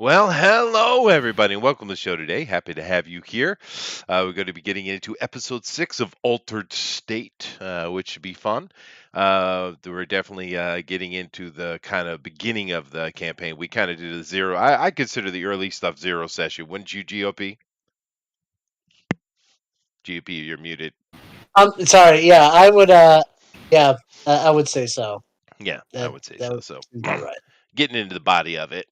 Well, hello everybody, and welcome to the show today. Happy to have you here. We're going to be getting into episode 6 of Altered State, which should be fun. We're definitely getting into the kind of beginning of the campaign. We kind of did a zero. I consider the early stuff zero session, wouldn't you, GOP? GOP, you're muted. Sorry. Yeah, I would. Yeah, I would say so. Yeah, I That would say that so. would So, seem about right. getting into the body of it,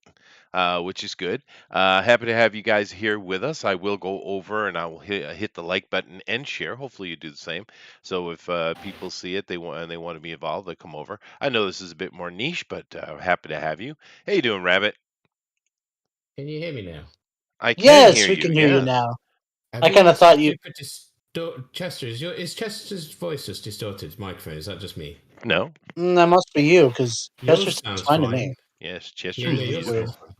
which is good. Happy to have you guys here with us. I will go over and I will hit the like button and share. Hopefully, you do the same. So if people see it, they want to be involved, they come over. I know this is a bit more niche, but happy to have you. How you doing, Rabbit? Can you hear me now? I can Yes, hear we you. can hear you Yes. now. Have I you kind of thought set you. it for Chester, is Chester's voice just distorted? Microphone? Is that just me? No. That must be you, because Chester Yours sounds sounds fine to fine. me. Yes, Chester Yeah, is yours Weird. sounds fine.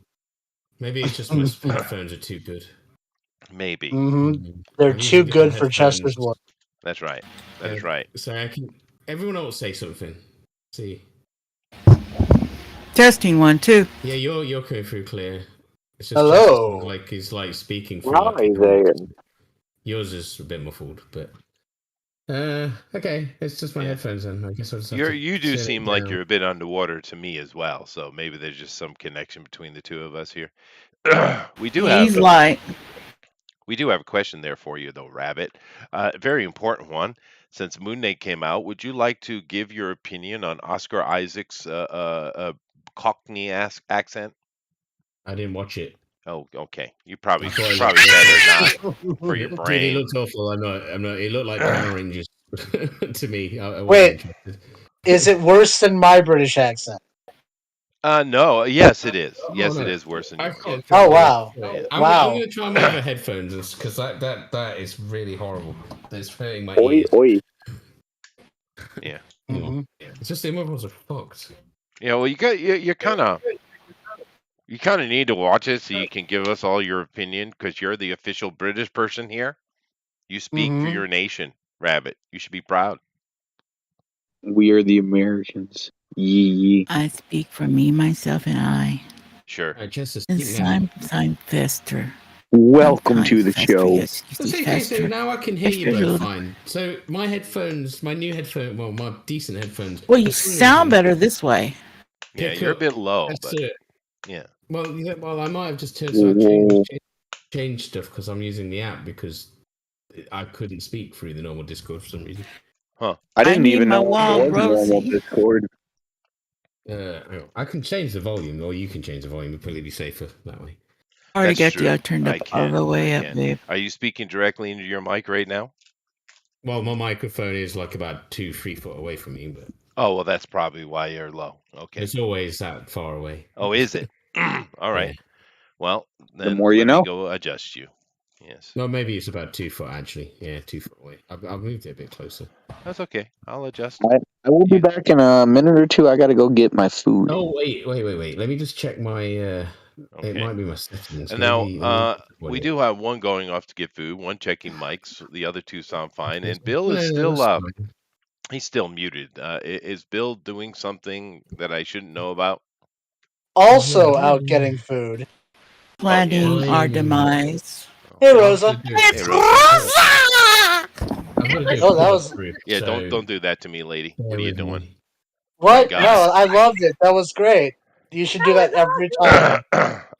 Maybe it's just my headphones are too good. maybe. They're I'm too using different good for Chester's headphones. voice. That's right. That is right. So everyone else say something. See. Testing 1, 2. Yeah, you're coming through clear. It's just Hello. Chester, he's like speaking through. Hi there. Yours is a bit muffled, but okay, it's just my headphones then. I guess I'll just have to You do sit seem like down. you're a bit underwater to me as well. So maybe there's just some connection between the two of us here. we do have. He's like, We do have a question there for you, though, Rabbit. Very important one. Since Moon Knight came out, would you like to give your opinion on Oscar Isaac's Cockney accent? I didn't watch it. Oh, okay. You probably I thought it probably looked- better not for your Dude, he brain. looked awful. I'm not. It looked like Power Rangers to me. I wasn't Wait. interested. Is it worse than my British accent? No. Yes, it is. Yes, no. it is worse than I yours. can't- Oh wow! I'm Wow. going to try my other headphones because that is really horrible. It's hurting my Oi, ears. oi. Yeah. Mhm. It's just the other ones are fucked. Yeah. Well, you kind of need to watch it so you can give us all your opinion because you're the official British person here. You speak for your nation, Rabbit. You should be proud. We are the Americans. Yee. I speak for me, myself, and I. Sure. Right, just And Simon Fester. Welcome to the show. Yes, you see, So Fester. now I can hear you Fester's a both little- fine. So my headphones, my new headphone, well, my decent headphones. Well, you for some sound reason, better this way. Yeah, pick you're a up- bit low, that's but it. yeah. Well, I might have just turned. Whoa. So I changed stuff because I'm using the app because I couldn't speak through the normal Discord for some reason. I didn't need even my know wild it was normal Rosie. Discord. I can change the volume, or you can change the volume. It'll probably be safer that way. I already That's got you true. all turned I up can. all the way I up, can. babe. Are you speaking directly into your mic right now? Well, my microphone is like about 2-3 foot away from me, but Oh, well, that's probably why you're low. Okay. it's always that far away. Oh, is it? All right. Yeah. Well, then more you let me know. go adjust you. Yes. No, maybe it's about 2 foot actually. Yeah, 2 foot away. I've moved it a bit closer. That's okay. I'll adjust. I will be back in a minute or two. I gotta go get my food. Oh wait. Let me just check my. It Okay. might be my settings. And now Maybe- we do have one going off to get food, one checking mics. The other two sound fine, and Bill No, is no, still that's fine. he's still muted. Is Bill doing something that I shouldn't know about? Also out getting food. Planning yeah. our demise. Hey Rosa. Hey, Rosa. I'm gonna do Oh, a that quick was- group, Yeah, so don't do that to me, lady. What bear are you with doing? me. What? God. No, I loved it. That was great. You should do that every time.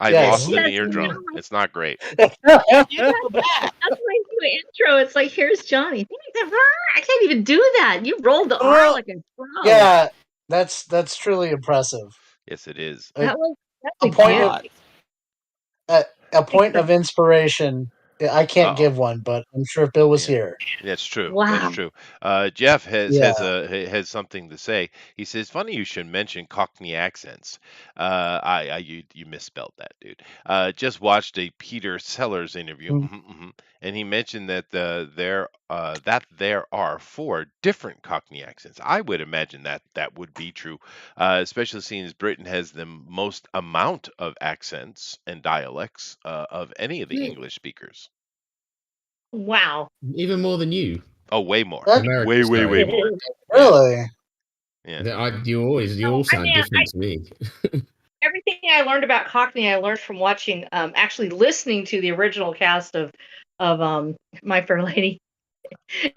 I Yes. lost an Yes, eardrum. It's not great. That's my new intro. It's like, here's Johnny. I can't even do that. You rolled the R like a pro. Yeah, that's truly impressive. Yes, it is. That was A point of good. a point of inspiration. I can't Uh-oh. give one, but I'm sure if Bill was Yeah. here. That's true. Wow. That's true. Jeff has Yeah. has something to say. He says, "Funny you should mention Cockney accents." You misspelled that, dude. Just watched a Peter Sellers interview, and he mentioned that there are 4 different Cockney accents. I would imagine that would be true, especially seeing as Britain has the most amount of accents and dialects of any of the Yeah. English speakers. Wow. Even more than you. Oh, way more. That- American Way style. more. Really? Yeah. You all sound mean, different to me. everything I learned about Cockney, I learned from watching, actually listening to the original cast of My Fair Lady,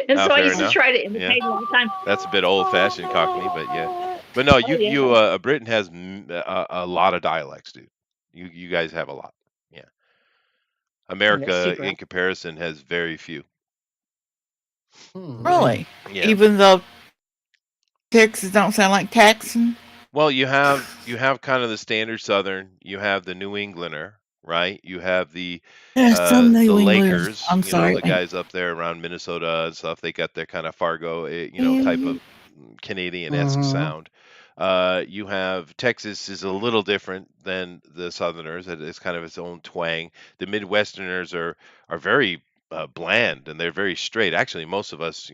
and so I Fair used to enough. try to Yeah, imitate it all the time. that's a bit old-fashioned Cockney, but yeah. But no, Oh yeah, Britain has a lot of dialects, dude. You guys have a lot. Yeah. and it's America, super. in comparison, has very few. Really? Yeah. Even though Texas don't sound like Texan? Well, you have kind of the standard Southern. You have the New Englander, right? You have There's some the New Englanders. Lakers. I'm sorry. The guys up there around Minnesota and stuff. They got their kind of Fargo, type Mm, of Canadian-esque Mm-hmm. sound. You have Texas is a little different than the Southerners. It's kind of its own twang. The Midwesterners are very bland and they're very straight. Actually, most of us,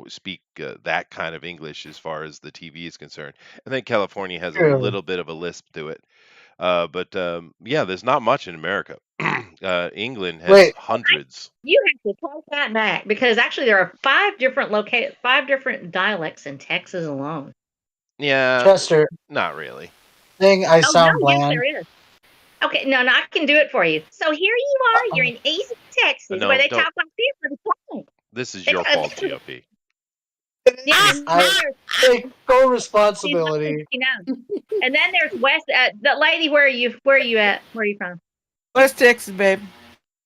speak that kind of English as far as the TV is concerned. I think California has a True. little bit of a lisp to it. But yeah, there's not much in America. England has Wait, hundreds. You have to take that back because actually there are 5 different dialects in Texas alone. Yeah, Chester, not really. thing I Oh no, sound yes bland. there is. Okay, no, I can do it for you. So here you are, you're in East Texas where No, they don't. talk like this with a slang. This is They your talk- fault, GOP. Yeah, and then I there's take full she's responsibility. you know. And then there's West. The lady, where are you at? Where are you from? West Texas, babe.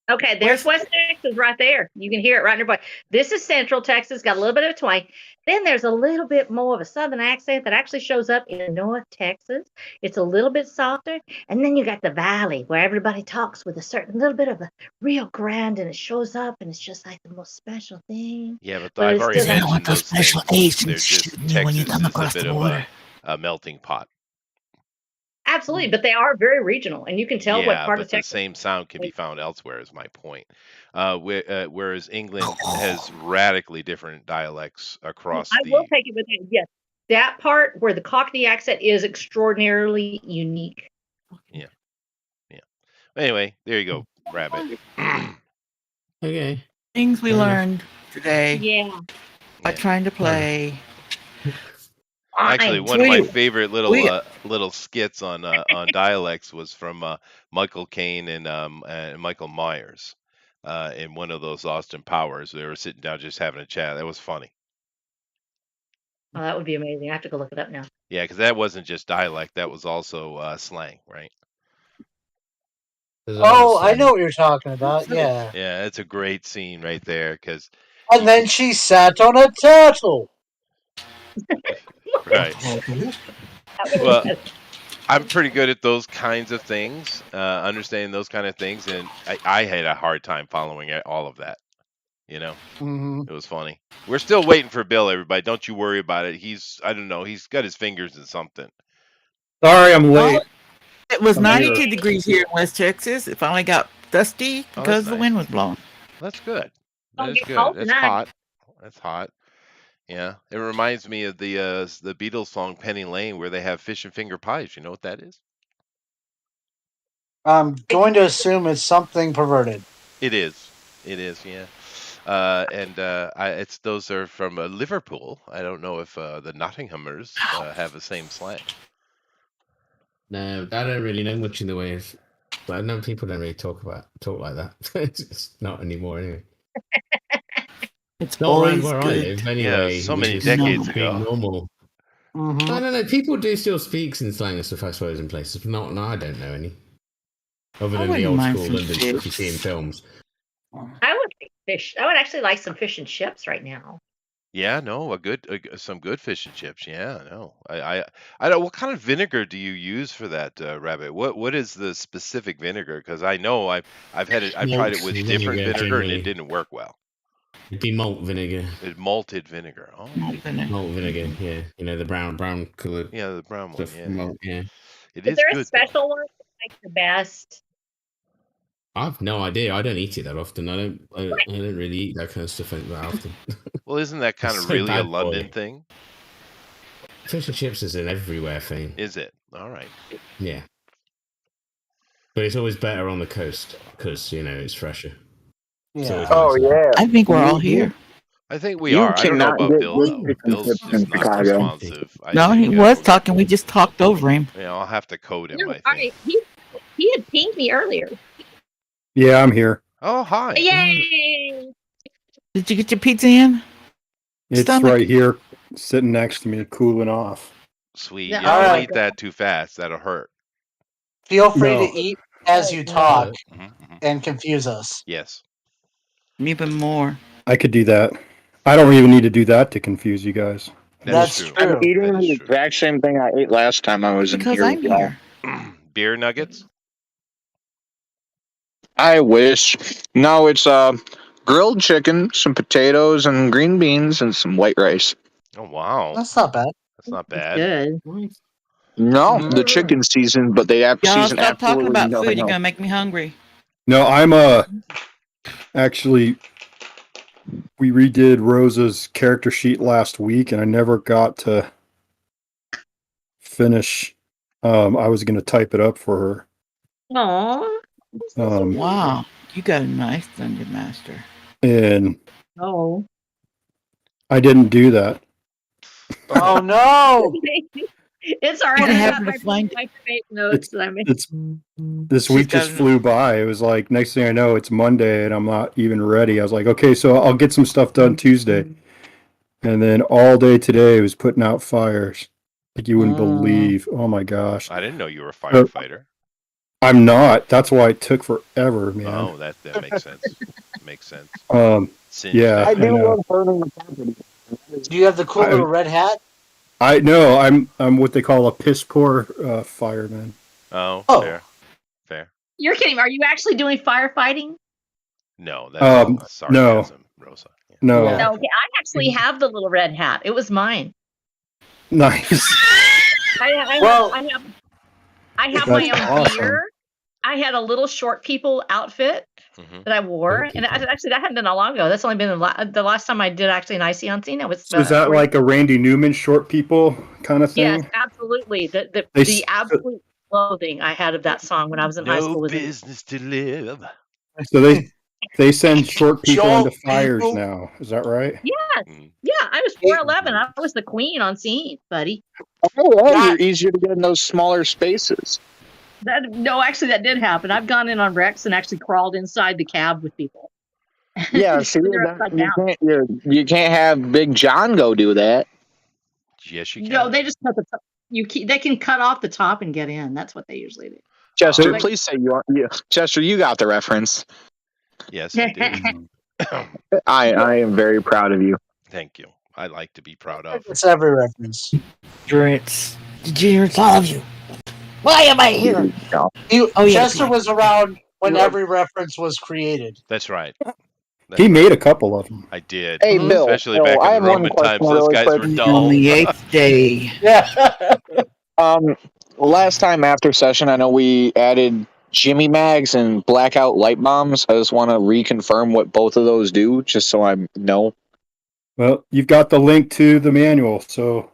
Okay, there's West Texas right there. You can hear it right in your voice. This is Central Texas, got a little bit of a twang. Then there's a little bit more of a Southern accent that actually shows up in North Texas. It's a little bit softer. And then you got the Valley where everybody talks with a certain little bit of a Rio Grande and it shows up and it's just like the most special thing. Yeah, but But I've it's already still You that. know what mentioned those those special things. Asians They're shoot just me when you Texas come is a across bit the of border. a melting pot. Absolutely, but they are very regional and you can tell what Yeah, part of but the Texas. same sound can be found elsewhere. Is my point. Whereas England has radically different dialects across I will the. take it with that. Yes, that part where the Cockney accent is extraordinarily unique. Yeah, yeah. Anyway, there you go, Rabbit. Okay. Things we Fair enough. learned today Yeah. by Yeah. trying to play. Actually, Fine. one of my We- favorite we- little skits on dialects was from Michael Caine and Michael Myers in one of those Austin Powers. They were sitting down just having a chat. That was funny. Oh, that would be amazing. I have to go look it up now. Yeah, because that wasn't just dialect. That was also slang, right? There's a lot Oh, of I know slang. what you're talking about. Yeah. Yeah, it's a great scene right there. Because And then she sat on a turtle. right. Well, I'm pretty good at those kinds of things, understanding those kind of things, and I had a hard time following all of that. Mm-hmm. It was funny. We're still waiting for Bill, everybody. Don't you worry about it. I don't know. He's got his fingers in something. Sorry, I'm late. It was I'm 92 here. degrees here in West Texas. It finally got dusty Oh, because that's the nice. wind was blowing. That's good. Don't That is get good. cold That's tonight. hot. That's hot. Yeah, it reminds me of the Beatles song Penny Lane, where they have fish and finger pies. You know what that is? I'm going to assume it's something perverted. It is. It is. Yeah. Those are from Liverpool. I don't know if the Nottinghamers have the same slang. No, I don't really know much in the way of. But I know people don't really talk like that. It's not anymore anyway. It's Not around always where I good. live anyway. so we many just decades being ago. normal. Mm-hmm. I don't know. People do still speak in slang and stuff, I suppose, in places. But no, I don't know any. Other I than the wouldn't old mind school some London stuff you fish. see in films. I would like fish. I would actually like some fish and chips right now. Yeah, no, some good fish and chips. Yeah, no, I don't. What kind of vinegar do you use for that, Rabbit? What is the specific vinegar? Because I know I've tried it with different vinegar and generally. it didn't work well. It'd be malt vinegar. It's malted vinegar. Oh, Malt vinegar. Malt vinegar, yeah. You know, the brown coloured yeah, the brown one. stuff. Yeah, Malt, yeah. it Is is there a good though. special one that's like the best? I've no idea. I don't eat it that often. I don't really eat that kind of stuff that often. Well, isn't that kind It's of so really a bad for London you. thing? Fish and chips is an everywhere thing. Is it? All right. Yeah. But it's always better on the coast because, it's fresher. It's Yeah. always Oh nicer. yeah. I think we're all here. I think we You are. I don't know cannot about get Bill good though. chicken Bill's strips in just not Chicago. responsive. I No, he think. was talking. We just talked over him. Yeah, I'll have to code him. No, I all think. right. He had pinged me earlier. Yeah, I'm here. Oh, hi. Yay! Did you get your pizza in? It's Stomach. right here, sitting next to me, cooling off. Sweet. Yeah, Yeah, all don't right. eat that too fast. That'll hurt. Feel free No. to eat as you talk Hmm. and confuse us. Yes. Even more. I could do that. I don't even need to do that to confuse you guys. That's true. I'm true. eating That is the true. exact same thing I ate last time I was in Because here I'm with y'all. here. Beer nuggets. I wish. No, it's grilled chicken, some potatoes and green beans, and some white rice. Oh wow, That's not bad. that's not That's bad. good. No, Mhm. the chicken season, but they have Y'all season stop talking absolutely about nothing food. You're else. gonna make me hungry. No, I'm actually we redid Rosa's character sheet last week, and I never got to finish. I was going to type it up for Aw. her, Wow, you got a nice dungeon master. and Oh. I didn't do that. Oh no! It's all right. You I got happen my to find fake notes that I made. It's this She's week got just an- flew by. It was like next thing I know, it's Monday, and I'm not even ready. I was like, okay, so I'll get some stuff done Tuesday, and then all day today was putting out fires. Like you wouldn't believe. Oh my gosh. I didn't know you were a firefighter. I'm not. That's why it took forever, man. Oh, that makes sense. Makes sense. Singed Yeah, I out. do know. love burning the property. Do you have the cool I- little red hat? I know. I'm what they call a piss poor fireman. Oh, Oh. fair. You're kidding. Are you actually doing firefighting? No, that's sarcasm, Rosa. Yeah. No, Yeah. No, okay. I actually have the little red hat. It was mine. nice. Well- I have my That's own awesome. gear. I had a little short people outfit Mhm. that I wore, and actually that hadn't been that long ago. That's only been the last time I did actually an IC on scene. That was So is that like a Randy Newman short people kind of thing? yes, absolutely. They The absolute clothing I had of that song when I was in high No school was business to live. So they send short people Short into fires people? now. Is that right? yes, Mm. yeah. I was 4'11". I was the queen on scene, buddy. Oh, yeah, God. you're easier to get in those smaller spaces. No, actually, that did happen. I've gone in on Rex and actually crawled inside the cab with people. Yeah, see, They're upside down. you can't have Big John go do that. Yes, you can. No, they just cut the top. They can cut off the top and get in. That's what they usually do. Chester, Like- please say you are. Yeah. Chester, you got the reference. Yes, I do. I am very proud of you. Thank you. I like to be proud of. It's every reference. Drits. Degenerates, all of you. Why am I here? Oh, yeah, Chester come on. was around when every reference was created. That's right. He made a couple of them. I did. Hey, Bill. Especially Bill, back I in have the one Roman question times, those really guys quick. were On dull. the 8th day. Yeah. Last time after session, I know we added Jimmy Mags and Blackout Light Bombs. I just want to reconfirm what both of those do, just so I know. Well, you've got the link to the manual, so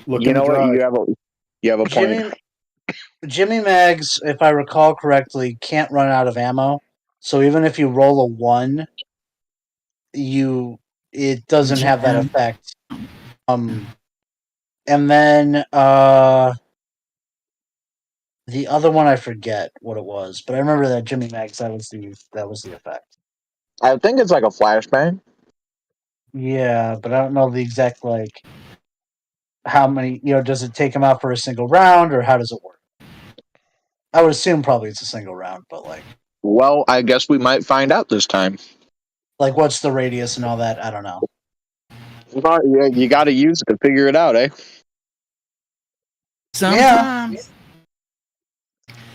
look You in know the what? drive. You have a point. Jimmy Mags, if I recall correctly, can't run out of ammo. So even if you roll a 1, it doesn't have that effect. And then the other one I forget what it was, but I remember that Jimmy Mags that was the effect. I think it's like a flashbang. Yeah, but I don't know the exact how many. Does it take him out for a single round, or how does it work? I would assume probably it's a single round, but Well, I guess we might find out this time. what's the radius and all that? I don't know. But yeah, you got to use it to figure it out, eh? Sometimes.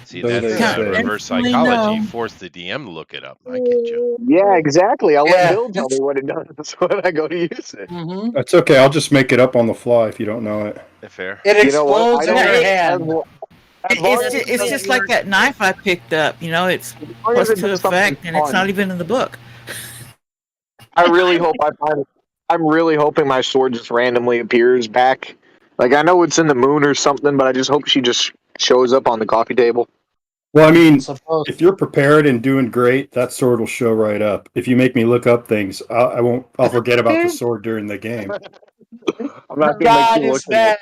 See, So that's they say. reverse Definitely psychology. no. Force the DM to look it up. I get you. Yeah, exactly. I'll Yeah. let Bill tell me what it does when I go to use it. Mm-hmm. That's okay. I'll just make it up on the fly if you don't know it. Fair. It You know what? explodes I in don't your know. hand. As long as It's just like that knife I picked up. It's as long plus as it 2 does something effect, and it's fun. not even in the book. I really hope I find it. I'm really hoping my sword just randomly appears back. Like, I know it's in the moon or something, but I just hope she just shows up on the coffee table. Well, I mean, Suppose. if you're prepared and doing great, that sword will show right up. If you make me look up things, I won't. I'll forget about the sword during the game. I'm not gonna make God you look is at it. mad.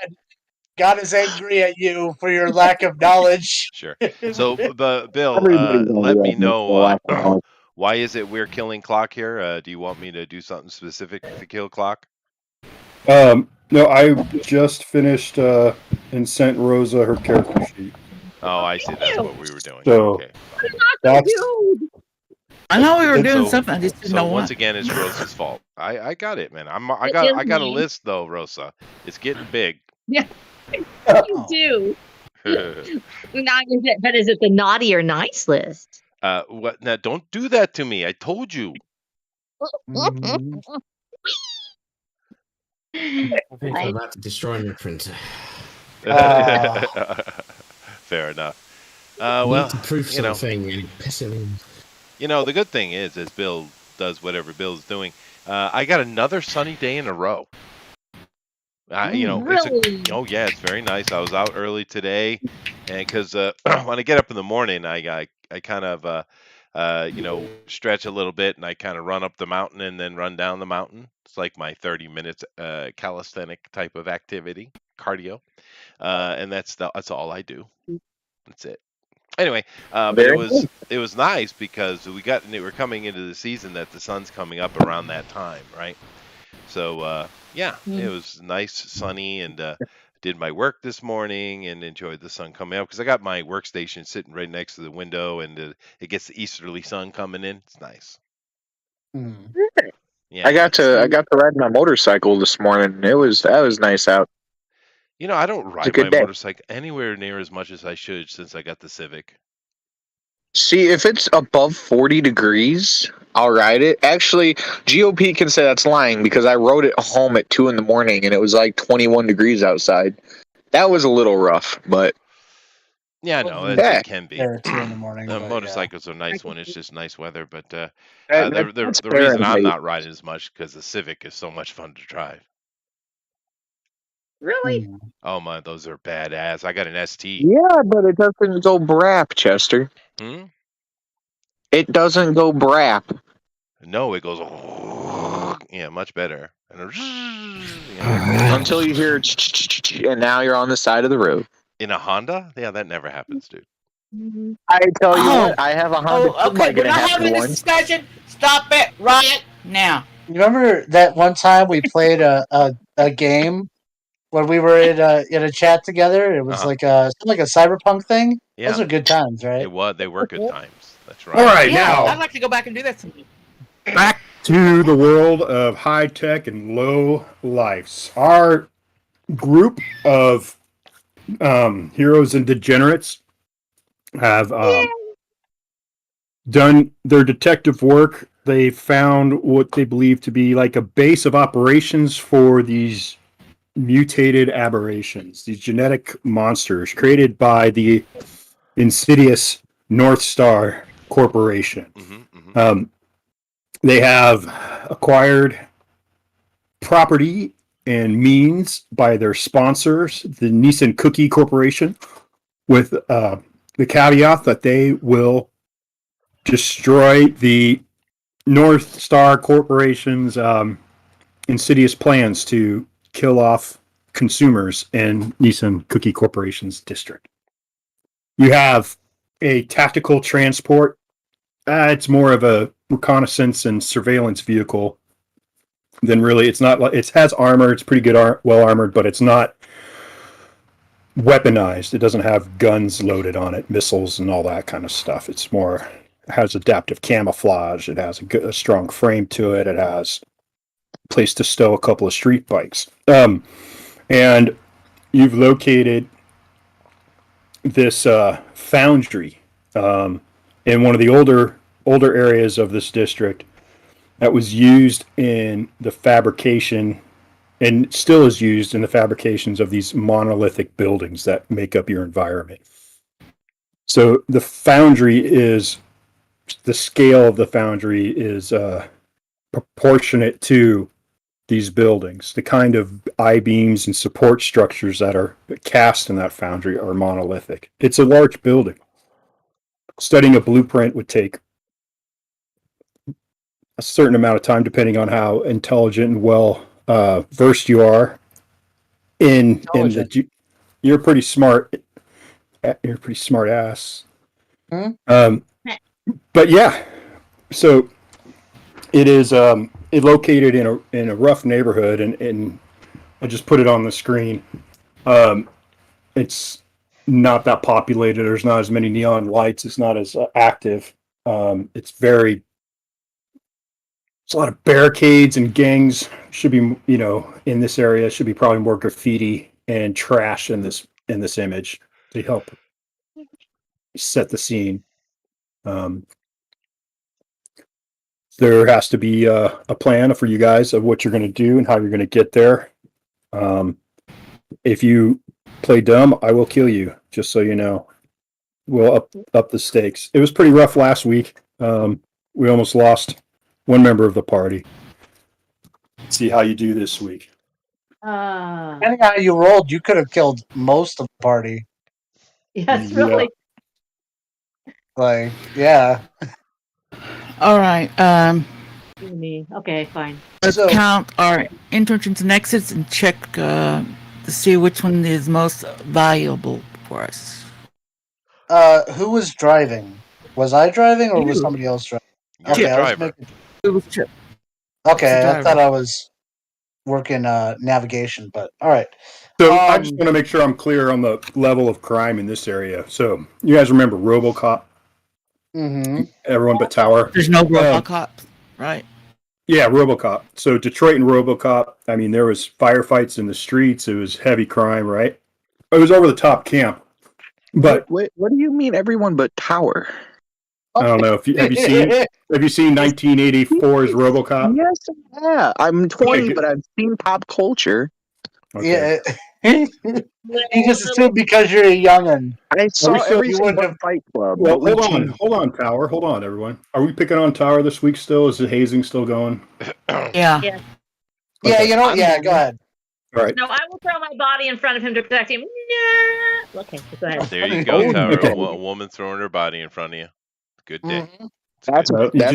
God is angry at you for your lack of knowledge. Sure. So, Bill, Everybody's gonna let me react to the know lack of knowledge. why is it we're killing clock here? Do you want me to do something specific to kill clock? No, I just finished and sent Rosa her character sheet. Oh, I see. That's what we were doing. So Okay. that's I know we were It's doing So, something. I just didn't know once what. again, it's Rosa's fault. I got it, man. I It got is a me. list though, Rosa. It's getting big. Yeah, you Oh. do. But is it the naughty or nice list? What? Now, don't do that to me. I told you. Mhm. If I'm about to destroy my printer. Fair enough. I Well, need to prove you know, something and piss him in. the good thing is, as Bill does whatever Bill's doing, I got another sunny day in a row. It's Really? oh yeah, it's very nice. I was out early today, and because when I get up in the morning, I kind of stretch a little bit, and I kind of run up the mountain and then run down the mountain. It's like my 30 minutes calisthenic type of activity, cardio, and that's all I do. That's it. Anyway, but Very good. it was nice because we're coming into the season that the sun's coming up around that time, right? So yeah, it was nice, sunny, and did my work this morning and enjoyed the sun coming up because I got my workstation sitting right next to the window, and it gets the easterly sun coming in. It's nice. Hmm. Yeah, I got to ride my motorcycle this morning. That was nice out. I don't It was a ride my good day. motorcycle anywhere near as much as I should since I got the Civic. See, if it's above 40 degrees, I'll ride it. Actually, GOP can say that's lying because I rode it home at 2 in the morning and it was like 21 degrees outside. That was a little rough, but Yeah, no, yeah, it can be. There at 2 a.m. But Motorcycles are nice when it's just nice weather, but that's the reason I'm Fahrenheit. not riding as much because the Civic is so much fun to drive. Really? Hmm. Oh my, those are badass. I got an ST. Yeah, but it doesn't go brap, Chester. Hmm? It doesn't go brap. No, it goes yeah, much better. Until you hear and now you're on the side of the road. In a Honda? Yeah, that never happens, dude. I tell you Oh. what, I have a Honda Oh, okay. bike We're and it not happened having this once. discussion. Stop it right now. You remember that one time we played a game when we were in a chat together? It was Uh-huh. like a cyberpunk thing. Yeah, Those are good times, right? they were good times. That's all right. right. Yeah, Now I'd like to go back and do that sometime. back to the world of high tech and low lives. Our group of heroes and degenerates have done their detective work. They found what they believe to be like a base of operations for these mutated aberrations, these genetic monsters created by the insidious North Star Corporation. They have acquired property and means by their sponsors, the Nissan Cookie Corporation, with the caveat that they will destroy the North Star Corporation's insidious plans to kill off consumers in Nissan Cookie Corporation's district. You have a tactical transport. It's more of a reconnaissance and surveillance vehicle than really. It's not like it has armor. It's pretty good, well armored, but it's not weaponized. It doesn't have guns loaded on it, missiles and all that kind of stuff. It's more has adaptive camouflage. It has a strong frame to it. It has a place to stow a couple of street bikes. And you've located this foundry in one of the older areas of this district that was used in the fabrication and still is used in the fabrications of these monolithic buildings that make up your environment. So the scale of the foundry is proportionate to these buildings. The kind of I-beams and support structures that are cast in that foundry are monolithic. It's a large building. studying a blueprint would take a certain amount of time, depending on how intelligent and well versed you are in the. You're pretty smart. You're a pretty smart ass. But yeah, so it is it located in a rough neighborhood, and I just put it on the screen. It's not that populated. There's not as many neon lights. It's not as active. It's very. It's a lot of barricades and gangs. Should be, in this area should be probably more graffiti and trash in this image to help set the scene. There has to be a plan for you guys of what you're going to do and how you're going to get there. If you play dumb, I will kill you. Just so you know, we'll up the stakes. It was pretty rough last week. We almost lost one member of the party. Let's see how you do this week. Depending on how you rolled, you could have killed most of the party. Yes, really. Like, yeah. All right. Okay, fine. Let's count our entrances and exits and check to see which one is most valuable for us. Who was driving? Was I driving or was somebody else driving? Okay, driver. It was Chip. Okay, I thought I was working navigation, but all right. So I just want to make sure I'm clear on the level of crime in this area. So you guys remember RoboCop? Mm-hmm. Everyone but Tower. There's no RoboCop, right? Yeah, RoboCop. So Detroit and RoboCop. I mean, there was firefights in the streets. It was heavy crime, right? It was over the top camp. But what do you mean, everyone but Tower? I don't know. Have you seen 1984's RoboCop? Yes, yeah. I'm 20, but I've seen pop culture. Okay. Yeah. You just assume because you're a young'un. I saw everything but Fight Club. Well, hold on, Tower. Hold on, everyone. Are we picking on Tower this week still? Is the hazing still going? Yeah. Okay. Yeah, go ahead. All right. No, I will throw my body in front of him to protect him. No. Okay, go ahead. There you go, Tower. Okay. A woman throwing her body in front of you. Good day. Mm-hmm. That's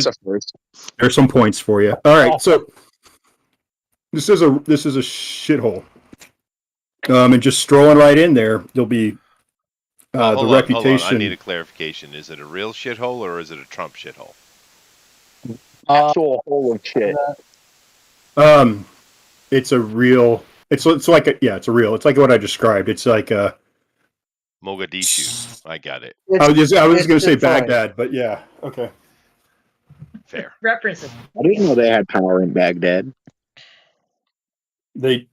a first. There's some points for you. All right, so this is a shithole. And just strolling right in there, there'll be the reputation. Hold on. I need a clarification. Is it a real shithole or is it a Trump shithole? Actual hole of shit. It's a real. It's like it's a real. It's like what I described. It's like a Mogadishu. I got it. I was going to say Baghdad, but yeah, okay. Fair references. I didn't know they had power in Baghdad. They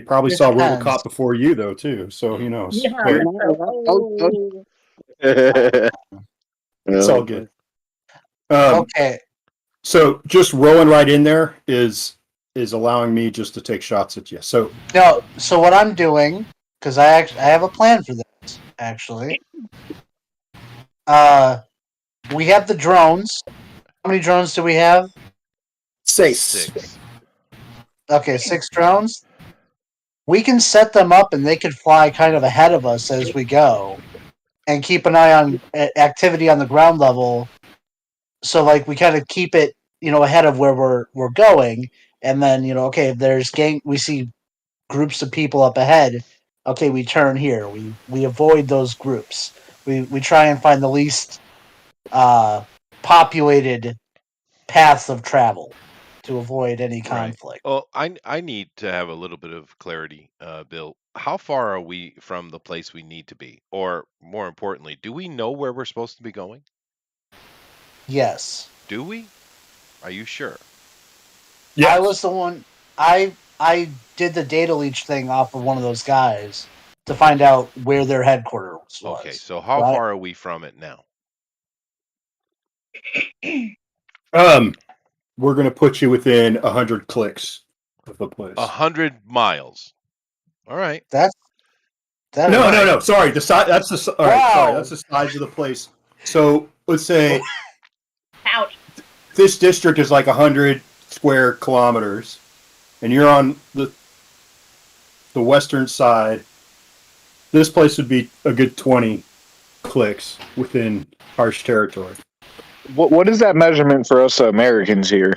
probably saw RoboCop before you though too, so who knows? Yeah. It's all good. Okay. So just rolling right in there is allowing me just to take shots at you. So what I'm doing, because I have a plan for this. Actually, we have the drones. How many drones do we have? 6. Okay, 6 drones. We can set them up and they can fly kind of ahead of us as we go and keep an eye on activity on the ground level. So like we kind of keep it, ahead of where we're going. And then, okay, if there's we see groups of people up ahead. Okay, we turn here. We avoid those groups. We try and find the least populated paths of travel to avoid any conflict. Right. Well, I need to have a little bit of clarity, Bill. How far are we from the place we need to be? Or more importantly, do we know where we're supposed to be going? Yes. Do we? Are you sure? Yeah. I was the one. I did the data leech thing off of one of those guys to find out where their headquarters was. Okay, so how far are we from it now? We're going to put you within 100 clicks of the place. 100 miles. All right. No. Sorry, the size. That's the. All right. Sorry, that's the size of the place. So let's say. Ouch. This district is like 100 square kilometers, and you're on the western side. This place would be a good 20 clicks within harsh territory. What is that measurement for us Americans here?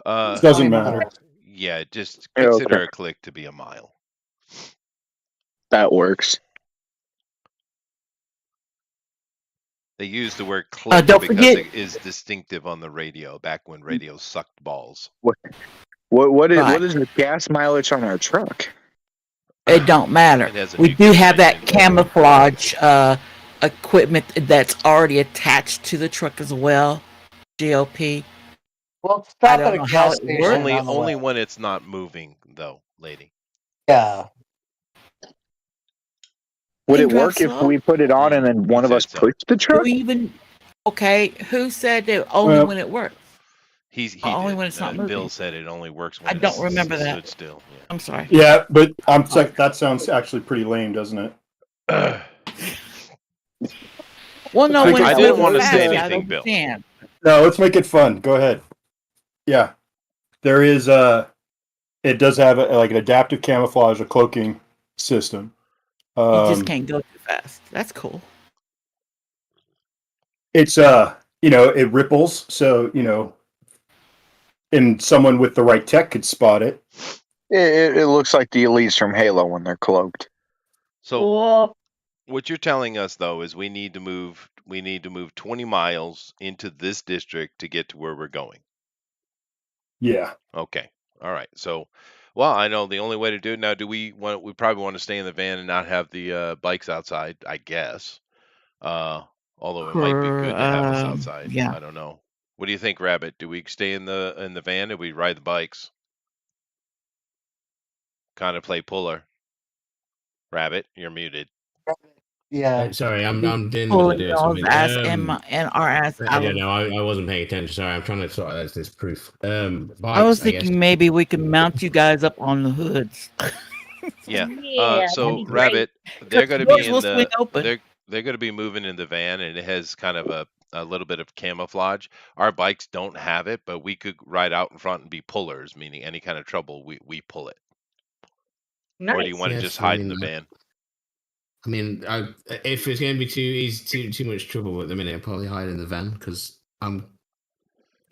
It doesn't 20 matter. miles. Yeah, just Yeah, consider okay. a click to be a mile. That works. They use the word click Don't because forget, it is distinctive on the radio back when radio sucked balls. What right. is the gas mileage on our truck? It don't matter. It has a We do nuclear have that engine. camouflage equipment that's already attached to the truck as well. GOP. Well, I stop at don't a know how gas it station works. Only on the way. when it's not moving, though, lady. Yeah. Would Can it drive work if slow. we put it on and then He one of us said so. pushed the Who truck? even? Okay, who said that only Well- when it works? He Only did. when it's not moving. Bill said it only works when I it's don't remember that. stood still. I'm sorry. Yeah, but that sounds actually pretty lame, doesn't it? Yeah. Well, no, Think when of I it's what didn't moving want to was, say fast, I anything, Bill. understand. No, let's make it fun. Go ahead. Yeah, there is it does have like an adaptive camouflage, a cloaking system. You just can't go too fast. That's cool. It's it ripples, so and someone with the right tech could spot it. It looks like the elites from Halo when they're cloaked. So Cool. what you're telling us though is we need to move 20 miles into this district to get to where we're going. Yeah. Okay. All right. So well, I know the only way to do it now, we probably want to stay in the van and not have the bikes outside, I guess. Although it might be good to have us outside. Yeah. I don't know. What do you think, Rabbit? Do we stay in the van or we ride the bikes? Kind of play puller. Rabbit, you're muted. Yeah. Sorry, I'm in the middle Pull of doing y'all's something. ass and our ass I out don't of. know. I wasn't paying attention. Sorry, I'm trying to sort out this proof. Bikes, I was I guess. thinking maybe we could mount you guys up on the hoods. Yeah. Yeah, So that'd be great. Rabbit, they're going to Doors be in will swing open. they're going to be moving in the van, and it has kind of a little bit of camouflage. Our bikes don't have it, but we could ride out in front and be pullers, meaning any kind of trouble we pull it. Nice. Or do you want to Yes, just I hide in mean, the van? I mean, if it's going to be too much trouble at the minute, I'll probably hide in the van because I'm.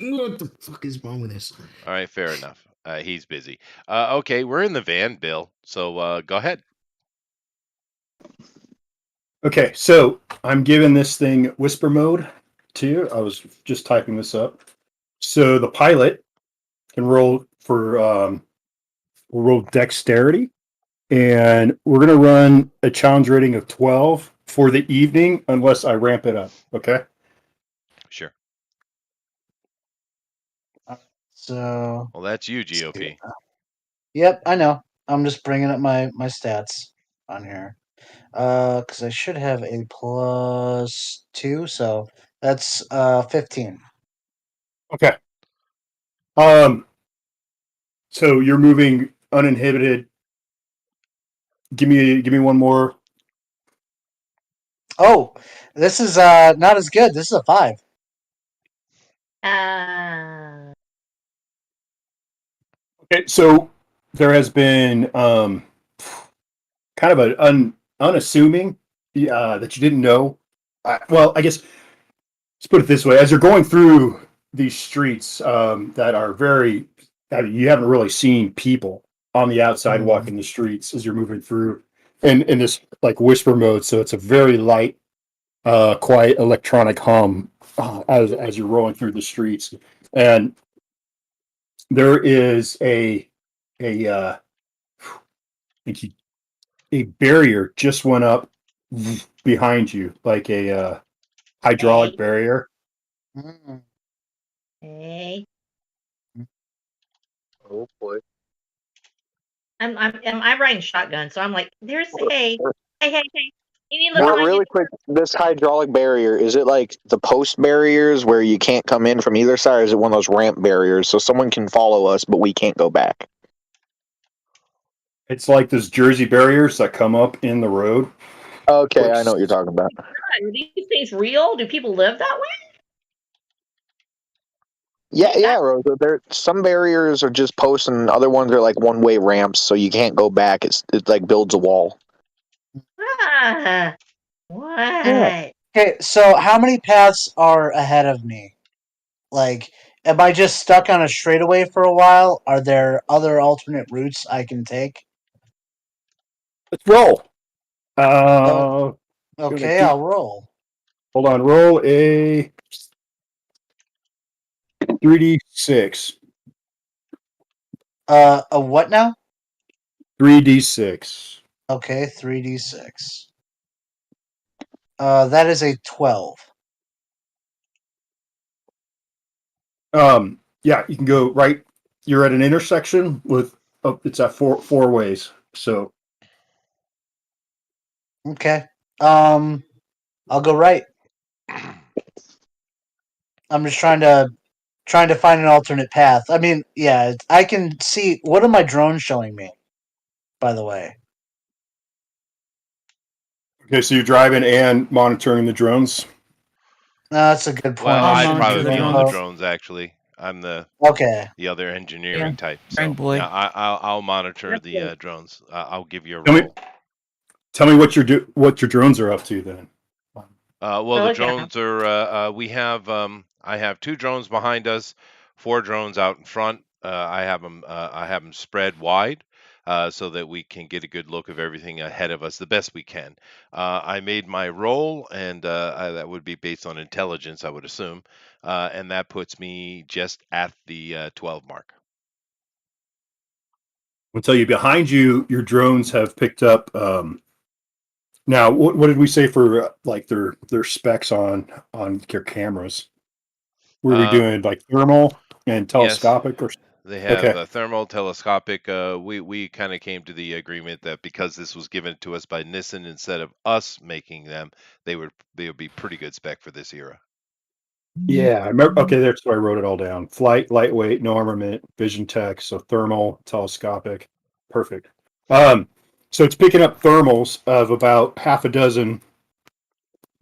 What the fuck is wrong with this? All right, fair enough. He's busy. Okay, we're in the van, Bill. So go ahead. Okay, so I'm giving this thing whisper mode too. I was just typing this up. So the pilot can roll for we'll roll dexterity, and we're gonna run a challenge rating of 12 for the evening, unless I ramp it up. Okay. Sure. So. Well, that's you, GOP. Yep, I know. I'm just bringing up my stats on here. Because I should have a +2, so that's 15. Okay. So you're moving uninhibited. Give me one more. Oh, this is not as good. This is a 5. Okay, so there has been kind of an unassuming that you didn't know. Well, I guess let's put it this way: as you're going through these streets that are you haven't really seen people on the outside walking the streets as you're moving through, in this like whisper mode. So it's a very light, quiet electronic hum as you're rolling through the streets, and there is a a barrier just went up behind you, like a hydraulic barrier. Mm. Hey. Oh boy. I'm riding shotgun, so I'm like, there's hey. You need to look Well, behind really quick, this hydraulic barrier, is it like the post barriers where you can't come in from either side, or is it one of those ramp barriers so someone can follow us but we can't go back? It's like those Jersey barriers that come up in the road. Okay, I know what you're talking about. Are these things real? Do people live that way? Yeah, Rose. Some barriers are just posts, and other ones are like one-way ramps, so you can't go back. It like builds a wall. Ah, what? Yeah. Okay, so how many paths are ahead of me? Like, am I just stuck on a straightaway for a while? Are there other alternate routes I can take? Let's roll. Gonna Okay, keep. I'll roll. Hold on. Roll a 3d6. A what now? 3d6. Okay, 3d6. That is a 12. Yeah, you can go right. You're at an intersection with. It's at four ways. So Okay. I'll go right. I'm just trying to find an alternate path. I mean, yeah, I can see. What are my drones showing me? By the way. okay, so you're driving and monitoring the drones. No, that's a good point. Well, I I'll I'd should monitor probably the be on do the drones. drones actually. I'm Okay. the other Yeah, engineering type. brain So boy. yeah, I'll monitor That's the good. drones. I'll give you a Tell me, roll. tell me what your drones are up to then. Well, the Oh yeah. drones are. We have. I have 2 drones behind us, 4 drones out in front. I have them. I have them spread wide, so that we can get a good look of everything ahead of us the best we can. I made my roll, and that would be based on intelligence, I would assume, and that puts me just at the 12 mark. I'll tell you behind you, your drones have picked up. Now, what did we say for like their specs on your cameras? Were we Uh, doing like thermal and yes. telescopic or? They have Okay, thermal, telescopic. We kind of came to the agreement that because this was given to us by Nissan instead of us making them, they would be pretty good spec for this era. yeah, I remember. Okay, that's why I wrote it all down. Flight, lightweight, no armament, vision tech, so thermal, telescopic, perfect. Um, so it's picking up thermals of about half a dozen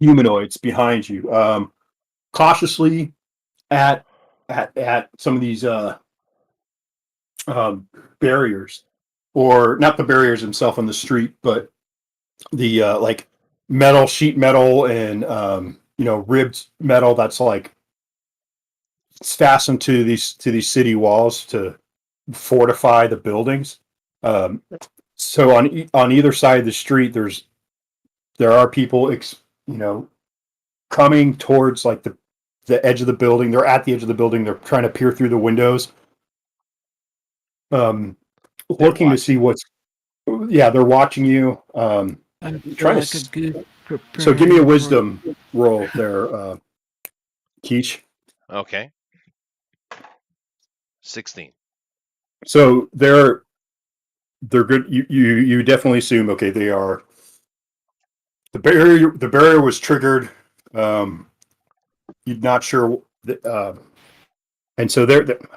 humanoids behind you. Cautiously at some of these um, barriers, or not the barriers themselves on the street, but the like sheet metal, and ribbed metal that's like it's fastened to these city walls to fortify the buildings. Um, so on either side of the street, there are people coming towards like the edge of the building. They're at the edge of the building. They're trying to peer through the windows, um, They're looking to see watching. what's. Yeah, they're watching you. I feel Trying like a to. goose So give me a preparing for. wisdom roll there, Keach. Okay, 16. So they're good. You definitely assume okay they are. The barrier was triggered. Um, you're not sure. And so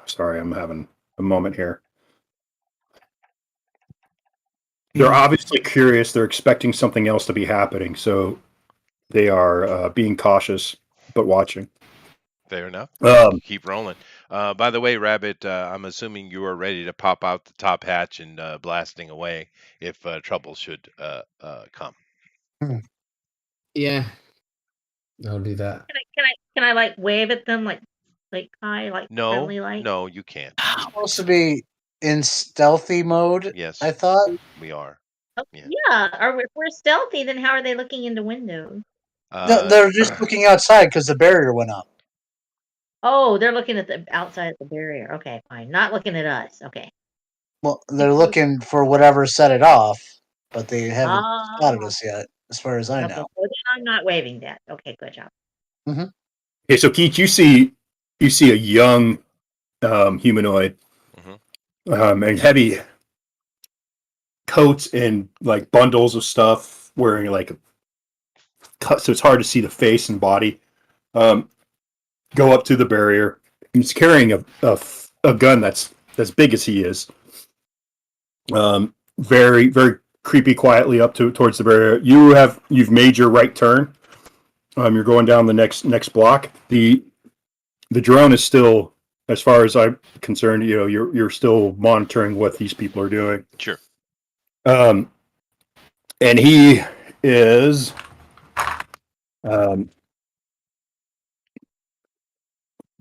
sorry, I'm having a moment here. They're Yeah. obviously curious. They're expecting something else to be happening. So they are being cautious but watching. Fair enough. Um, Keep rolling. By the way, Rabbit, I'm assuming you are ready to pop out the top hatch and blasting away if trouble should come. Yeah, I'll do that. Can I like wave at them like hi like No, friendly like? no, you can't. Supposed to be in stealthy mode, Yes, I thought. we are. Oh, Yeah. yeah. Or if we're stealthy, then how are they looking into windows? No, Uh, they're just looking outside because the barrier went up. Oh, they're looking at the outside of the barrier. Okay, fine. Not looking at us. Okay. Well, they're looking for whatever set it off, but they haven't spotted Ah, us yet, as far as I okay. know. So then I'm not waving that. Okay, good job. okay, so Keith, you see a young humanoid, mhm. and heavy coats and like bundles of stuff, wearing like so it's hard to see the face and body. Um, go up to the barrier. He's carrying a gun that's as big as he is. Very very creepy, quietly up towards the barrier. You've made your right turn. You're going down the next block. The drone is still, as far as I'm concerned, you're still monitoring what these people are doing. Sure. And he is,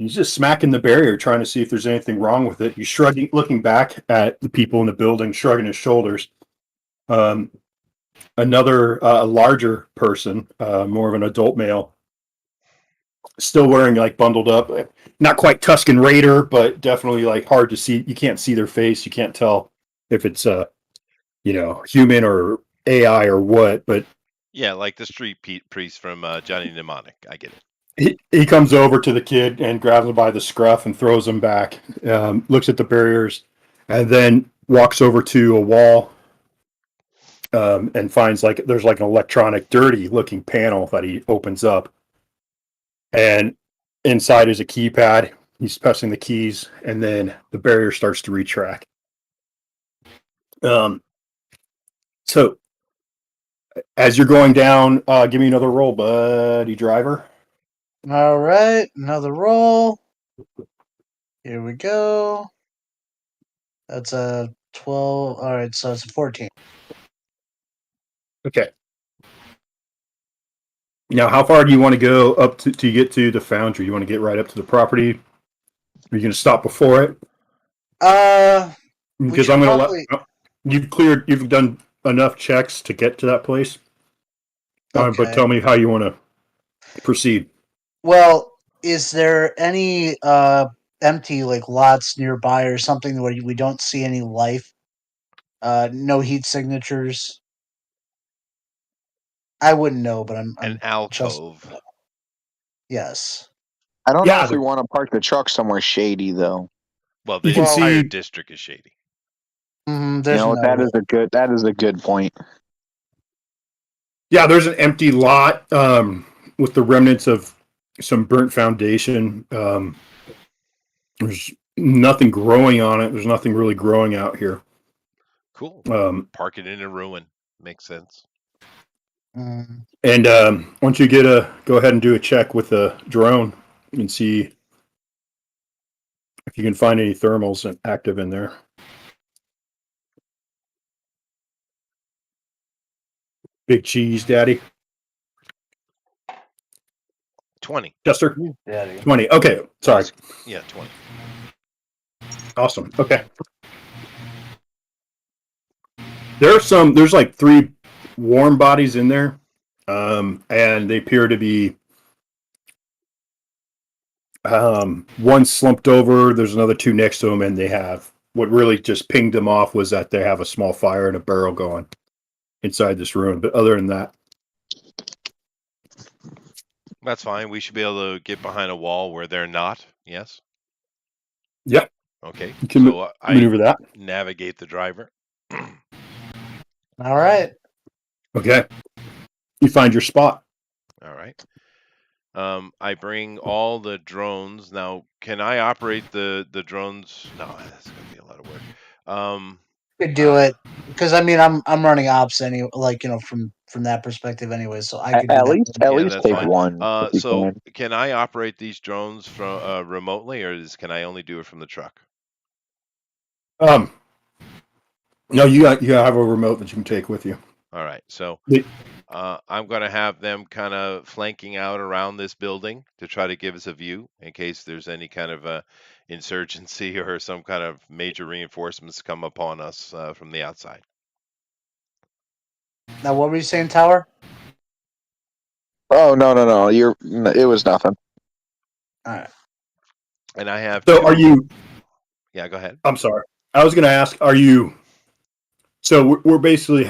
He's just smacking the barrier, trying to see if there's anything wrong with it. He's shrugging, looking back at the people in the building, shrugging his shoulders. Another larger person, more of an adult male, still wearing like bundled up, not quite Tuscan Raider, but definitely like hard to see. You can't see their face. You can't tell if it's human or AI or what. But Yeah, like the street priest from Johnny Mnemonic. I get it. he comes over to the kid and grabs him by the scruff and throws him back. Looks at the barriers, and then walks over to a wall. And finds like there's like an electronic, dirty looking panel that he opens up, and inside is a keypad. He's pressing the keys, and then the barrier starts to retract. So as you're going down, give me another roll, buddy driver. All right, another roll. Here we go. That's a 12. All right, so it's a 14. Okay. Now, how far do you want to go up to get to the foundry? You want to get right up to the property? Are you going to stop before it? Because I'm going to let you've done enough checks to get to that place. Okay. But tell me how you want to proceed. Well, is there any empty like lots nearby or something where we don't see any life? No heat signatures. I wouldn't know, but I'm An alcove. Yes. I don't know if we want to park the truck somewhere shady though. Well, the entire district is shady. That is a good point. Yeah, there's an empty lot with the remnants of some burnt foundation. There's nothing growing on it. There's nothing really growing out here. Cool. Park it in a ruin. Makes sense. And once you go ahead and do a check with the drone and see if you can find any thermals active in there. Big cheese, Daddy. 20. Chester? Daddy. 20. Okay, sorry. Yeah, 20. Awesome. Okay. There's like 3 warm bodies in there. And they appear to be one slumped over. There's another 2 next to them, and they have what really just pinged them off was that they have a small fire and a barrel going inside this room. But other than that, that's fine. We should be able to get behind a wall where they're not. Yes. Yeah. Okay. You can maneuver that. Navigate the driver. All right. Okay. You find your spot. All right. I bring all the drones. Now, can I operate the drones? No, that's going to be a lot of work. Could do it because I mean I'm running ops anyway, like from that perspective anyway. So I could at do least take fine. one. So can I operate these drones from remotely, or can I only do it from the truck? No, you have a remote that you can take with you. All right, so I'm going to have them kind of flanking out around this building to try to give us a view in case there's any kind of insurgency or some kind of major reinforcements come upon us from the outside. Now, what were you saying, Tower? Oh no! It was nothing. All right. And I have. So are you? Yeah, go ahead. I'm sorry. I was going to ask, are you? So we're basically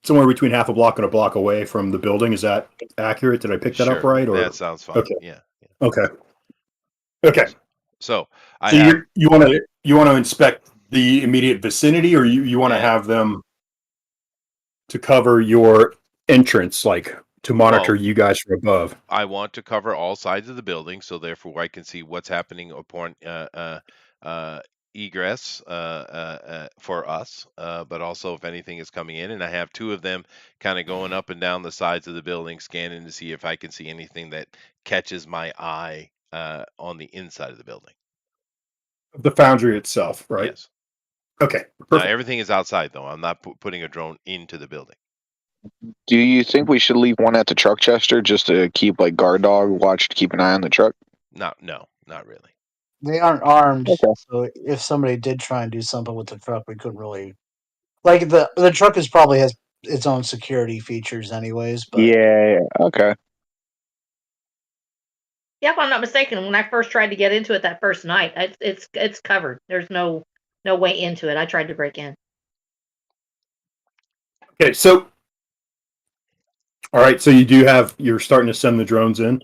somewhere between half a block and a block away from the building. Is that accurate? Did I pick that up right? Or that sounds fine. Okay. Yeah. Okay. Okay. So you want to inspect the immediate vicinity, or you want to have them to cover your entrance, like to monitor you guys from above? I want to cover all sides of the building, so therefore I can see what's happening upon egress for us, but also if anything is coming in. And I have 2 of them kind of going up and down the sides of the building, scanning to see if I can see anything that catches my eye on the inside of the building. The foundry itself, right? Yes. Okay. Perfect. Now, everything is outside, though. I'm not putting a drone into the building. Do you think we should leave one at the truck, Chester, just to keep like guard dog watch to keep an eye on the truck? No. Not really. They aren't armed, Okay. so if somebody did try and do something with the truck, we couldn't really. Like the truck is probably has its own security features, anyways. But Yeah. Okay. Yeah, if I'm not mistaken, when I first tried to get into it that first night, it's covered. There's no way into it. I tried to break in. Okay, so all right, so you're starting to send the drones in.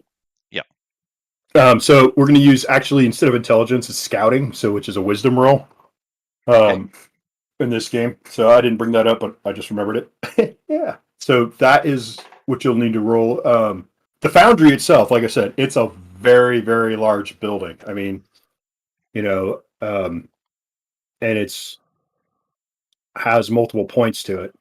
Yeah. So we're going to use actually instead of intelligence, it's scouting, so which is a wisdom roll. Okay. In this game. So I didn't bring that up, but I just remembered it. Yeah. So that is what you'll need to roll. The foundry itself, like I said, it's a very, very large building. I mean, and it's has multiple points to it.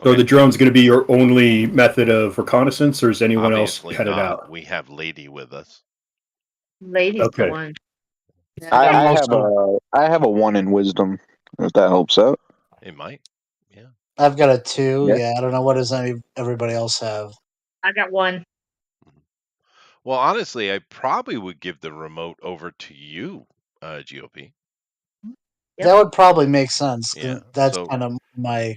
So Okay. the drone's going to be your only method of reconnaissance, or is anyone else Obviously headed not. out? We have Lady with us. Ladies the Okay. one. I'm I also have a 1 in wisdom. If that helps out. It might. Yeah. I've got a 2. Yeah. Yeah, I don't know what does everybody else have. I got one. Well, honestly, I probably would give the remote over to you, GOP. Yep. That would probably make sense. 'Cause Yeah. that's So kind of my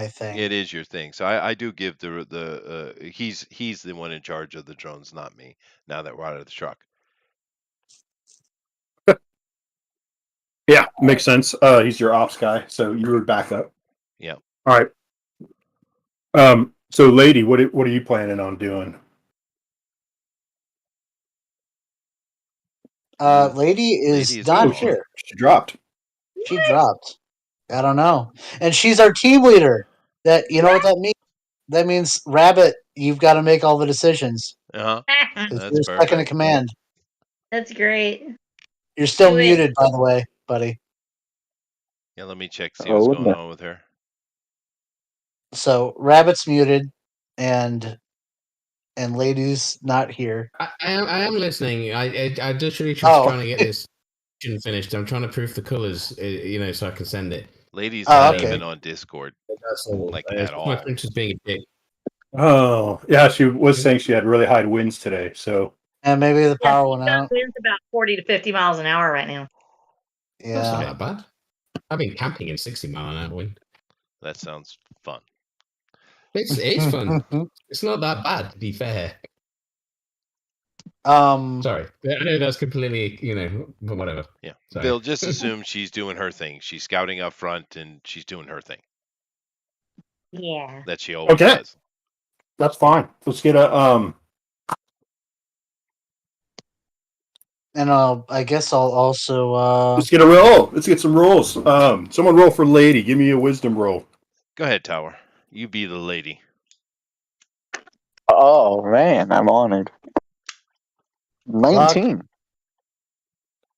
thing. it is your thing. So I do give he's the one in charge of the drones, not me. Now that we're out of the truck. Yeah, makes sense. He's your ops guy, so you would back up. Yeah. All right. So lady, what are you planning on doing? Lady is Lady is not gone. here. She dropped. She dropped. I don't know. And she's our team leader. That you know what that means? That means Rabbit, you've got to make all the decisions Uh-huh. because That's you're second in perfect. command. That's great. You're still Do it. muted, by the way, buddy. Yeah, let me check, see Oh, what's wouldn't going it? on with her. So Rabbit's muted, and Lady's not here. I am listening. I literally just Oh. trying to get this finished. I'm trying to proof the colors, so I can send it. Lady's Oh, not okay. even on Discord, That's all. like It's at just my all. printer's being a dick. Oh, yeah, she was saying she had really high winds today. So And maybe the Yeah, power she's went got out. winds about 40 to 50 miles an hour right now. That's not Yeah. that bad. I've been camping in 60-mile-an-hour wind. That sounds fun. It's fun. It's not that bad, to be fair. Sorry, I know that's completely, but whatever. Yeah. Sorry. They'll just assume she's doing her thing. She's scouting up front and she's doing her thing Yeah. that she always Okay. does. that's fine. Let's get a And I guess I'll also let's get a roll. Let's get some rolls. Someone roll for lady. Give me a wisdom roll. Go ahead, Tower. You be the lady. Oh man, I'm honored. 19.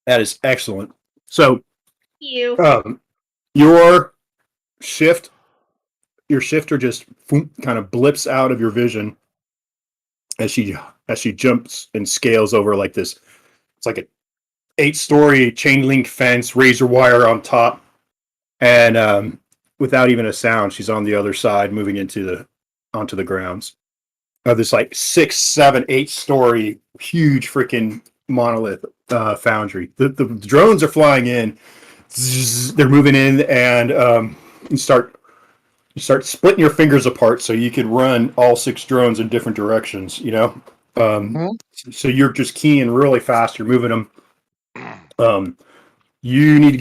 That is excellent. So You. your shifter just kind of blips out of your vision as she jumps and scales over like this. It's like a 8-story chain link fence, razor wire on top, and without even a sound, she's on the other side, moving onto the grounds of this like 6, 7, 8-story huge freaking monolith foundry. The drones are flying in. They're moving in, and you start splitting your fingers apart so you can run all 6 drones in different directions. So you're just keying really fast. You're moving them. You need to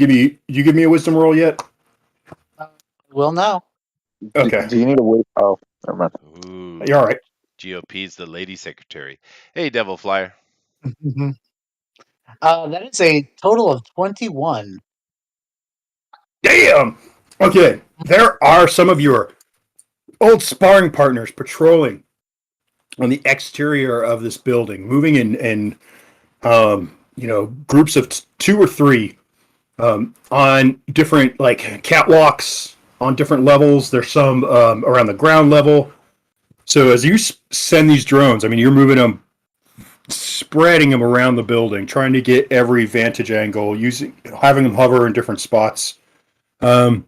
give me a wisdom roll yet? will now. Okay, Do you need to wait? Oh, never mind. Ooh. you're all right. GOP's the lady secretary. Hey, Devil Flyer. That is a total of 21. Damn. Okay, there are some of your old sparring partners patrolling on the exterior of this building, moving in groups of 2 or 3 on different like catwalks on different levels. There's some around the ground level. So as you send these drones, I mean, you're moving them, spreading them around the building, trying to get every vantage angle, having them hover in different spots. And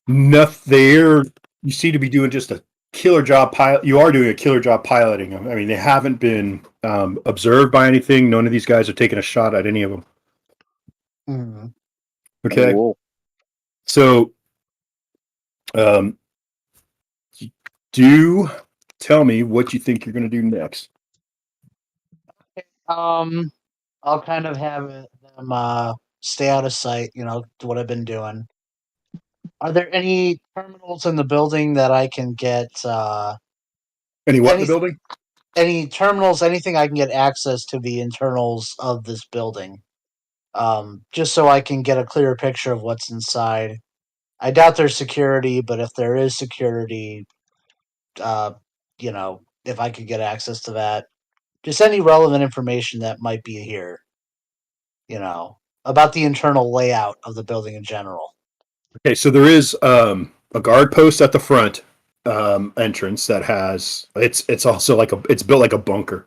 nothing there. You seem to be doing just a killer job pilot. You are doing a killer job piloting them. I mean, they haven't been observed by anything. None of these guys have taken a shot at any of them. Hmm. Okay, Cool. so do tell me what you think you're going to do next. I'll kind of have them stay out of sight. What I've been doing. Are there any terminals in the building that I can get? Any what in Any the building? any terminals? Anything I can get access to the internals of this building? Just so I can get a clearer picture of what's inside. I doubt there's security, but if there is security, uh, if I could get access to that, just any relevant information that might be here, about the internal layout of the building in general. Okay, so there is a guard post at the front entrance that has it's also like it's built like a bunker.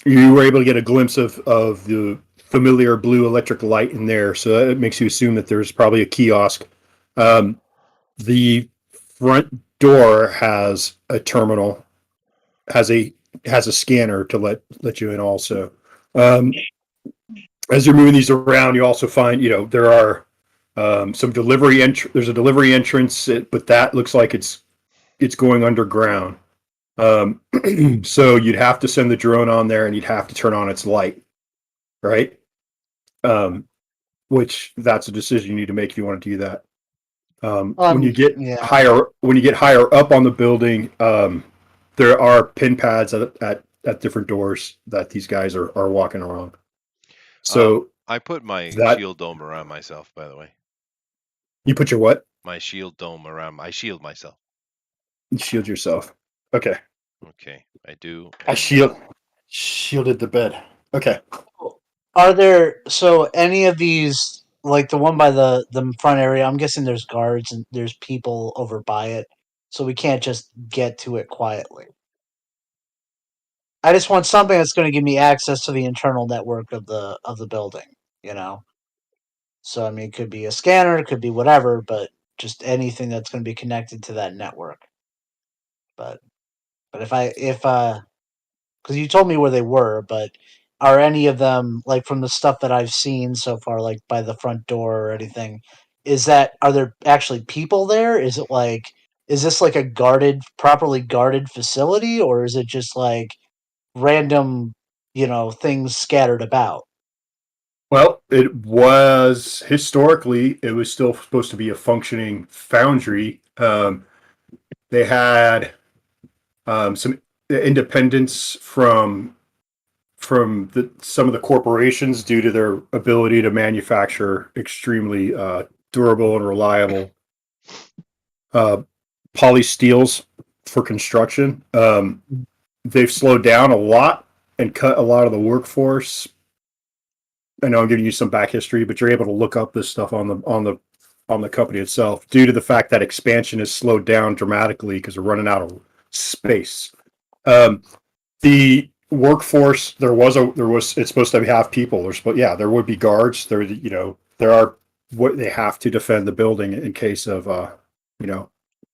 You were able to get a glimpse of the familiar blue electric light in there, so that makes you assume that there's probably a kiosk. The front door has a terminal, has a scanner to let you in also. As you're moving these around, you also find there are some delivery there's a delivery entrance, but that looks like it's going underground. So you'd have to send the drone on there, and you'd have to turn on its light, right? Which that's a decision you need to make if you want to do that. When you get Yeah. higher up on the building, there are pin pads at different doors that these guys are walking around. So I put my that shield dome around myself, by the way. you put your what? My shield dome around. I shield myself. You shield yourself. Okay. Okay, I do. I and, shielded the bed. Okay. Are there any of these, like the one by the front area? I'm guessing there's guards and there's people over by it, so we can't just get to it quietly. I just want something that's going to give me access to the internal network of the building. You know. So I mean, it could be a scanner, it could be whatever, but just anything that's going to be connected to that network. But if because you told me where they were, but are any of them, like from the stuff that I've seen so far, like by the front door or anything? Are there actually people there? Is this like a properly guarded facility, or is it just like random, things scattered about? Well, it was historically, it was still supposed to be a functioning foundry. They had some independence from some of the corporations due to their ability to manufacture extremely durable and reliable polysteels for construction. They've slowed down a lot and cut a lot of the workforce. I know I'm giving you some back history, but you're able to look up this stuff on the company itself due to the fact that expansion has slowed down dramatically because we're running out of space. The workforce it's supposed to have people. There would be guards. There are what they have to defend the building in case of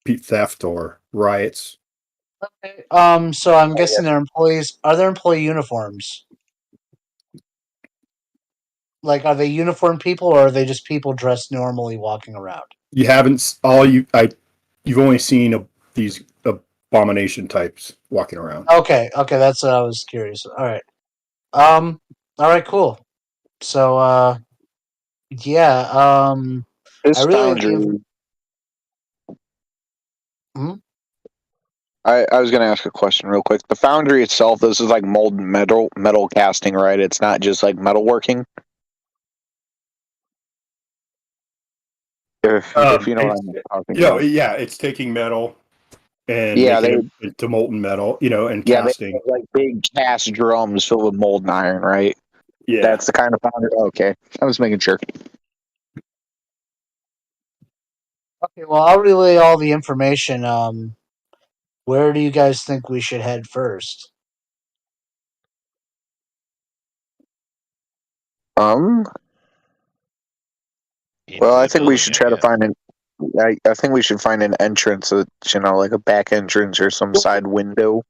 theft or riots. Okay. So I'm guessing they're employees. Are there employee uniforms? Like, are they uniform people, or are they just people dressed normally walking around? You haven't you've only seen these abomination types walking around. Okay, that's what I was curious. All right. All right, cool. So, yeah, I This really like the. foundry. Hmm? I was going to ask a question real quick. The foundry itself, this is like molten metal casting, right? It's not just like metalworking. If you know what I'm talking about. Yeah, it's taking metal and Yeah, making it into molten metal, and they casting. have like big cast drums filled with molten iron, right? Yeah. That's the kind of foundry. Okay, I was making sure. Okay, well, I'll relay all the information. Where do you guys think we should head first? Well, I into the think we building, should I try to guess. find an. I think we should find an entrance, like a back entrance or some side window.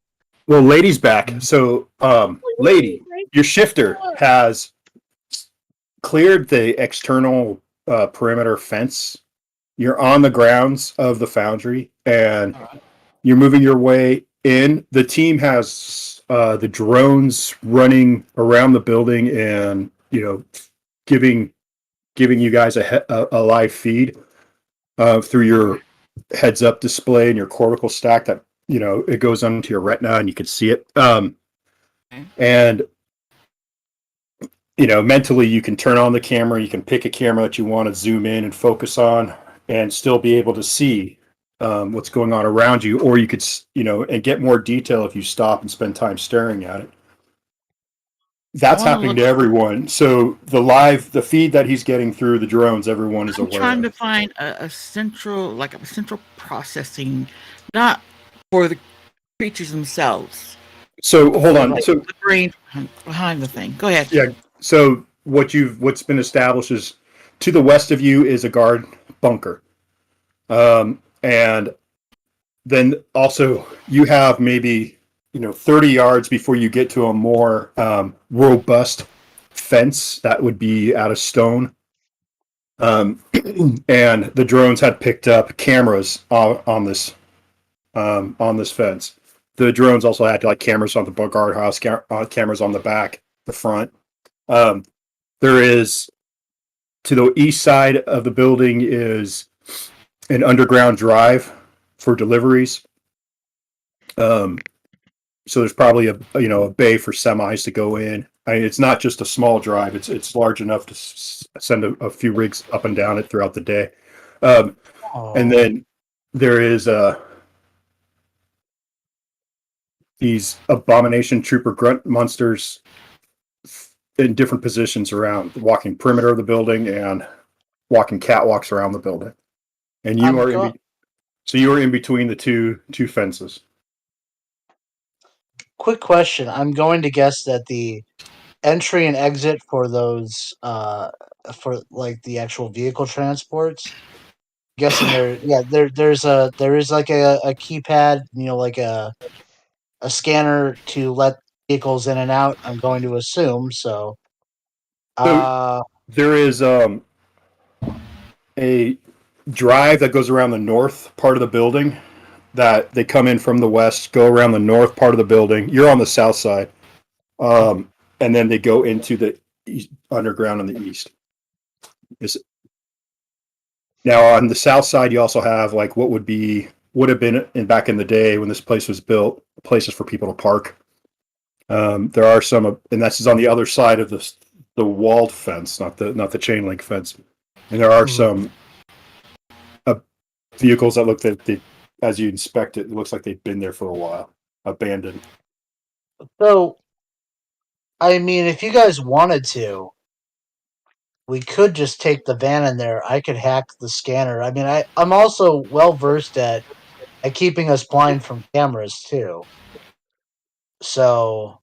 Well, lady's back. So, lady, your shifter has cleared the external perimeter fence. You're on the grounds of the foundry, and you're moving your way in. The team has the drones running around the building, and giving you guys a live feed through your heads up display and your cortical stack that it goes onto your retina and you can see it. And mentally you can turn on the camera, you can pick a camera that you want to zoom in and focus on and still be able to see what's going on around you, or you could and get more detail if you stop and spend time staring at it. That's happening to everyone. So the feed that he's getting through the drones, everyone is aware. I'm trying to find a central processing, not for the creatures themselves. So hold on. Like So the brain behind the thing. Go ahead. Yeah. So what's been established is to the west of you is a guard bunker, and then also you have maybe 30 yards before you get to a more robust fence that would be out of stone. And the drones had picked up cameras on this fence. The drones also had cameras on the guardhouse, cameras on the back, the front. There is, to the east side of the building is an underground drive for deliveries. So there's probably a bay for semis to go in. I mean, it's not just a small drive; it's large enough to send a few rigs up and down it throughout the day. And then there is these abomination trooper grunt monsters in different positions around, walking perimeter of the building and walking catwalks around the building. And you are in between the two fences. Quick question. I'm going to guess that the entry and exit for those for like the actual vehicle transports, guessing there is like a keypad, like a scanner to let vehicles in and out. I'm going to assume so. There is a drive that goes around the north part of the building, that they come in from the west, go around the north part of the building. You're on the south side, and then they go into the underground on the east. Now on the south side, you also have like what would have been back in the day when this place was built, places for people to park. There are some, and this is on the other side of the walled fence, not the chain link fence. And there are some vehicles that look that as you inspect it, it looks like they've been there for a while, abandoned. So, I mean, if you guys wanted to, we could just take the van in there. I could hack the scanner. I mean, I'm also well versed at keeping us blind from cameras too. So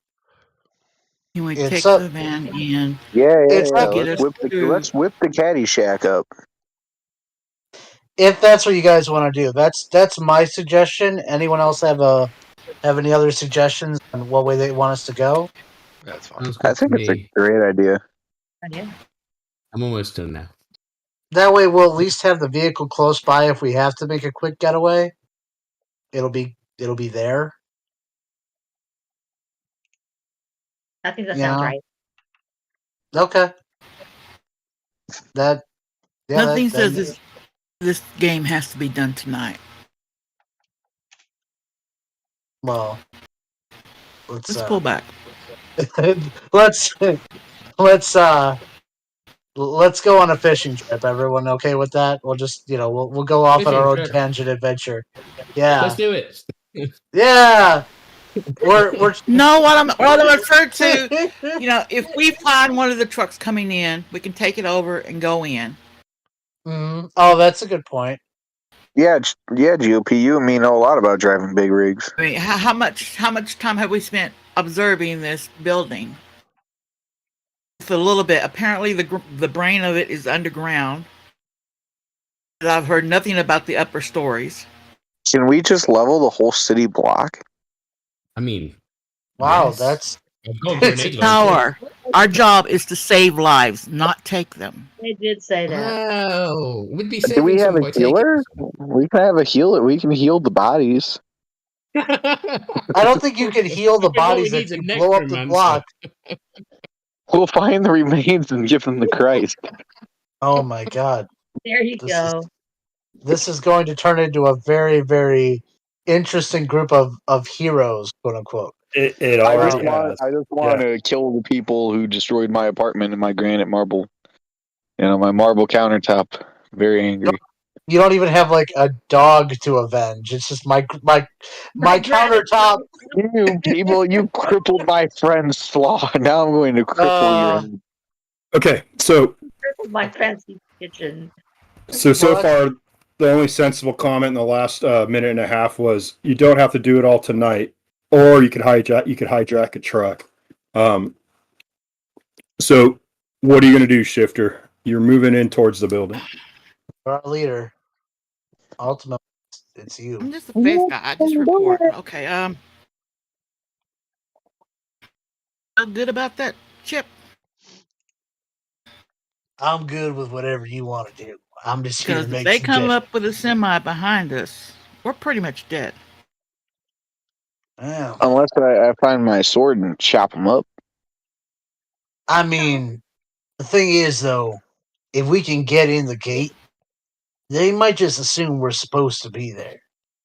Can we it's take up. the van in? Yeah. It's up. Let's whip the Caddyshack up. If that's what you guys want to do, that's my suggestion. Anyone else have any other suggestions on what way they want us to go? That's fine. I think it's a great idea. Yeah. I'm almost done now. That way, we'll at least have the vehicle close by if we have to make a quick getaway. It'll be there. I think that sounds right. Okay. Nothing says this game has to be done tonight. Well, let's pull back. let's go on a fishing trip. Everyone okay with that? We'll just we'll go off on our own tangent adventure. Yeah, let's do it. Yeah, we're no. What I'm referring to, if we find one of the trucks coming in, we can take it over and go in. Oh, that's a good point. Yeah, GOP. You and me know a lot about driving big rigs. I mean, how much time have we spent observing this building? For a little bit. Apparently, the brain of it is underground. I've heard nothing about the upper stories. Can we just level the whole city block? I mean, Wow, yes. that's I've got it's grenade Our launcher. our job is to save lives, not take them. They did say that. Oh, we'd be Do saving we have some a by taking healer? We can have a healer. We can heal the bodies. some. I don't think you can heal the Okay, what we bodies need if is a you blow up the necromancer. block. We'll find the remains and give them to Christ. Oh my god. There you This is go. this is going to turn into a very, very interesting group of heroes, quote unquote. It I just already want has. I just want Yeah. to kill the people who destroyed my apartment and my granite marble. My marble countertop. Very angry. You don't even have like a dog to avenge. It's just my countertop. You people, you crippled my friend's flaw. Now I'm going to cripple your. Okay, so My fancy kitchen. so Well, far, the only sensible comment in the last minute and a half was you don't have to do it all tonight, or you could hijack a truck. So what are you going to do, Shifter? You're moving in towards the building. our leader. Ultimately, it's you. I'm just a face guy. I just report. Okay. Feel good about that, Chip? I'm good with whatever you want to do. I'm just here to Because if make they come suggestions. up with a semi behind us, we're pretty much dead. Yeah. Unless I find my sword and chop them up. I mean, the thing is, though, if we can get in the gate, they might just assume we're supposed to be there.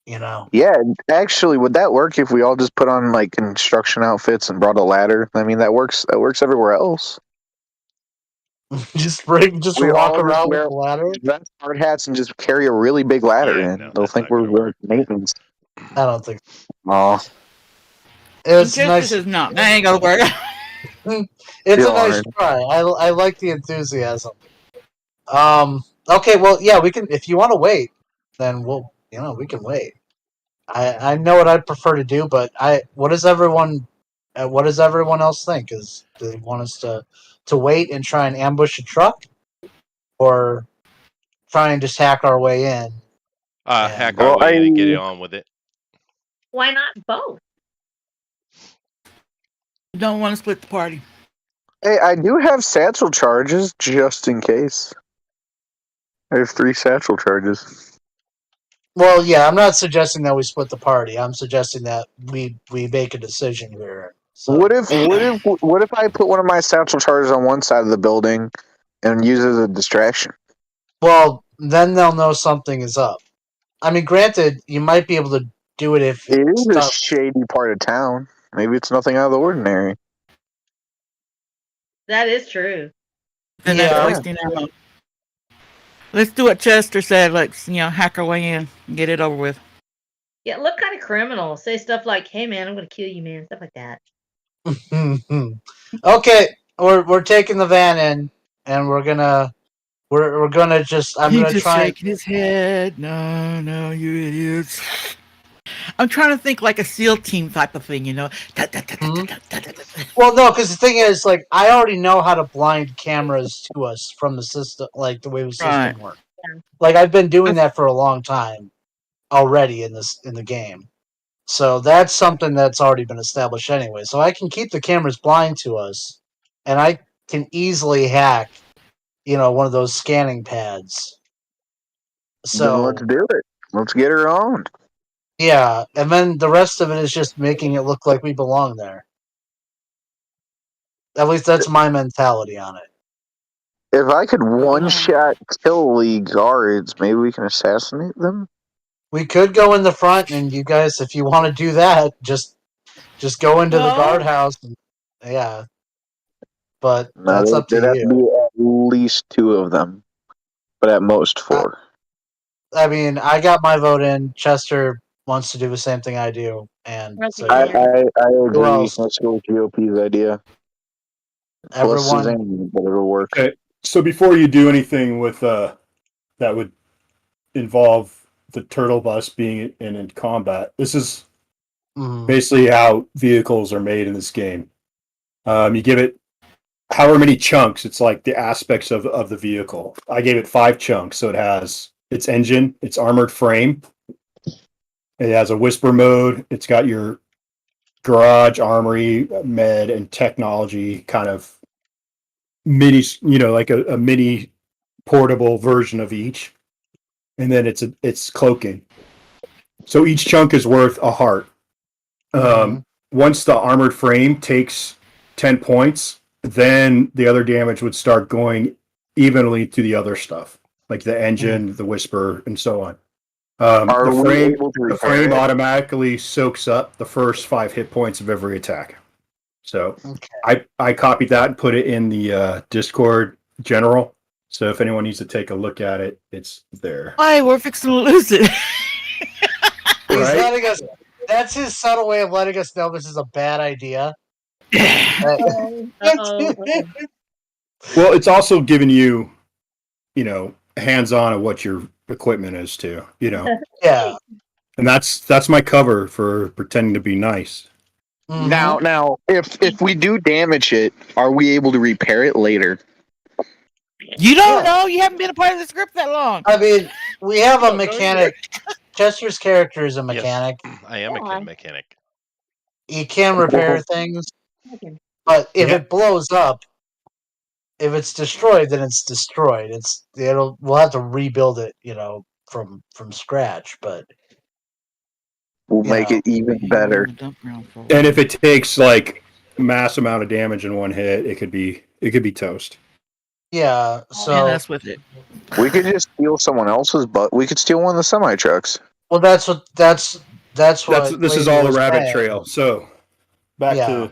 You know, Yeah, actually, would that work if we all just put on like construction outfits and brought a ladder? I mean, that works. That works everywhere else. just We walk all just around with wear the ladder. vest, hard hats, and just carry a really big ladder Yeah, in. no, They'll that's think not we're gonna work. maintenance. I don't think Oh, it's Chester nice. says no, that ain't gonna work. It's a feel nice honored. try. I like the enthusiasm. Okay. Well, yeah. We can. If you want to wait, then we can wait. I know what I'd prefer to do, but what does everyone else think? Do they want us to wait and try and ambush a truck, or try and just hack our way in? Hack And our Well, way in and get it on with it. Why not both? Don't want to split the party. hey, I do have satchel charges just in case. I have 3 satchel charges. well, yeah, I'm not suggesting that we split the party. I'm suggesting that we make a decision here. So What if I put one of my satchel charges on one side of the building and use it as a distraction? well, then they'll know something is up. I mean, granted, you might be able to do it if It it's is a tough. shady part of town. Maybe it's nothing out of the ordinary. That is true. Then that's Yeah, wasting ammo. Let's do what Chester said. Let's hack our way in and get it over with. Yeah, look kind of criminal. Say stuff like, "Hey, man, I'm gonna kill you, man." Stuff like that. okay, we're taking the van in, and we're gonna just I'm He's gonna just try and shaking his head. No, you idiots. I'm trying to think like a SEAL team type of thing, well, no, because the thing is, like, I already know how to blind cameras to us from the system, like the way the Right. system works. Like, I've been doing that for a long time already in the game, so that's something that's already been established anyway. So I can keep the cameras blind to us, and I can easily hack, one of those scanning pads. Then let's So do it. Let's get her on. yeah, and then the rest of it is just making it look like we belong there. At least that's my mentality on it. If I could one shot kill the guards, maybe we can assassinate them. We could go in the front, and you guys, if you want to do that, just go into the No. guardhouse. Yeah, but No, that's up to there'd have to you. be at least 2 of them, but at most 4. I mean, I got my vote in. Chester wants to do the same thing I do, and so I, yeah. Yeah. I, I Who agree. else? Let's go with GOP's idea. Plus Everyone. Suzanne, but it'll work. Okay, so before you do anything with that would involve the turtle bus being in combat, this is basically how vehicles are made in this game. You give it however many chunks, it's like the aspects of the vehicle. I gave it 5 chunks, so it has its engine, its armored frame. It has a whisper mode. It's got your garage, armory, med, and technology kind of mini, like a mini portable version of each. And then it's cloaking. So each chunk is worth a heart. Once the armored frame takes 10 points, then the other damage would start going evenly to the other stuff, like the engine, the whisper, and so on. The frame automatically soaks up the first 5 hit points of every attack. So I copied that and put it in the Discord general. So if anyone needs to take a look at it, it's there. Why, we're fixing to lose it. He's letting us. That's his subtle way of letting us know this is a bad idea. Well, it's also giving you, hands-on of what your equipment is too. Yeah. And that's my cover for pretending to be nice. Now, if we do damage it, are we able to repair it later? You don't know. You haven't been a part of the script that long. I mean, we have a mechanic. Chester's character is a mechanic. Yes, I am a mechanic. He can repair things, but if it blows up, if it's destroyed, then it's destroyed. We'll have to rebuild it, from scratch. But we'll make it even better. And if it takes like mass amount of damage in one hit, it could be toast. Yeah, so that's with it. We could just steal someone else's, but we could steal one of the semi trucks. Well, that's what. This is all the rabbit trail. So back to.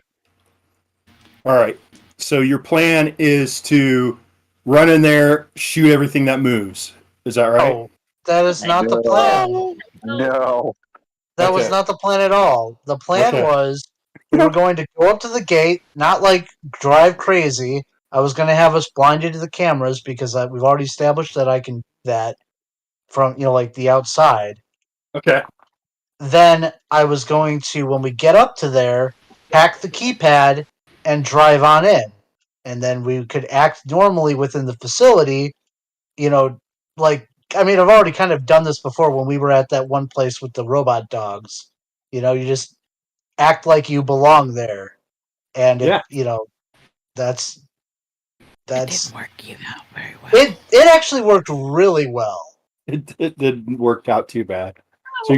All right. So your plan is to run in there, shoot everything that moves. Is that right? Oh, that is not the plan. No. That was not the plan at all. The plan was we were going to go up to the gate, not like drive crazy. I was going to have us blinded to the cameras because we've already established that I can do that from, like the outside. Okay. Then I was going to, when we get up to there, hack the keypad and drive on in. And then we could act normally within the facility, I've already kind of done this before when we were at that one place with the robot dogs. You just act like you belong there. And, that's... It didn't work out very well. It actually worked really well. It didn't work out too bad. So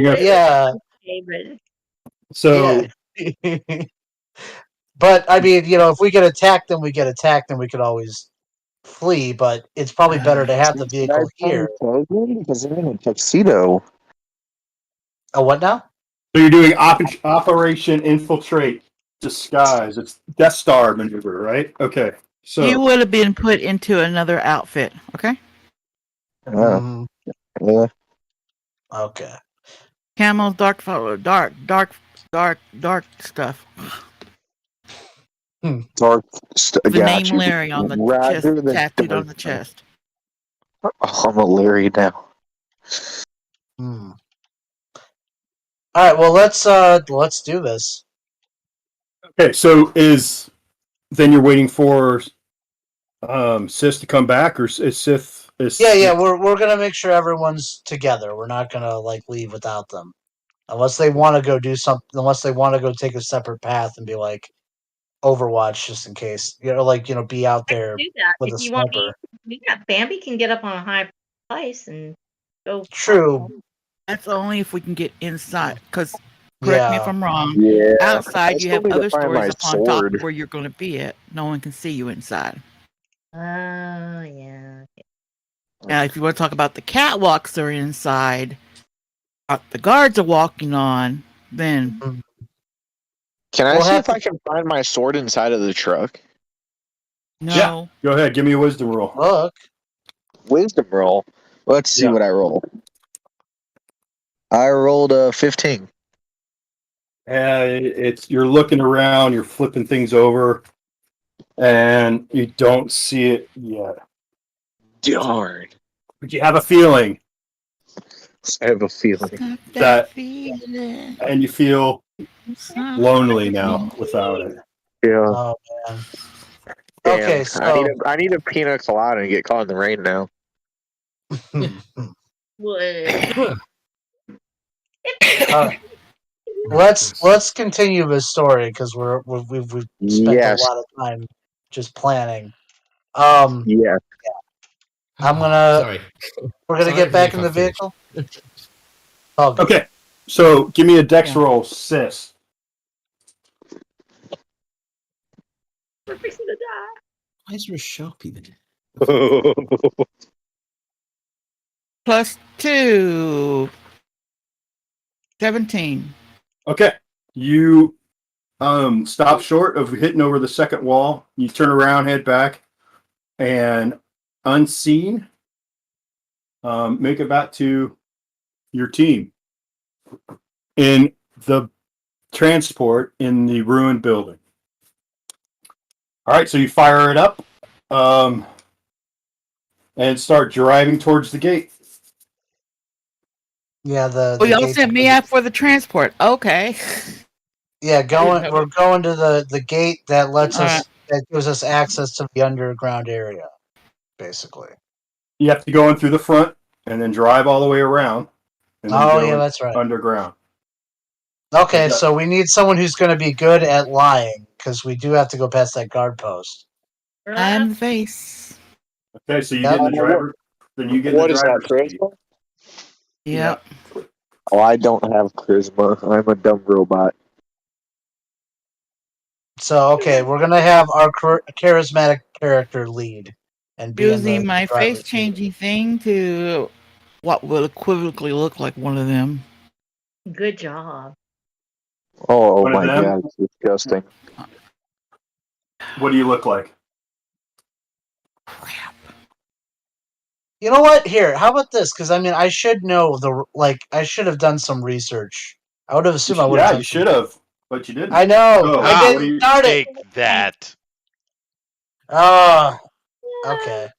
So but I mean, if we get attacked, then we get attacked, then we could always flee. But it's probably better to have the vehicle here. Because they're in a tuxedo. Oh, what now? So you're doing Operation Infiltrate Disguise. It's Death Star maneuver, right? Okay. So you would have been put into another outfit, okay? Yeah. Okay. Camel, dark stuff. The name Larry on the chest, tattooed on the chest. Oh, I'm a Larry now. All right. Well, let's do this. Okay. So then you're waiting for Sith to come back, or is Sith? Yeah. We're gonna make sure everyone's together. We're not gonna leave without them, unless they want to go do something. Unless they want to go take a separate path and be like Overwatch, just in case. Be out there with a sniper. Bambi can get up on a high place and go. True. That's only if we can get inside. Because correct me if I'm wrong. Yeah. Outside, you have other stories up on top where you're going to be at. No one can see you inside. Oh, yeah. Now, if you want to talk about the catwalks that are inside, the guards are walking on, then... Can I see if I can find my sword inside of the truck? No. Yeah. Go ahead. Give me a wisdom roll. Look. Wisdom roll? Let's see what I roll. I rolled a 15. You're looking around, you're flipping things over, and you don't see it yet. Darn. But you have a feeling. I have a feeling. And you feel lonely now without it. Yeah. Oh, man. Damn. Okay, so... I need a pina colada and get caught in the rain now. Would. Let's continue this story because we've spent Yes. a lot of time just planning. I'm Yeah. gonna. Sorry. We're gonna Sorry get for back me in if the I finished. vehicle. Oh, good. Okay, so give me a dex Yeah. roll, sis. We're fixing to die. Why is there a Sharpie there? +2. 17. Okay, you stop short of hitting over the second wall. You turn around, head back, and unseen, make it back to your team in the transport in the ruined building. All right, so you fire it up and start driving towards the gate. Yeah, the Oh, y'all gate. sent me out for the transport. Okay. Yeah, know. we're going to the gate that lets All us right. that gives us access to the underground area, basically. You have to go in through the front and then drive all the way around, and then Oh, go yeah, that's right. underground. Okay, Okay. so we need someone who's going to be good at lying because we do have to go past that guard post. I'm the face. Okay, so you Yep. get in the driver. Then you get in What the is that, driver's seat. charisma? Yep. Oh, I don't have charisma. I'm a dumb robot. So okay, we're gonna have our charismatic character lead and be in the Using my driver's face seat. changing thing to what will equivocally look like one of them. Good job. Oh One of my them? god, it's disgusting. What do you look like? Crap. You know what? Here, how about this? Because I mean, I should know I should have done some research. I would have assumed I would have Yeah, done. you should have, but you didn't. I know. So, I Ah, what do didn't you? start it. take that. Oh, okay.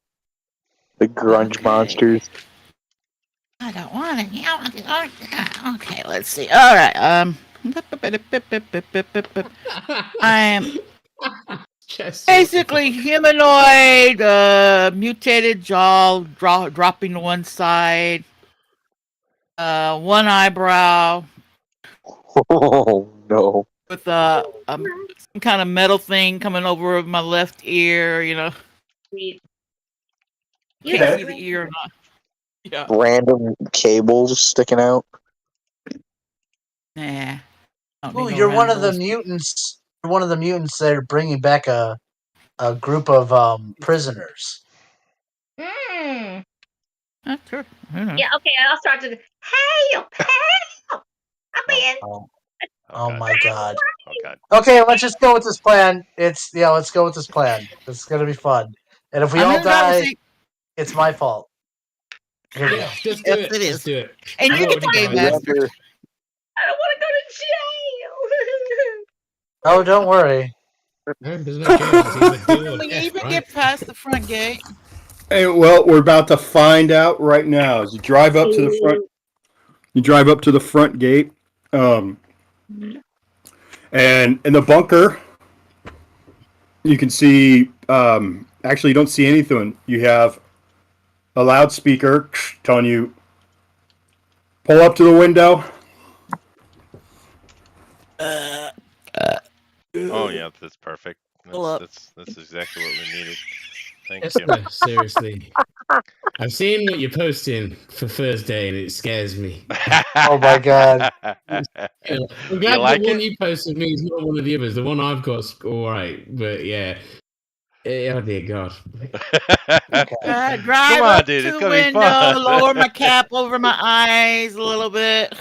The grunge Okay. monsters. I don't want it. Okay, let's see. All right. I'm Chester, basically humanoid, mutated jaw, dropping to one side, one eyebrow Oh no. with some kind of metal thing coming over my left ear. You know, Sweet. can't Okay. see the ear or not. Yeah. Random cables sticking out. Nah. Don't Ooh, need no you're one round of the those. mutants. You're one of the mutants that are bringing back a group of prisoners. Mm. Sure. Who knows? Yeah, okay, I'll start to help. I'm in. Oh, Oh, God. my god. Oh, God. Okay, let's just go with this plan. Let's go with this plan. It's gonna be fun. And if we I'm all in the driver's die, seat. it's my fault. Here we go. Yeah, just do Yes, it. it Just is. do it. And I've you get the already game died. master. I don't want to go to jail. Oh, don't worry. No, there's no choice. It's either do or When you death, even right? get past the front gate. Hey, well, we're about to find out right now. As you drive up to the front, you drive up to the front gate, and in the bunker, you can see. Actually, you don't see anything. You have a loudspeaker telling you, "Pull up to the window." Oh, yeah, that's perfect. Pull up. That's exactly what we needed. Thank you. Chester, seriously. I've seen what you're posting for Thursday and it scares me. Oh my god. I'm You glad like the one it? you posted me is not one of the others. The one I've got's all right, but yeah. Oh dear God. Okay. Drive Come on, up dude. to It's the gonna be window, fun. lower my cap over my eyes a little bit.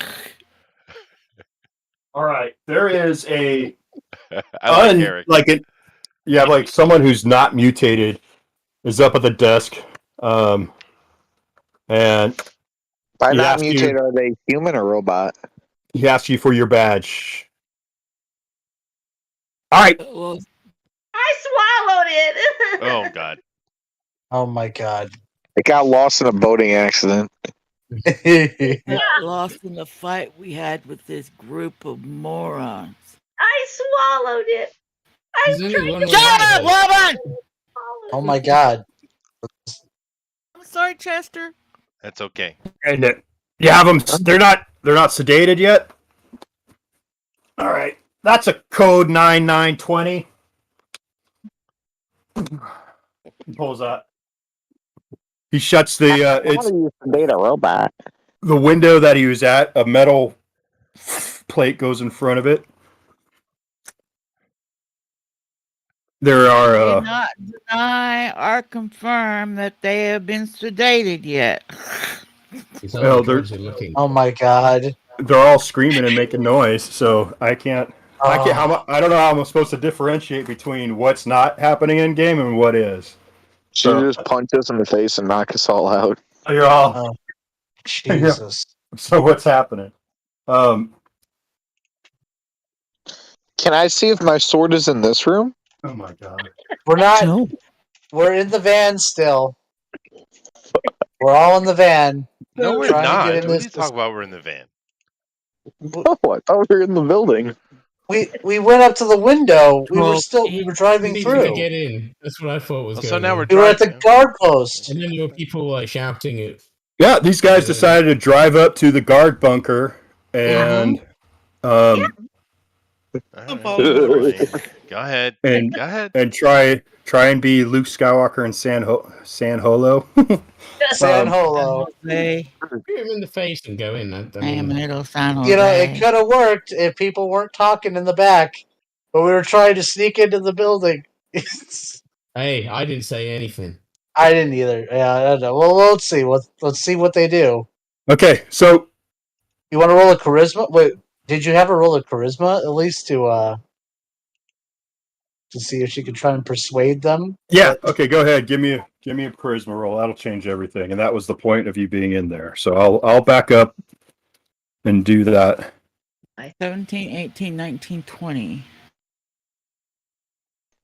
All right, there is a I like Eric. like someone who's not mutated is up at the desk, and By he not asks mutated, you are they human or robot? he asks you for your badge. All right, Well, I swallowed it. Oh, God. Oh my god. It got lost in a boating accident. got lost in the fight we had with this group of morons. I swallowed it. There's only one way Shut out up, of it. woman! Oh my god. I'm sorry, Chester. That's okay. And you have them. They're not sedated yet. All right. That's a code 9920. He pulls that. He shuts the. It's you sedate a robot. the window that he was at. A metal plate goes in front of it. There are. Did not deny or confirm that they have been sedated yet. He's Well, only they're- currently looking. Oh my god. They're all screaming and making noise, so I can't. I can't. Oh, I don't know how I'm supposed to differentiate between what's not happening in game and what is. She just punch us in the face and knock us all out. You're all. Jesus. So what's happening? Can I see if my sword is in this room? Oh my god. We're not. No. We're in the van still. We're all in the van. No, we're Trying to not. get in What are this- you talking about? We're in the van. Oh, I thought we were in the building. We went up to the window. We were Well, driving We through. to get in. That's what I thought was Oh, going so now on. we're We were at the driving. guard post. And then there were people like shouting at. Yeah, these guys decided to drive up to the guard bunker and All right, Follow fine. Go ahead. and Go ahead. and try and be Luke Skywalker and San Holo. San Holo. They Shoot him in the face and go in. I am mean, a little sign You know, it could have worked if people weren't talking in the back, but we were trying to sneak into the building. hey, I didn't say anything. I didn't either. Yeah, I don't know. Well, let's see. Let's see what they do. Okay, so You want to roll a charisma? Wait, did you have a roll of charisma at least to see if she could try and persuade them? yeah, okay, go ahead. Give me a charisma roll. That'll change everything, and that was the point of you being in there. So I'll back up and do that. 17, 18, 19, 20.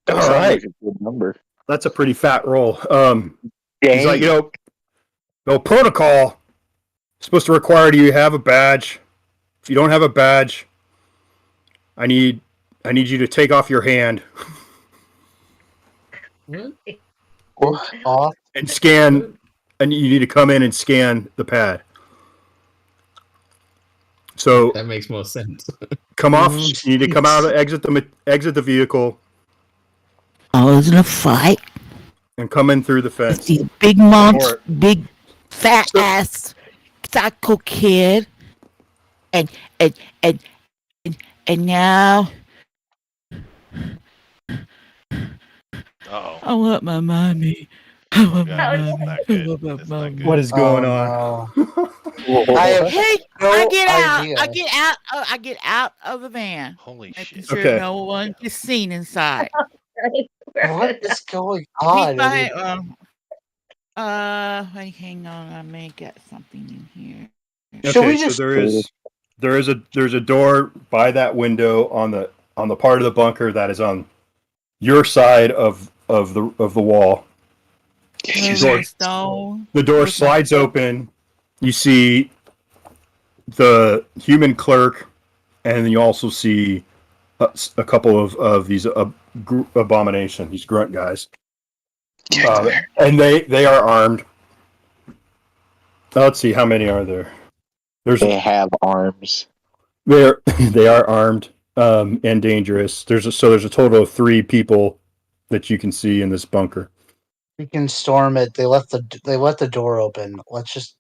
That All sounds right. like a good number. That's a pretty fat roll. Yeah, He's like, protocol is supposed to require you have a badge. If you don't have a badge, I need you to take off your hand What? Off. and scan, and you need to come in and scan the pad. So That makes more sense. come off. You need to come out, exit the vehicle, I was in a fight and come in through the with fence. these big monks, Or- big fat ass psycho kid, and now Uh-oh. I want my mommy. I want God, my that's mommy. not I good. want my That's not mommy. good. What is going on? No. I have Hey, no I get out. idea. I get out of the van, Holy making shit. sure Okay. no one is seen inside. What is going Keep on? my wait, hang on. I may get something in here. Should we Okay, just- so there's a door by that window on the part of the bunker that is on your side of the wall. Move Door- the stone. The door Okay. slides open. You see the human clerk, and then you also see a couple of these abomination, these grunt guys, and they are armed. Let's see, how many are there? They have arms. They are armed and dangerous. There's a total of 3 people that you can see in this bunker. We can storm it. They left the door open. Let's just.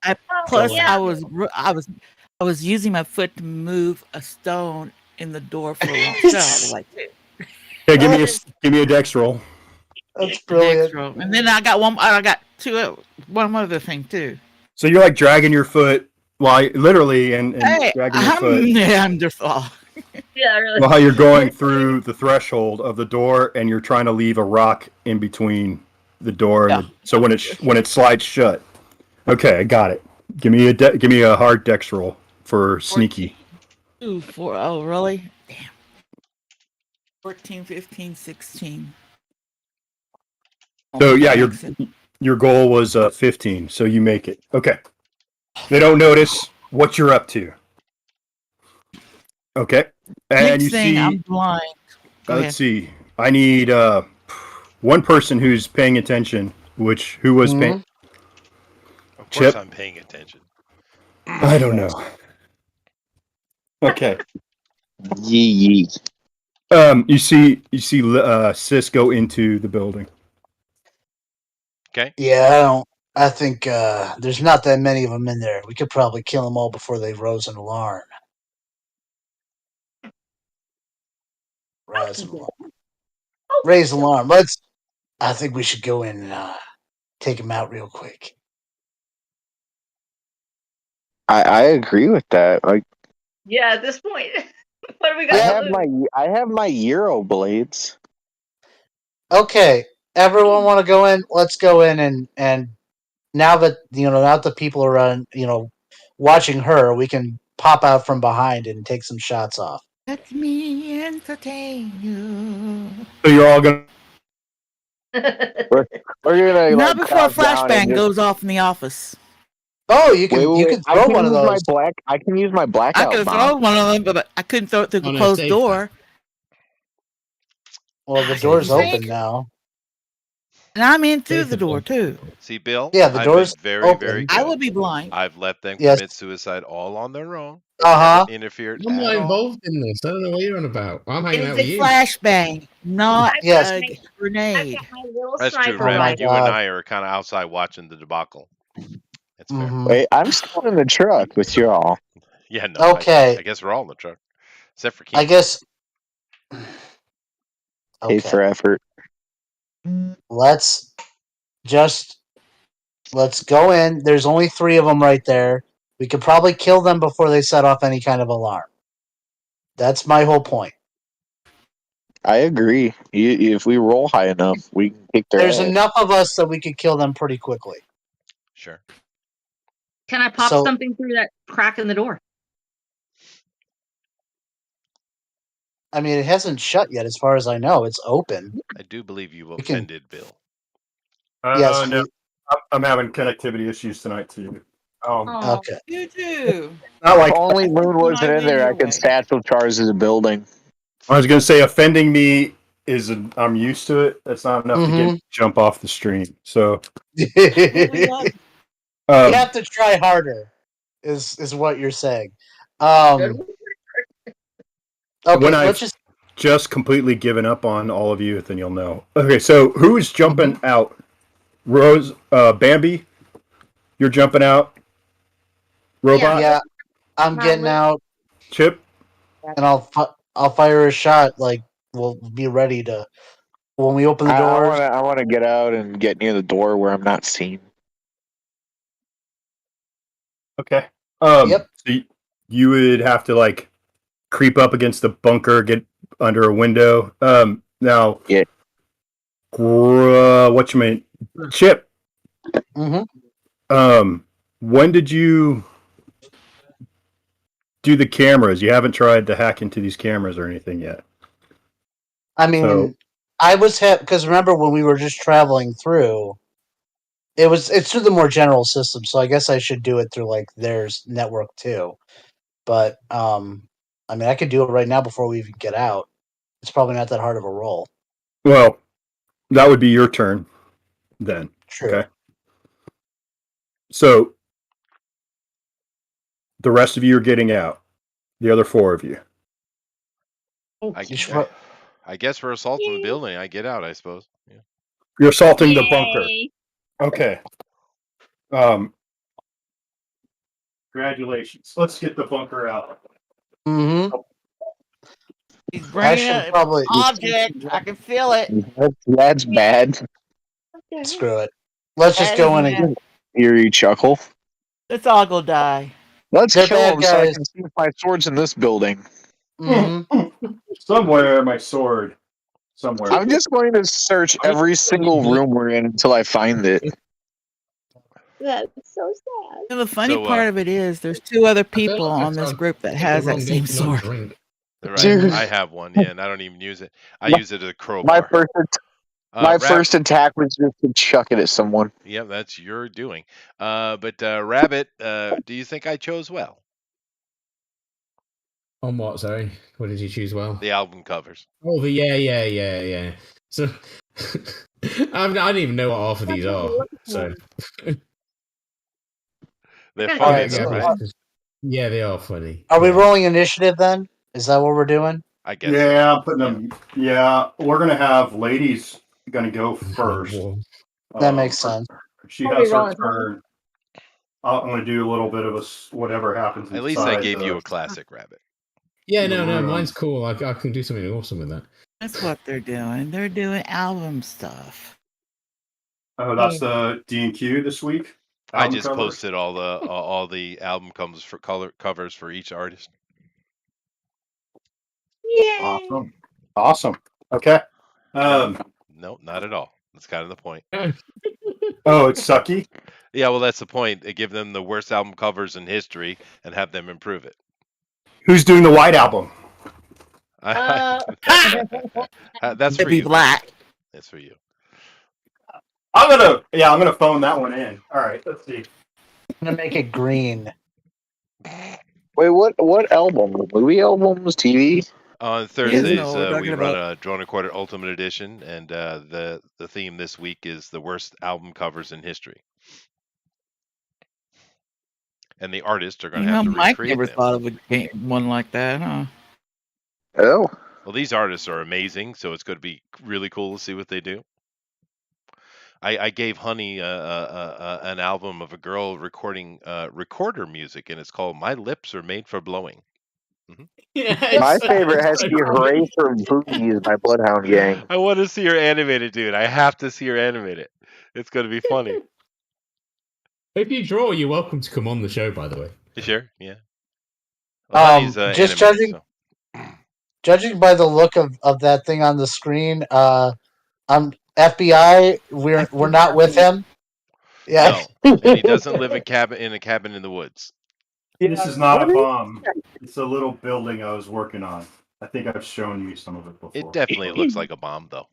Plus, yeah. I was using my foot to move a stone in the door for a long shot. Like Okay, give me a dex roll. That's brilliant. and then I got one. I got one other thing too. So you're like dragging your foot literally and Hey, dragging your foot I'm just Yeah, really. while you're going through the threshold of the door, and you're trying to leave a rock in between the door and so when it slides shut. Okay, I got it. Give me a hard dex roll for sneaky. 2, 4. Oh, really? Damn. 14, 15, 16. So yeah, your goal was 15, so you make it. Okay. They don't notice what you're up to. Okay. And Next you thing, see, I'm blind. Go ahead. let's see. I need one person who's paying attention, who was paying. Of course Chip? I'm paying attention. I don't know. Okay. Yee. You see Sis go into the building. Okay. Yeah, I think there's not that many of them in there. We could probably kill them all before they rose an alarm. Raise an alarm. I think we should go in and take them out real quick. I agree with that. Like Yeah, at this point, what do we I got to lose? have my Euro blades. Okay, everyone want to go in? Let's go in and now that now that people are watching her, we can pop out from behind and take some shots off. Let me entertain you. So you're all gonna. We're gonna Not like before crouch down and flashbang just goes off in the office. Oh, you can wait. throw I can one of use those. I can use my I blackout could have bomb. thrown one of them, but I couldn't throw it through the Oh, no, closed safe. door. Well, the Ah, door's Frank. open now. And I'm in through Safe the door, again. too. See, Bill, Yeah, the I've door's been very, open. very I good. will be blind. I've let them Yes. commit suicide all on their own. Uh-huh. Haven't interfered I'm at not all. involved in this. I don't know what you're on about. I'm It hanging is out a with you. flashbang, not Yes. a I've grenade. got my little That's true, sniper Oh my Rabbit. rifle. You and God. I are kind of outside watching the debacle. It's fair. Mhm. Wait, I'm still in the truck with you all. Yeah, no. Okay. I guess we're all in the truck, except for I Keith. guess. Pay for Okay. effort. Let's go in. There's only 3 of them right there. We could probably kill them before they set off any kind of alarm. That's my whole point. I agree. If we roll high enough, we can kick their There's ass. enough of us that we could kill them pretty quickly. Sure. Can I pop So- something through that crack in the door? I mean, it hasn't shut yet, as far as I know. It's open. I do believe you We can- offended Bill. Yes. No, I'm having connectivity issues tonight too. Oh, Okay. You too. Not If like only Moon wasn't in there, I could way. satchel charge the building. I was gonna say. Offending me I'm used to it. That's not enough to get me to jump off the stream. So We You love have to try harder, is what you're saying. Okay, When let's I've just completely given up on all of you, then you'll know. Okay, so who's jumping out? Rose, Bambi, you're jumping out. Robot, Yeah, I'm getting out, Chip. and I'll fire a shot. Like, we'll be ready to when we open the doors. I want to get out and get near the door where I'm not seen. Okay. Yep. So you would have to like creep up against the bunker, get under a window. Now. Yeah. What you mean, Chip? Mm-hmm. When did you do the cameras? You haven't tried to hack into these cameras or anything yet. I mean, I was because remember when we were just traveling through, it's through the more general system. So I guess I should do it through like theirs network too. But I mean, I could do it right now before we even get out. It's probably not that hard of a roll. Well, that would be your turn then. True. Okay. So the rest of you are getting out. The other 4 of you. I guess we're assaulting the building. I get out, I suppose. Yeah. You're assaulting the bunker. Okay. Congratulations. Let's get the bunker out. Mm-hmm. He's bringing should a probably- object. I can feel it. That's bad. Screw it. Let's just go in and Eerie chuckle. Let's all go die. Let's They're kill bad them so I guys. can see if my sword's in this building. Somewhere, my sword. Somewhere. I'm just going to search every single room we're in until I find it. that's so sad. And the funny So, part of it is there's 2 other I feel people like on this I've group that picked has the that wrong same game to sword. drink. Right. Dude. I have one, yeah, and I don't even use it. I use it as a My crowbar. first attack was just to chuck it at someone. Yeah, that's your doing. But Rabbit, do you think I chose well? On what? Sorry, what did you choose? Well, The album covers. oh, yeah. So I don't even know what half of these are. So They're gonna funny Alright, though, so, right? Yeah, they are funny. are we Yeah. rolling initiative then? Is that what we're doing? I guess. So. Yeah, I'm putting them. Yeah, we're gonna have ladies gonna go first. Well, That makes sense. She Are we has her rolling? turn. I'm gonna do a little bit of whatever happens At least I inside gave the you a classic rabbit. yeah, the no, room. mine's cool. I can do something awesome with that. That's what they're doing. They're doing album stuff. Oh, that's the D&Q this week. I Album just cover? posted all the album covers for each artist. Yay! Awesome. Okay. No, not at all. That's kind of the point. Oh, it's sucky. Yeah, well, that's the point. They give them the worst album covers in history and have them improve it. Who's doing the White Album? That's for It'd be you. black. That's for you. I'm gonna phone that one in. All right, let's see. I'm gonna make it green. Wait, what album? Movie albums? TV? On You Thursdays, know what we're talking we run about. a Drone Recorder Ultimate Edition, and the theme this week is the worst album covers in history. And the artists are going to have to Mike recreate never them. thought of a one like that, huh? Oh. Well, these artists are amazing, so it's going to be really cool to see what they do. I gave Honey an album of a girl recording recorder music, and it's called "My Lips Are Made for Blowing." Yeah, My favorite has to be Hooray for Boogies by Bloodhound Gang. I want to see her animated, dude. I have to see her animated. It's going to be funny. If you draw, you're welcome to come on the show. By the way. You sure? Yeah. Well, Honey's Just animated, judging by the look of that thing on the screen, I'm FBI. We're not with him. Yeah. No, and he doesn't live in a cabin in the woods. This is not a bomb. It's a little building I was working on. I think I've shown you some of it before. It definitely looks like a bomb, though.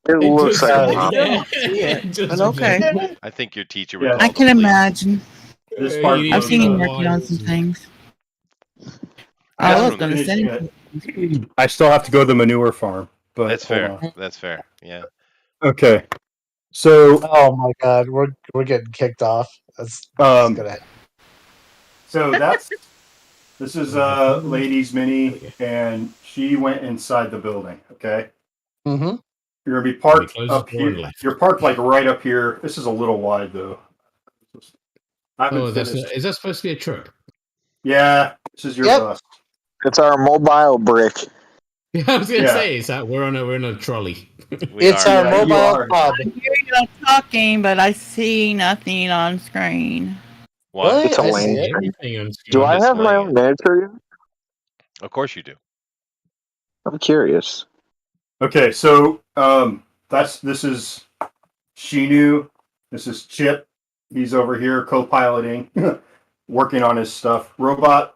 It looks like a does. bomb. It does. But okay. I think your teacher would Yeah. call I the can police. imagine. This part You I've goes seen him up. working on some things. I I was haven't going to finished send yet. him. I still have to go to the manure farm, but That's hold fair. on. That's fair. Yeah. Okay. So Oh my God, we're getting kicked off. That's gonna. So this is ladies mini, and she went inside the building. Okay, Mm-hmm. you're gonna be parked Close up the door and here. left. You're parked like right up here. This is a little wide though. I haven't Oh, finished. is that supposed to be a truck? Yeah, this is your Yep. bus. It's our mobile brick. I was gonna Yeah. say is that we're on a trolley. We It's are. our Yeah, you mobile are. hub. I hear you talking, but I see nothing on screen. What? What? It's a I see lane. it. Everything on Do screen. I have my displaying own miniature yet? Of course you do. I'm curious. Okay, so this is Shinu. This is Chip. He's over here co-piloting, working on his stuff. Robot,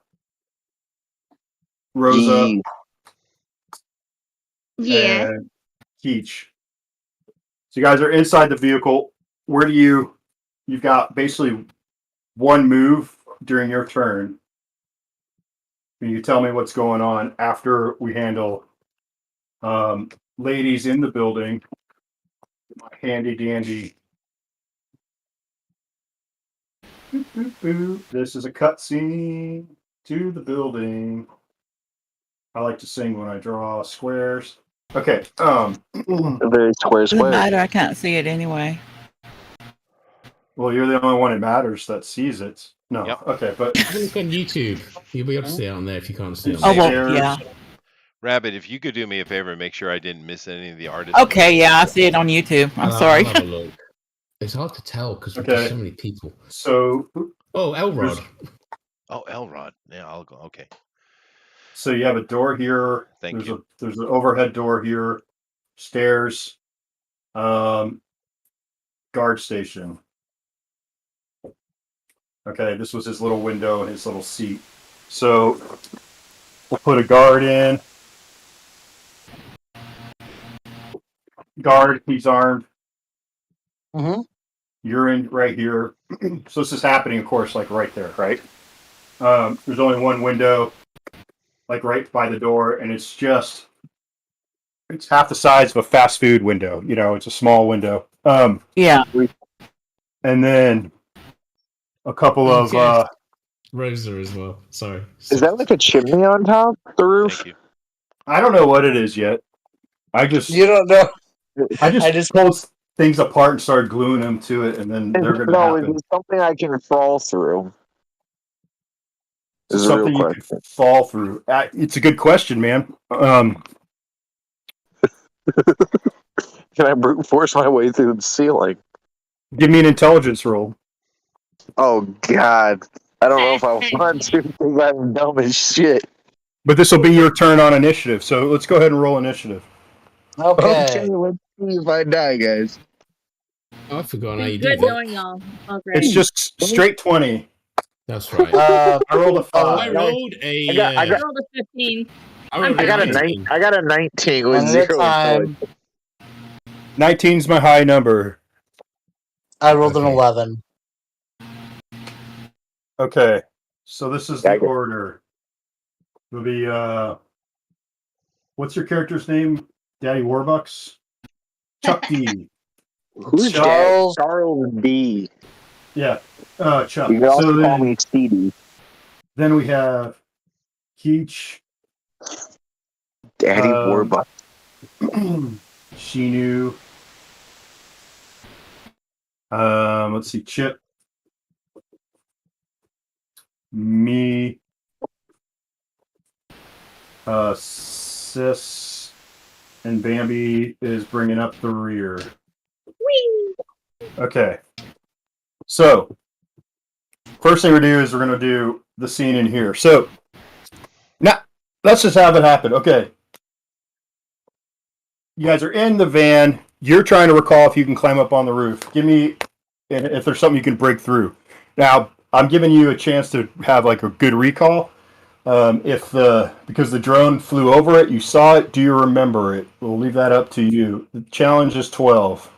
Rosa, Yee. Yeah. and Keach. So you guys are inside the vehicle. Where do you've got basically one move during your turn. Can you tell me what's going on after we handle ladies in the building? My handy dandy. Boop, boop, boop. This is a cutscene to the building. I like to sing when I draw squares. Okay. Very square Doesn't square. matter. I can't see it anyway. Well, you're the only one it matters that sees it. No. Yep. Okay, but Look on YouTube. You'll be able to see it on there if you can't see it. Oh, On well, There's- yeah. Rabbit, if you could do me a favor and make sure I didn't miss any of the artists. Okay, yeah, I see it on YouTube. I'm sorry. I'll have a look. It's hard to tell because Okay. there's so many people. so Oh, Elrod. Oh, Elrod. Yeah, I'll go. Okay. so you have a door here. Thank you. There's an overhead door here, stairs, guard station. Okay, this was his little window and his little seat. So we'll put a guard in. Guard, he's armed. Mm-hmm. You're in right here. So this is happening, of course, like right there, right? There's only one window, like right by the door, and it's half the size of a fast food window. You know, it's a small window. Yeah. And then a couple of Yes. Rosa as well. Sorry. Is that like a chimney on top the roof? Thank you. I don't know what it is yet. I just You don't know. I just- pulled things apart and started gluing them to it, and then they're gonna No, happen. is it something I can crawl through? Is a real Something you question. could fall through. It's a good question, man. Can I brute force my way through the ceiling? Give me an intelligence roll. Oh God, I don't know if I want to because I'm dumb as shit. But this will be your turn on initiative, so let's go ahead and roll initiative. Okay. Let's see if I die, guys. Oh, I've forgotten how you It's do good that. knowing y'all. Okay. It's just straight 20. That's right. I rolled a I 5. rolled a. I I got- rolled a 15. I rolled I a got a 19. I got a 19 with One at a 0 time. intelligence. 19's my high number. I rolled an Okay. 11. Okay, so this is Yeah, I the get- order. It'll be, what's your character's name? Daddy Warbucks? Chuck D. Who's Charles. that? Charles D. Yeah, Chuck. You can also So call then, me CD. then we have Keach, Daddy Warbucks. Shinu. Let's see, Chip. Me. Sis. And Bambi is bringing up the rear. Whee! Okay. So, first thing we do is we're going to do the scene in here. So, now, let's just have it happen. Okay. You guys are in the van. You're trying to recall if you can climb up on the roof. Give me if there's something you can break through. Now, I'm giving you a chance to have like a good recall. Because the drone flew over it, you saw it. Do you remember it? We'll leave that up to you. The challenge is 12.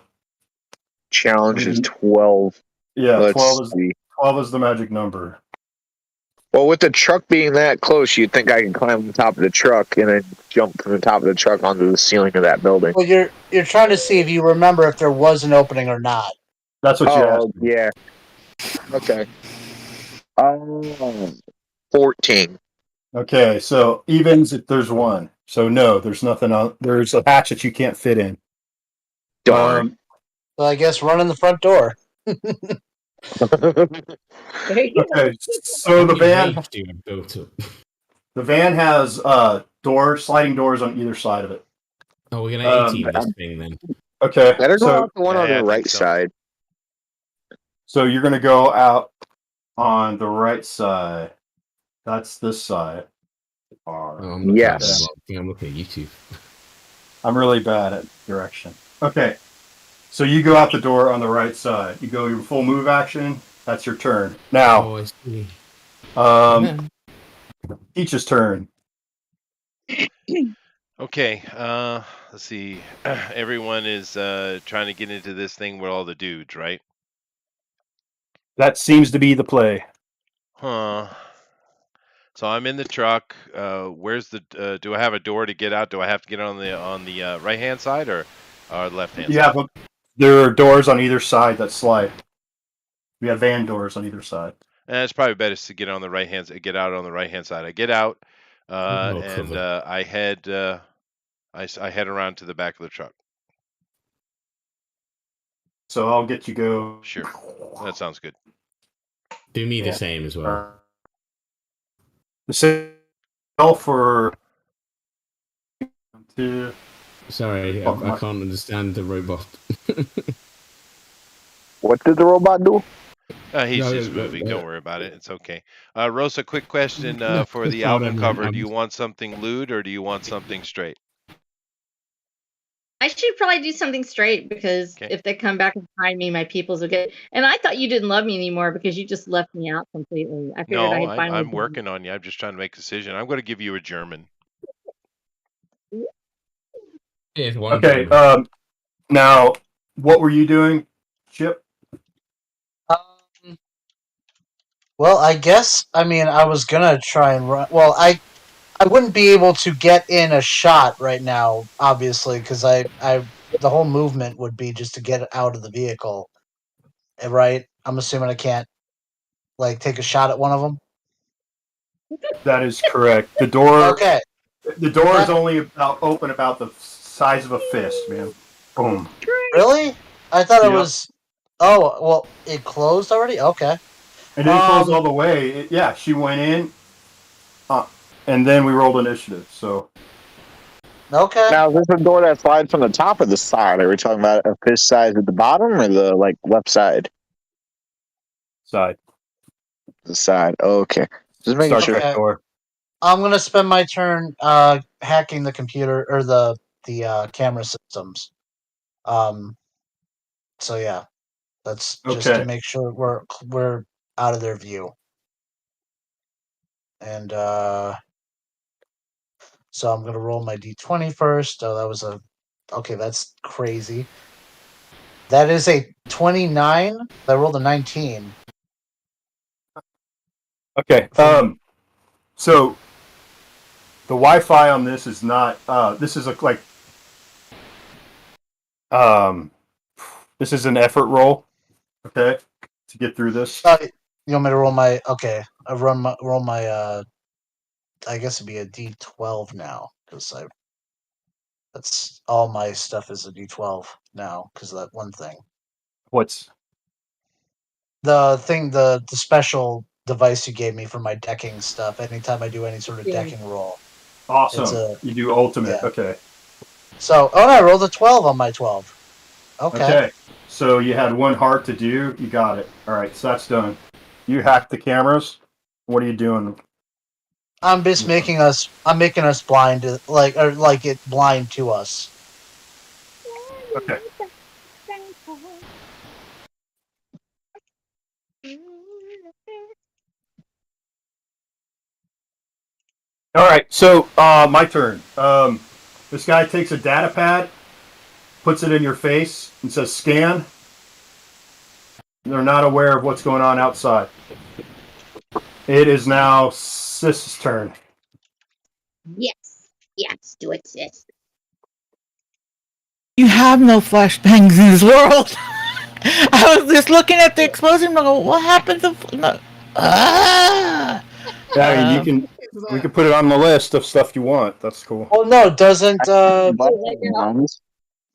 Challenge is 12. Yeah, Let's 12 see. 12 is the magic number. Well, with the truck being that close, you'd think I can climb on the top of the truck and then jump from the top of the truck onto the ceiling of that building. Well, you're trying to see if you remember if there was an opening or not. That's what you asked. Oh, yeah. Okay. 14. Okay, so evens if there's one. So no, there's nothing on. There's a hatch that you can't fit in. Darn. So I guess run in the front door. There you go. Okay, so the van Built up. the van has sliding doors on either side of it. Oh, we're gonna 18 this thing then. Okay, Better go so out the one on Yeah, I the think right so. side. so you're gonna go out on the right side. That's this side. Oh, I'm looking Yes. At, I think I'm looking at YouTube. I'm really bad at direction. Okay, so you go out the door on the right side. You go your full move action. That's your turn. Now, Oh, I see. Peach's turn. Okay, let's see. Everyone is trying to get into this thing with all the dudes, right? That seems to be the play. Huh. So I'm in the truck. Where's the? Do I have a door to get out? Do I have to get on the right hand side or left hand You side? have there are doors on either side that slide. We have van doors on either side. It's probably better to get on the get out on the right hand side. I get out, No and cover. I head I head around to the back of the truck. So I'll get you go. Sure, that sounds good. Do me Yeah. the same as well. The same for two. Sorry, Oh, I can't understand the robot. What did the robot do? He's No, just moving. Don't worry about it. It's okay. Rosa, quick question No, for the pardon album me, cover. I'm- Do you want something lewd or do you want something straight? I should probably do something straight because Okay. if they come back and find me, my peoples will get. And I thought you didn't love me anymore because you just left me out completely. I figured No, I had finally. I'm working on you. I'm just trying to make a decision. I'm going to give you a German. Here's one Okay. German. Now, what were you doing, Chip? Well, I guess I was gonna try and run. Well, I wouldn't be able to get in a shot right now, obviously, because the whole movement would be just to get out of the vehicle. Right? I'm assuming I can't like take a shot at one of them? That is correct. The door Okay. is only open about the size of a fist, man. Boom. Really? I thought it Yep. was. Oh well, it closed already. Okay. It didn't close all the way. Yeah, she went in, and then we rolled initiative. So Okay. Now, is this a door that slides from the top or the side? Are we talking about a fist size at the bottom or the left side? side. The side. Okay. Just making Start sure. that door. I'm gonna spend my turn hacking the computer or the camera systems. So yeah, that's just to Okay. make sure we're out of their view. And so I'm gonna roll my d20 first. Oh, that was okay. That's crazy. That is a 29. I rolled a 19. Okay. So the Wi-Fi on this is not. This is this is an effort roll. Okay, to get through this. You want me to roll my? Okay, I roll my. I guess it'd be a d12 now because that's all my stuff is a d12 now because of that one thing. What's The thing, the special device you gave me for my decking stuff. Anytime I do any sort of decking roll, awesome? You do ultimate. Yeah. Okay. So, I rolled a 12 on my 12. Okay. So you had one heart to do. You got it. All right. So that's done. You hacked the cameras. What are you doing? I'm just making us. I'm making us blind, like it blind to us. Okay. All right. So my turn. This guy takes a data pad, puts it in your face, and says scan. They're not aware of what's going on outside. It is now Sis's turn. Yes. Yes. Do it, sis. You have no flashbangs in this world. I was just looking at the explosion. I'm like, what happened to? No. Yeah, I mean, you can. We can put it on the list of stuff you want. That's cool. Well, no, doesn't Bombs.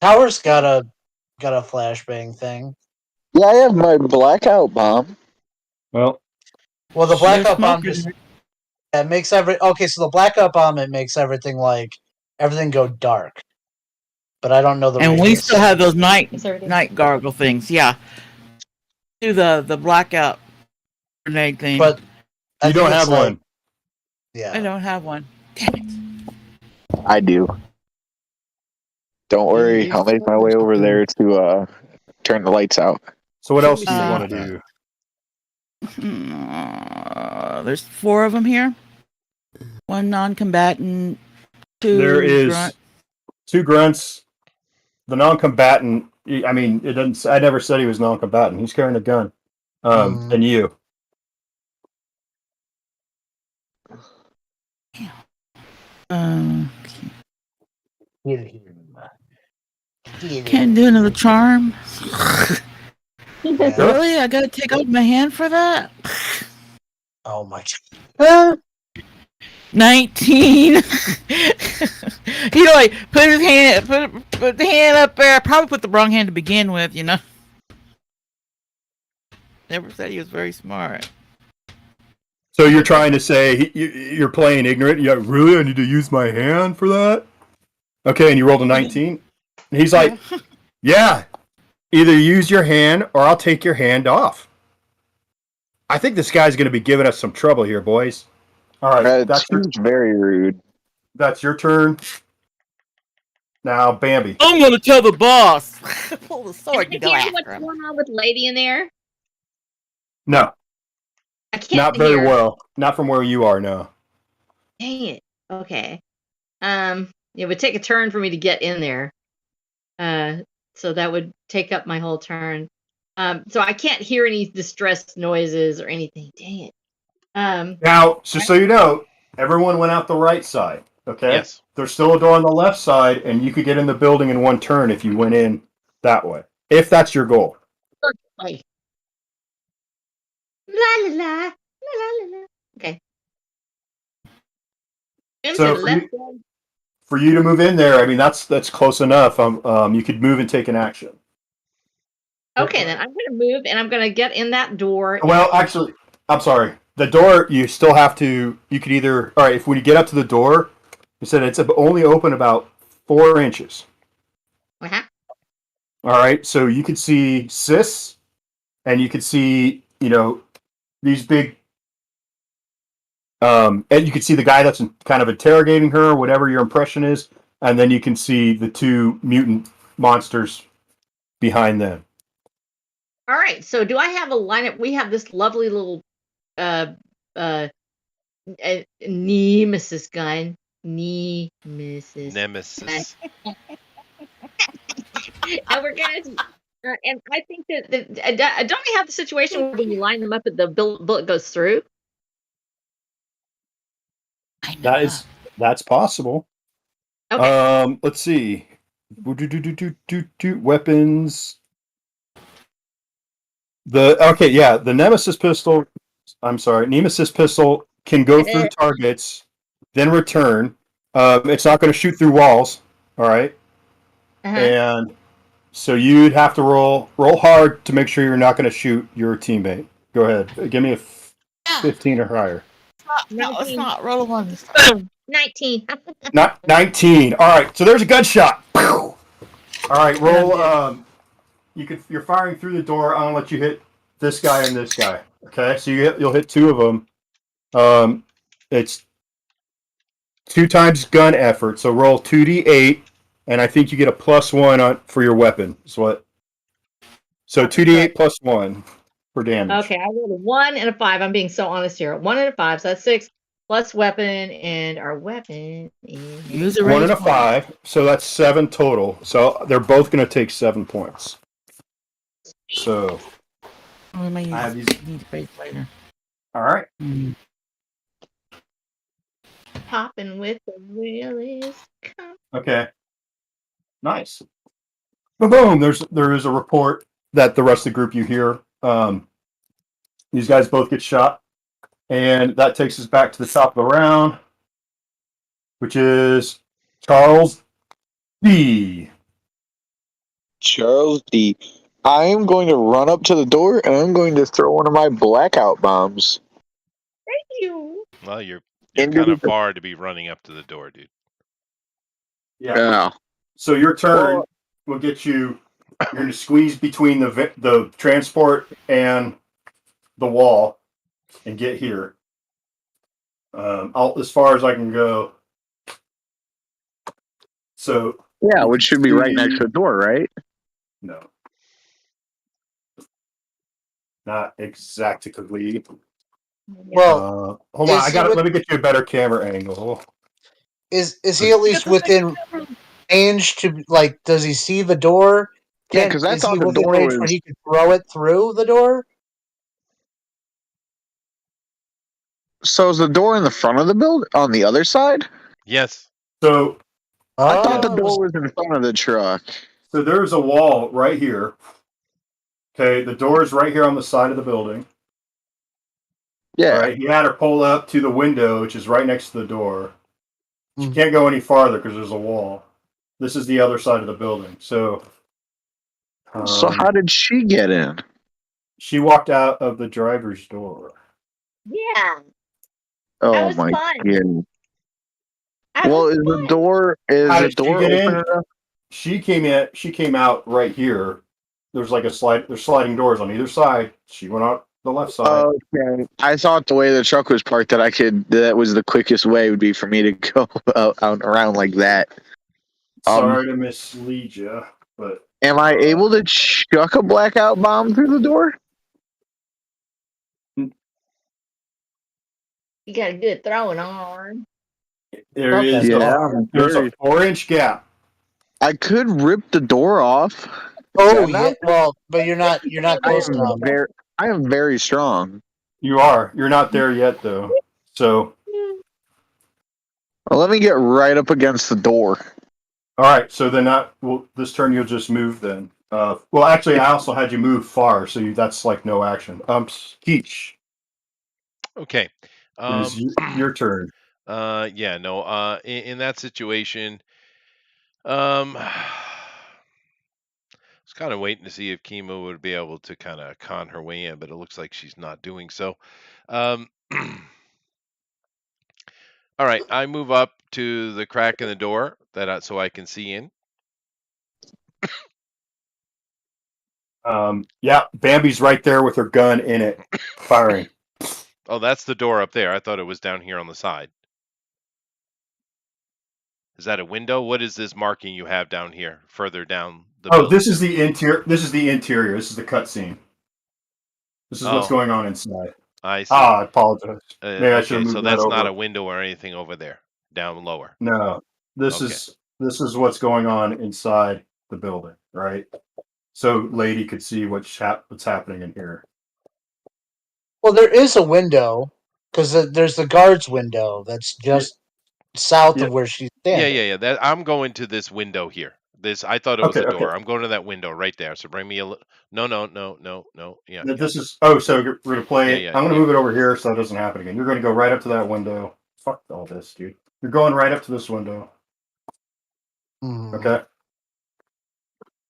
Tower's got a flashbang thing? Yeah, I have my blackout bomb. Well, the blackout bomb smokers. just it makes okay. So the blackout bomb makes everything go dark, but I don't know the. And we radius. still have those night Yes, sir, it is. gargle things. Yeah, do the blackout grenade thing. But you don't have one. Yeah, I don't have one. Damn it! I do. Don't worry, I'll make my way over there to turn the lights out. So what else do you want to do? There's 4 of them here. 1 non-combatant. 2. There is grunt. 2 grunts. The non-combatant. I mean, it doesn't. I never said he was non-combatant. He's carrying a gun. And you. Can't do another charm. Really? I gotta take off my hand for that? Oh my god. 19. Like put his hand, put the hand up there. Probably put the wrong hand to begin with. Never said he was very smart. So you're trying to say you're playing ignorant? Yeah, really? I need to use my hand for that? Okay, and you rolled a 19? And he's like, yeah, either use your hand or I'll take your hand off. I think this guy's going to be giving us some trouble here, boys. All right, That's very rude. That's your turn. Now, Bambi. I'm gonna tell the boss. Pull the sword Can and go I hear after what's him. going on with Lady in there? No, I can't not very hear. well. Not from where you are, no. Dang it. Okay. It would take a turn for me to get in there. So that would take up my whole turn. So I can't hear any distressed noises or anything. Dang it. Now, just so you know, everyone went out the right side, okay? Yes. There's still a door on the left side, and you could get in the building in one turn if you went in that way, if that's your goal. Wait. La la la la la la. Okay. Move So to the left side. for you to move in there, I mean that's close enough. You could move and take an action. Okay, then I'm gonna move and I'm gonna get in that door. Well, actually, I'm sorry. The door you still have to. You could either. All right, if when you get up to the door, you said it's only open about 4 inches. Uh-huh. All right, so you could see Sis, and you could see these big. And you can see the guy that's kind of interrogating her, whatever your impression is, and then you can see the 2 mutant monsters behind them. All right. So do I have a lineup? We have this lovely little uh nemesis gun. Nemesis. Nemesis. And we're gonna and I think that don't we have the situation where when you line them up, the bullet goes through? I know. That's possible. Okay. Let's see. Weapons. The Nemesis pistol. I'm sorry, Nemesis pistol can go through targets, then return. It's not going to shoot through walls. All right, Uh-huh. and so you'd have to roll hard to make sure you're not going to shoot your teammate. Go ahead, give me a 15 or higher. Let's not roll a one this time. 19. Not 19. All right, so there's a gunshot. All right, roll. You're firing through the door. I'm gonna let you hit this guy and this guy. Okay, so you'll hit 2 of them. It's 2 times gun effort. So roll 2d8, and I think you get a +1 for your weapon. So 2d8 +1 for damage. Okay, I rolled a 1 and a 5. I'm being so honest here. 1 and a 5, so that's 6 plus weapon, and our weapon is Use a 1 and a raise point. 5, so that's 7 total. So they're both going to take 7 points. So We may I have use, these. need to raise later. All right. popping with the wheelies. Okay. Nice. Boom. There is a report that the rest of the group you hear. These guys both get shot, and that takes us back to the top of the round, which is Charles D. Charles D. I am going to run up to the door and I'm going to throw one of my blackout bombs. Thank you. Well, you're Into kind of the- far to be running up to the door, dude. Yeah. So your turn will get you. You're going to squeeze between the transport and the wall and get here. As far as I can go. So Yeah, which should be right next to the door, right? no, not exactly. Well, hold on. is he Let me get you a better camera angle. is he at least within range to like? Does he see the door? Yeah, because I Is thought he the within door range was. where he could throw it through the door? So is the door in the front of the building on the other side? Yes. So I thought the Oh, door was in front of the truck. So there's a wall right here. Okay, the door is right here on the side of the building. Yeah. All right, he had her pull up to the window, which is right next to the door. She Hmm. can't go any farther because there's a wall. This is the other side of the building. So How did she get in? she walked out of the driver's door. Yeah. Oh was my fun. god. That Well, was is the fun. door How the did she door get open in? enough? She came in. She came out right here. There's like there's sliding doors on either side. She went out the left side. Okay. I thought the way the truck was parked that was the quickest way would be for me to go out and around like that. Sorry to mislead you, but Am I able to chuck a blackout bomb through the door? You got a good throwing arm. there is there's a 4-inch gap. I could rip the door off. Oh yeah. Well, but you're not I close enough. am very strong. You are. You're not there yet, though. So, Well, let me get right up against the door. all right. So then, this turn you'll just move then. Well, actually, I also had you move far, so that's like no action. Keech. Okay. It is your turn. Yeah, no. In that situation, um, I was kind of waiting to see if Kima would be able to kind of con her way in, but it looks like she's not doing so. Um, all right, I move up to the crack in the door so I can see in. Yeah, Bambi's right there with her gun in it, firing. Oh, that's the door up there. I thought it was down here on the side. Is that a window? What is this marking you have down here, further down the building? This is the interior. This is the interior. This is the cutscene. This is what's going on inside. I see. I apologize. Maybe I should Okay, have so moved that that's over. not a window or anything over there, down lower. No, this is what's going on inside the building, right? So lady could see what's happening in here. Well, there is a window because there's the guard's window that's just south of where she's standing. Yeah. That I'm going to this window here. I thought it was a door. Okay. I'm going to that window right there. So bring me a no. Yeah. This is so we're gonna play. Yeah, I'm gonna move it over here so that doesn't happen again. You're gonna go right up to that window. Fuck all this, dude. You're going right up to this window. Okay.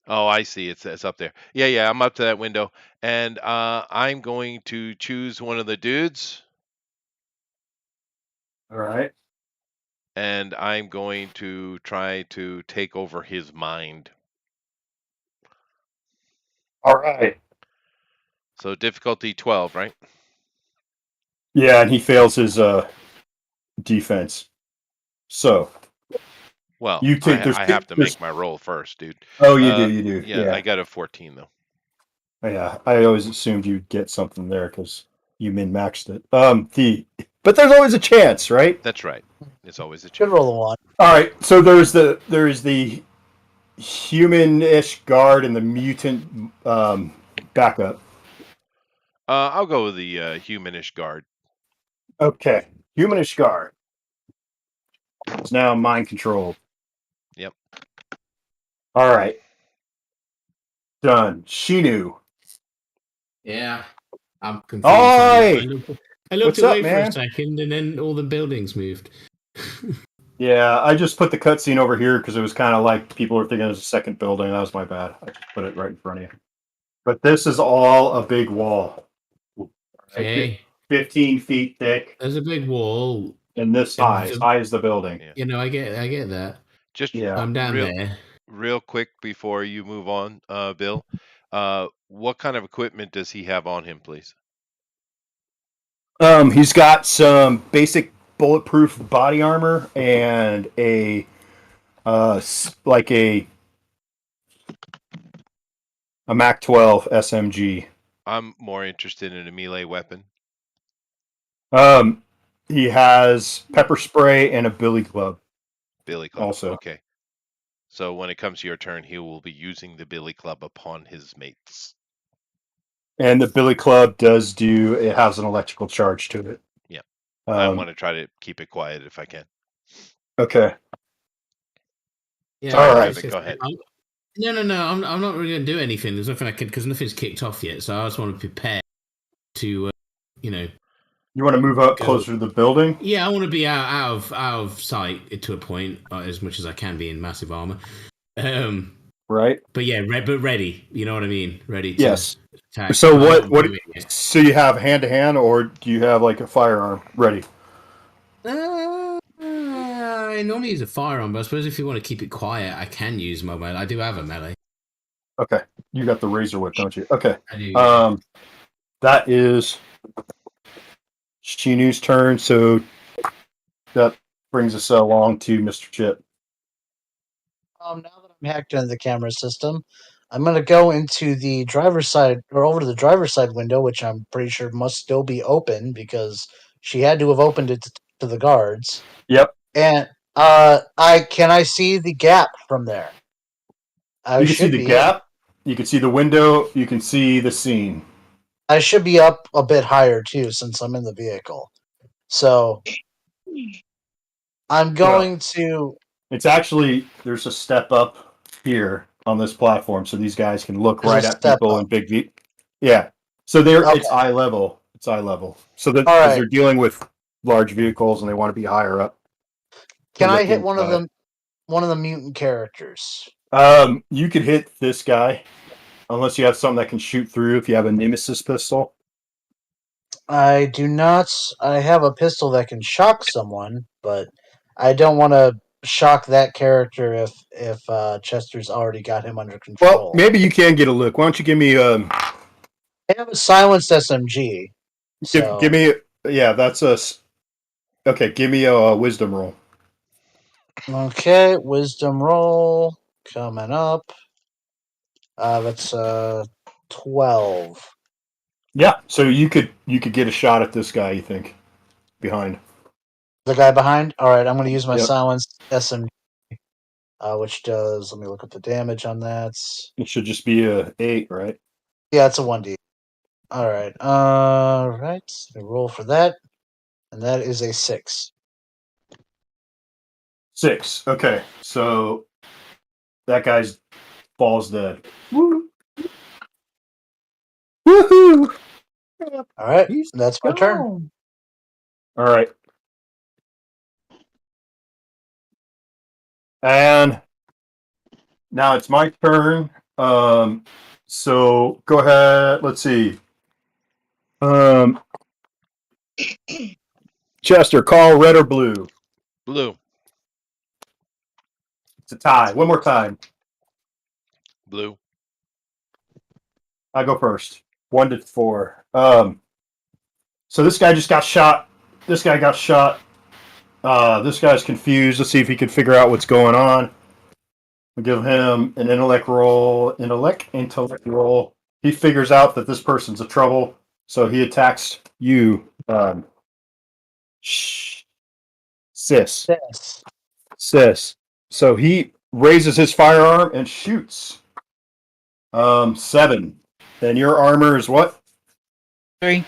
Oh, I see. It's up there. Yeah. I'm up to that window, and I'm going to choose one of the dudes. All right. And I'm going to try to take over his mind. All right. So difficulty 12, right? Yeah, and he fails his defense. So, well, you take. I have to make my roll first, dude. Oh, you do. Yeah, I got a 14 though. Yeah, I always assumed you'd get something there because you min-maxed it. But there's always a chance, right? That's right. It's always a chance. Should roll a one. All right. So there's the human-ish guard and the mutant backup. I'll go with the humanish guard. Okay, humanish guard. It's now mind controlled. Yep. All right. Done. Shinu. Yeah, I'm confused. Oi! I looked What's away up, for man? a second, and then all the buildings moved. Yeah, I just put the cutscene over here because it was kind of like people were thinking it was a second building. That was my bad. I just put it right in front of you. But this is all a big wall. Okay. 15 feet thick. There's a big wall. And this high as the building. Yeah. You know, I get that. Just I'm down there. Real quick before you move on, Bill. What kind of equipment does he have on him, please? He's got some basic bulletproof body armor and a Mac 12 SMG. I'm more interested in a melee weapon. He has pepper spray and a billy club. Billy club. Also. Okay. So when it comes to your turn, he will be using the billy club upon his mates. And the billy club it has an electrical charge to it. Yeah. I want to try to keep it quiet if I can. Okay. Yeah. Sorry, all right. Go ahead. No. I'm not really going to do anything. There's nothing I can because nothing's kicked off yet. So I just want to prepare to, You want to move up closer to the building? Yeah, I want to be out of sight to a point as much as I can be in massive armor. Right. But yeah, ready. You know what I mean? Ready to yes. attack. So what? So you have hand to hand, or do you have like a firearm ready? I normally use a firearm, but I suppose if you want to keep it quiet, I can use my melee. I do have a melee. Okay, you got the razor whip, don't you? Okay. I do. Yeah. That is Shinu's turn. So that brings us along to Mr. Chip. Now that I'm hacked into the camera system, I'm going to go into the driver's side or over to the driver's side window, which I'm pretty sure must still be open because she had to have opened it to the guards. Yep. And I see the gap from there. You can see the gap. You can see the window. You can see the scene. I should be up a bit higher too since I'm in the vehicle. So I'm going to. It's actually there's a step up here on this platform, so these guys can look right at people in big V. Yeah. So it's eye level. It's eye level. So that All because right. they're dealing with large vehicles and they want to be higher up. Can I look hit one of inside. the mutant characters? You could hit this guy, unless you have something that can shoot through. If you have a Nemesis pistol, I do not. I have a pistol that can shock someone, but I don't want to shock that character if Chester's already got him under well, control. maybe you can get a look. Why don't you give me I have a silenced SMG. So give me yeah, that's a okay. Give me a wisdom roll. okay, wisdom roll coming up. That's 12. Yeah, so you could get a shot at this guy. You think behind? The guy behind. All right, I'm going to use my Yep. silenced SMG, which does. Let me look at the damage on that. It should just be a 8, right? Yeah, it's a 1D. All right. Right. Let me roll for that, and that is a 6. 6. Okay, so that guy's falls dead. Woo. Woohoo! All right, He's that's my turn. gone. All right. And now it's my turn. So go ahead. Let's see. Chester, call red or blue. Blue. It's a tie. One more time. Blue. I go first. 1 to 4. So this guy just got shot. This guy got shot. This guy's confused. Let's see if he can figure out what's going on. I'll give him an intellect roll. Intellect roll. He figures out that this person's a trouble, so he attacks you, sis. Yes. Sis. So he raises his firearm and shoots. 7. And your armor is what? 3.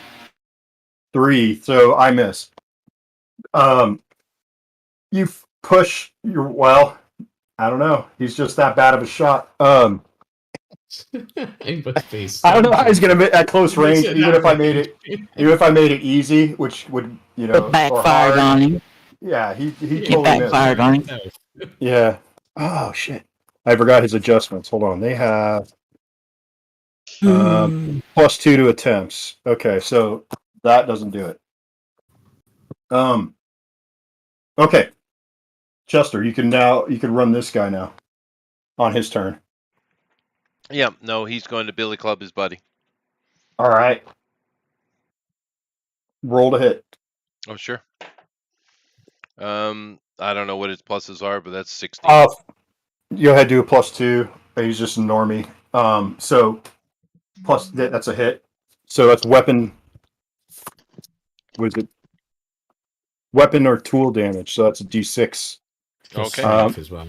3. So I miss. You push your well. I don't know. He's just that bad of a shot. It must be I don't know how he's something. gonna at close It makes range, it even that if I made it, even if I made it easy, which would It or backfired hard. on him. Yeah, he It totally missed. backfired on him. Yeah. Oh shit! I forgot his adjustments. Hold on. They have +2 to attempts. Okay, so that doesn't do it. Okay, Chester, you can run this guy now on his turn. Yeah, no, he's going to Billy Club his buddy. All right. Roll to hit. Oh, sure. I don't know what his pluses are, but that's 16. Go ahead, do a +2. He's just a normie. So plus that's a hit. So that's weapon. Was it weapon or tool damage? So that's a D6. Okay. As well.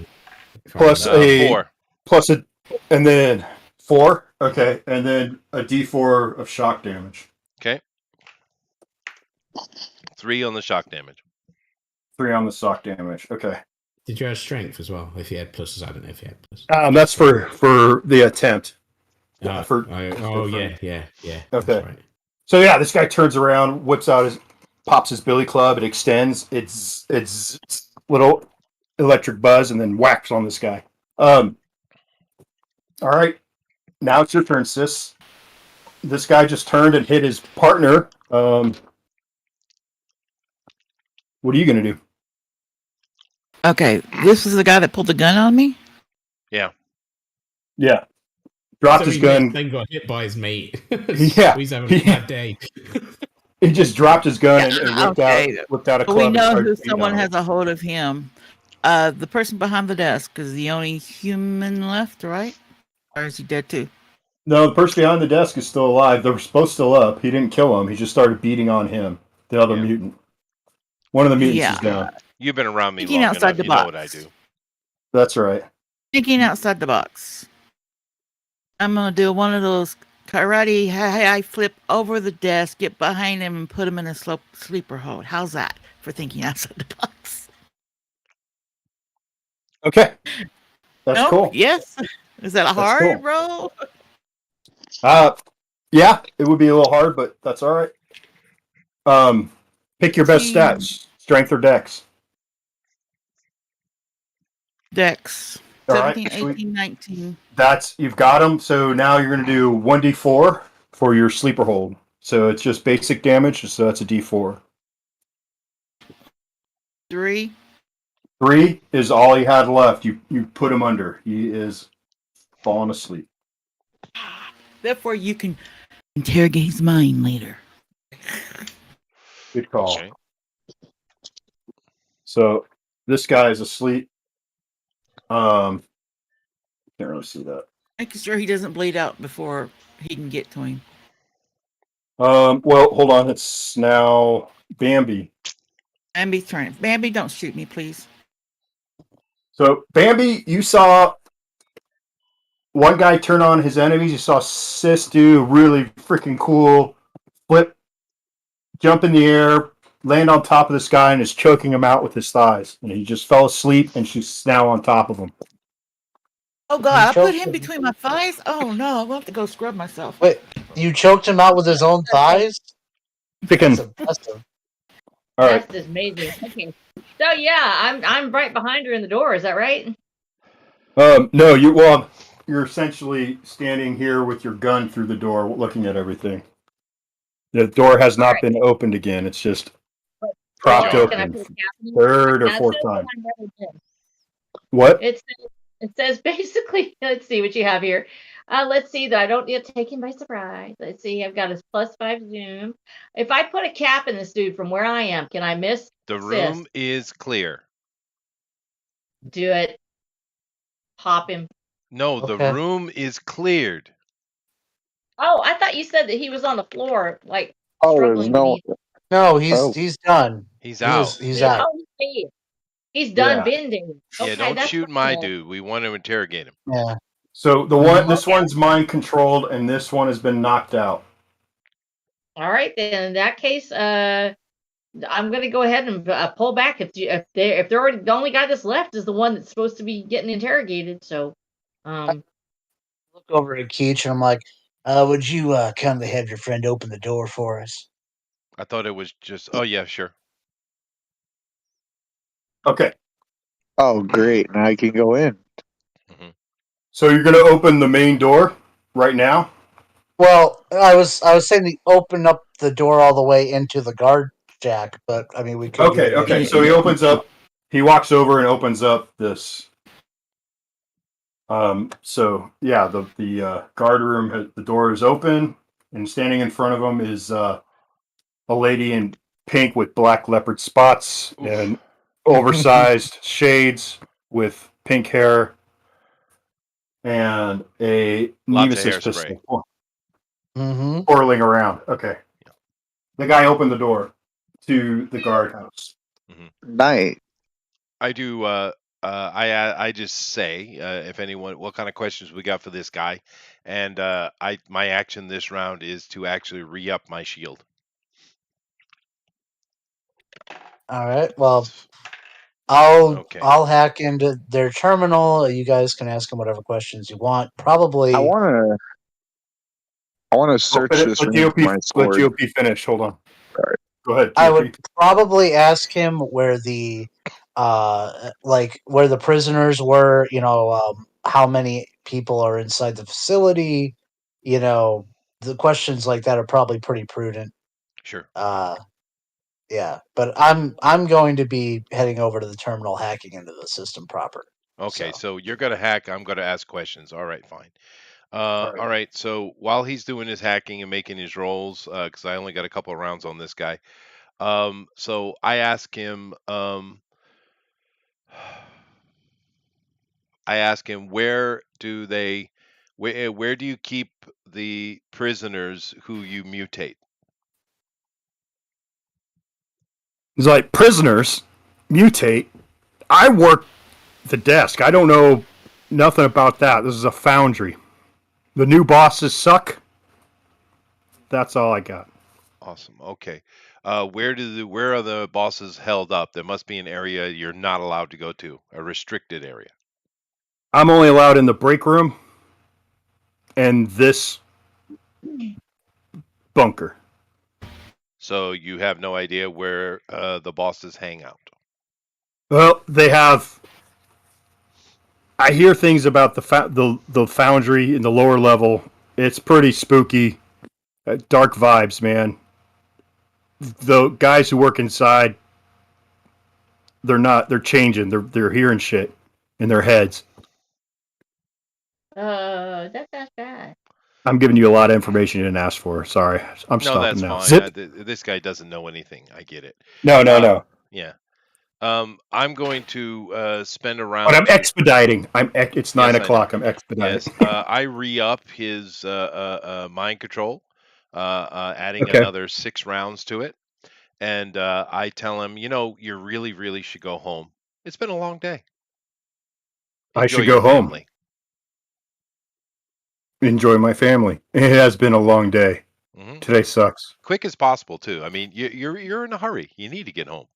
Plus a 4. plus a, and then 4. Okay, and then a D4 of shock damage. Okay. 3 on the shock damage. 3 on the shock damage. Okay. Did you have strength as well? If you had pluses, I don't know if you had pluses. That's for the attempt. Yeah. Yeah. Okay. That's right. So yeah, this guy turns around, pops his billy club, it extends its little electric buzz, and then whacks on this guy. All right, now it's your turn, sis. This guy just turned and hit his partner. What are you gonna do? Okay, this is the guy that pulled the gun on me? Yeah. Yeah. Dropped his gun. Then got hit by his mate. Yeah. He's having a bad day. He just dropped his gun and whipped out a club. We and know started who beating someone on him. has a hold of him. The person behind the desk is the only human left, right? Or is he dead too? No, the person behind the desk is still alive. They're both still up. He didn't kill him. He just started beating on him. The other mutant. One of the mutants is down. You've been around me Thinking long outside enough. the You know box. what I do. That's right. Thinking outside the box. I'm gonna do one of those karate high flip over the desk, get behind him, and put him in a sleeper hold. How's that for thinking outside the box? Okay. That's cool. Yes. Is that a That's hard cool. roll? Yeah, it would be a little hard, but that's all right. Pick your best 18. stats: strength or dex. Dex. All right, 17, sweet. 18, 19. You've got them. So now you're going to do 1d4 for your sleeper hold. So it's just basic damage. So that's a d4. 3. 3 is all he had left. You put him under. He is falling asleep. Therefore, you can interrogate his mind later. Good call. Okay. So this guy is asleep. Can't really see that. Making sure he doesn't bleed out before he can get to him. Well, hold on. It's now Bambi. Bambi's turn. Bambi, don't shoot me, please. So Bambi, you saw one guy turn on his enemies. You saw Sis do a really freaking cool flip, jump in the air, land on top of this guy, and is choking him out with his thighs. And he just fell asleep, and she's now on top of him. Oh God, You I put choked him him. between my thighs. Oh no, I'll have to go scrub myself. Wait, you choked him out with his own thighs? Chicken. That's impressive. All right. That's amazing. Okay. So yeah, I'm right behind her in the door. Is that right? No, you're essentially standing here with your gun through the door, looking at everything. The door has not been opened again. It's just propped Ajar. Can I open. put a cap in? Third or Now, it fourth says time. I never did. What? It says basically. Let's see what you have here. Let's see that I don't get taken by surprise. Let's see. I've got a +5 zoom. If I put a cap in this dude from where I am, can I miss? The Sis? room is clear. Do it. Pop him. No, the Okay. room is cleared. Oh, I thought you said that he was on the floor, like Oh, there's struggling no. beneath. No, he's Oh. done. He's out. He's out. Oh, he's done Yeah. bending. Yeah, Okay, don't that's shoot my dude. We want to interrogate him. Yeah. So this Okay. one's mind controlled, and this one has been knocked out. All right, then in that case, I'm gonna go ahead and pull back. If they're already, the only guy that's left is the one that's supposed to be getting interrogated. So, Look over at Keach and I'm like, would you kindly have your friend open the door for us? I thought it was just. Oh yeah, sure. Okay. Oh, great! Now I can go in. So you're going to open the main door right now? Well, I was saying to open up the door all the way into the guard jack, but I mean we could do it Okay. again. So he opens up. He walks over and opens up this. So yeah, the guard room. The door is open, and standing in front of him is a lady in pink with black leopard spots Oof. and oversized shades with pink hair and a Lots of Nemesis hairspray. pistol Mm-hmm. whirling around. Okay. The guy opened the door to the guardhouse. Night. I do. I just say if anyone, what kind of questions we got for this guy, and my action this round is to actually re-up my shield. All right. Well, I'll Okay. I'll hack into their terminal. You guys can ask them whatever questions you want. Probably. I want to search this Let room with my GOP, sword. finish. Hold on. Sorry. Go ahead, I GOP. would probably ask him where the where the prisoners were, how many people are inside the facility, the questions like that are probably pretty prudent. Sure. Yeah, but I'm going to be heading over to the terminal hacking into the system proper. Okay. So you're gonna hack. I'm gonna ask questions. All right. Fine. All right. All right. So while he's doing his hacking and making his rolls, because I only got a couple of rounds on this guy. So I ask him. I ask him where do you keep the prisoners who you mutate? He's like, prisoners mutate. I work the desk. I don't know nothing about that. This is a foundry. The new bosses suck. That's all I got. Awesome. Okay. Where are the bosses held up? There must be an area you're not allowed to go to, a restricted area. I'm only allowed in the break room and this bunker. So you have no idea where the bosses hang out. Well, they have. I hear things about the foundry in the lower level. It's pretty spooky, dark vibes, man. The guys who work inside, they're not. They're changing. They're hearing shit in their heads. That sounds bad. I'm giving you a lot of information you didn't ask for. Sorry, I'm No, stopping that's now. fine. Zip. This guy doesn't know anything. I get it. No, no. Yeah. I'm going to spend But around. I'm expediting. It's 9 Yes, I know. o'clock. I'm expediting. Yes, I re-up his mind control, adding Okay. another 6 rounds to it, and I tell him, you really, really should go home. It's been a long day. I Enjoy should your go home. family. Enjoy my family. It has been a long day. Mhm. Today sucks. Quick as possible too. I mean, you're in a hurry. You need to get home.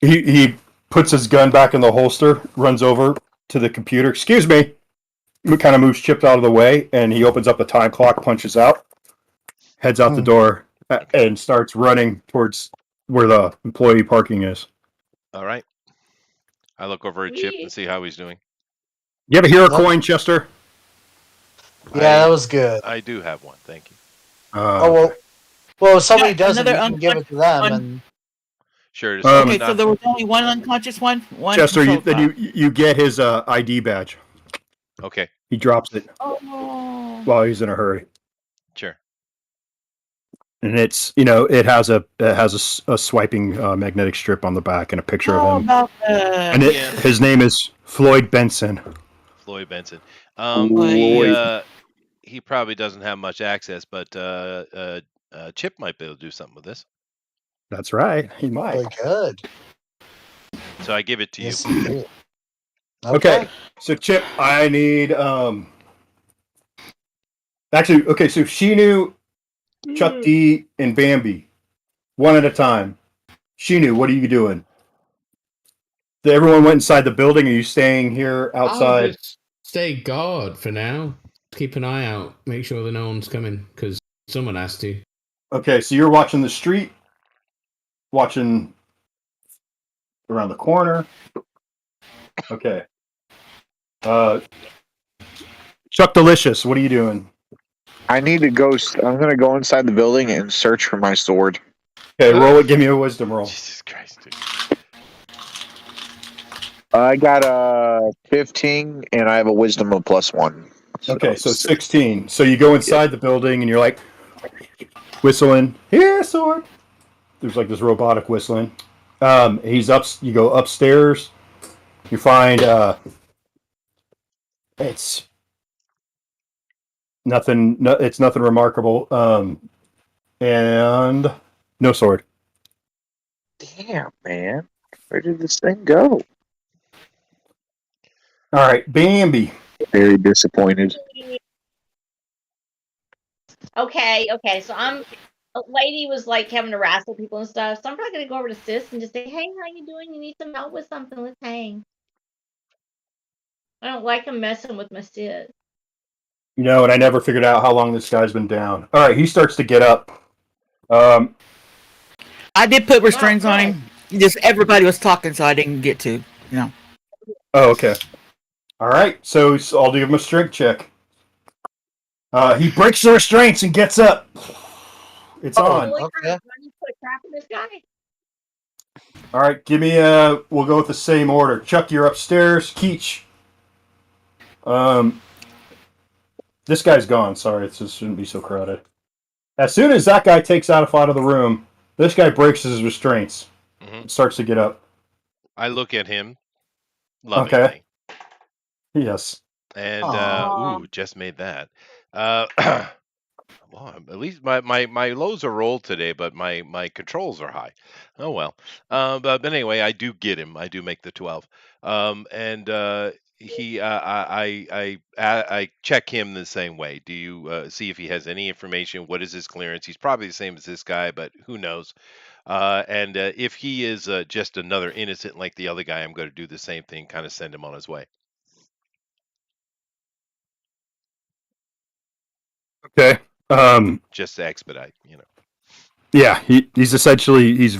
He puts his gun back in the holster, runs over to the computer. Excuse me. He kind of moves Chip out of the way, and he opens up the time clock, punches out, heads out the door, and starts running towards where the employee parking is. All right. I look over at Chip and see how he's doing. You ever hear a coin, Chester? Yeah, that was good. I do have one. Thank you. Well, if somebody Yeah, doesn't, you another can give it to them. one. And Sure. Okay, so there was only one unconscious one. One Chester, controlled then thought. you get his ID badge. Okay. He drops it Oh. while he's in a hurry. Sure. And it's it has a swiping magnetic strip on the back and a picture How of him. about And Yeah. his name is Floyd Benson. Floyd Benson. He probably doesn't have much access, but Chip might be able to do something with this. That's right. He might. really good. So I give it to Yes, you. you do. Okay. So Chip, I need actually, okay, so Shinu, Chuck D, and Bambi. One at a time. Shinu, what are you doing? Everyone went inside the building. Are you staying here I'll outside? just stay guard for now. Keep an eye out. Make sure that no one's coming, because someone has to. Okay, so you're watching the street, watching around the corner. Okay. Chuck Delicious, what are you doing? I need to go. I'm gonna go inside the building and search for my sword. Okay, roll it. Give me a wisdom roll. Jesus Christ, dude. I got a 15, and I have a wisdom of +1. Okay, so 16. So you go inside the building and you're like whistling. Here, sword. There's like this robotic whistling. He's up. You go upstairs. You find it's nothing. No, it's nothing remarkable. And no sword. Damn, man, where did this thing go? All right, Bambi. Very disappointed. Okay. So a lady was like having to wrestle people and stuff. So I'm probably gonna go over to Sis and just say, "Hey, how you doing? You need some help with something? Let's hang." I don't like him messing with my Sis. And I never figured out how long this guy's been down. All right, he starts to get up. I did put restraints on him. Just everybody was talking, so I didn't get to. Oh, okay. All right, so I'll give him a strength check. He breaks the restraints and gets up. It's on. Holy Okay. crap, you put crap in this guy. All right, give me we'll go with the same order. Chuck, you're upstairs. Keach. This guy's gone. Sorry, it just shouldn't be so crowded. As soon as that guy takes out of the room, this guy breaks his restraints. And starts to get up. I look at him lovingly. Okay. Yes. And just made that. Well, at least my lows are rolled today, but my controls are high. Oh well. But anyway, I do get him. I do make the 12. And he I check him the same way. Do you see if he has any information? What is his clearance? He's probably the same as this guy, but who knows? And if he is just another innocent like the other guy, I'm going to do the same thing, kind of send him on his way. Okay. Just to expedite. Yeah, he's essentially he's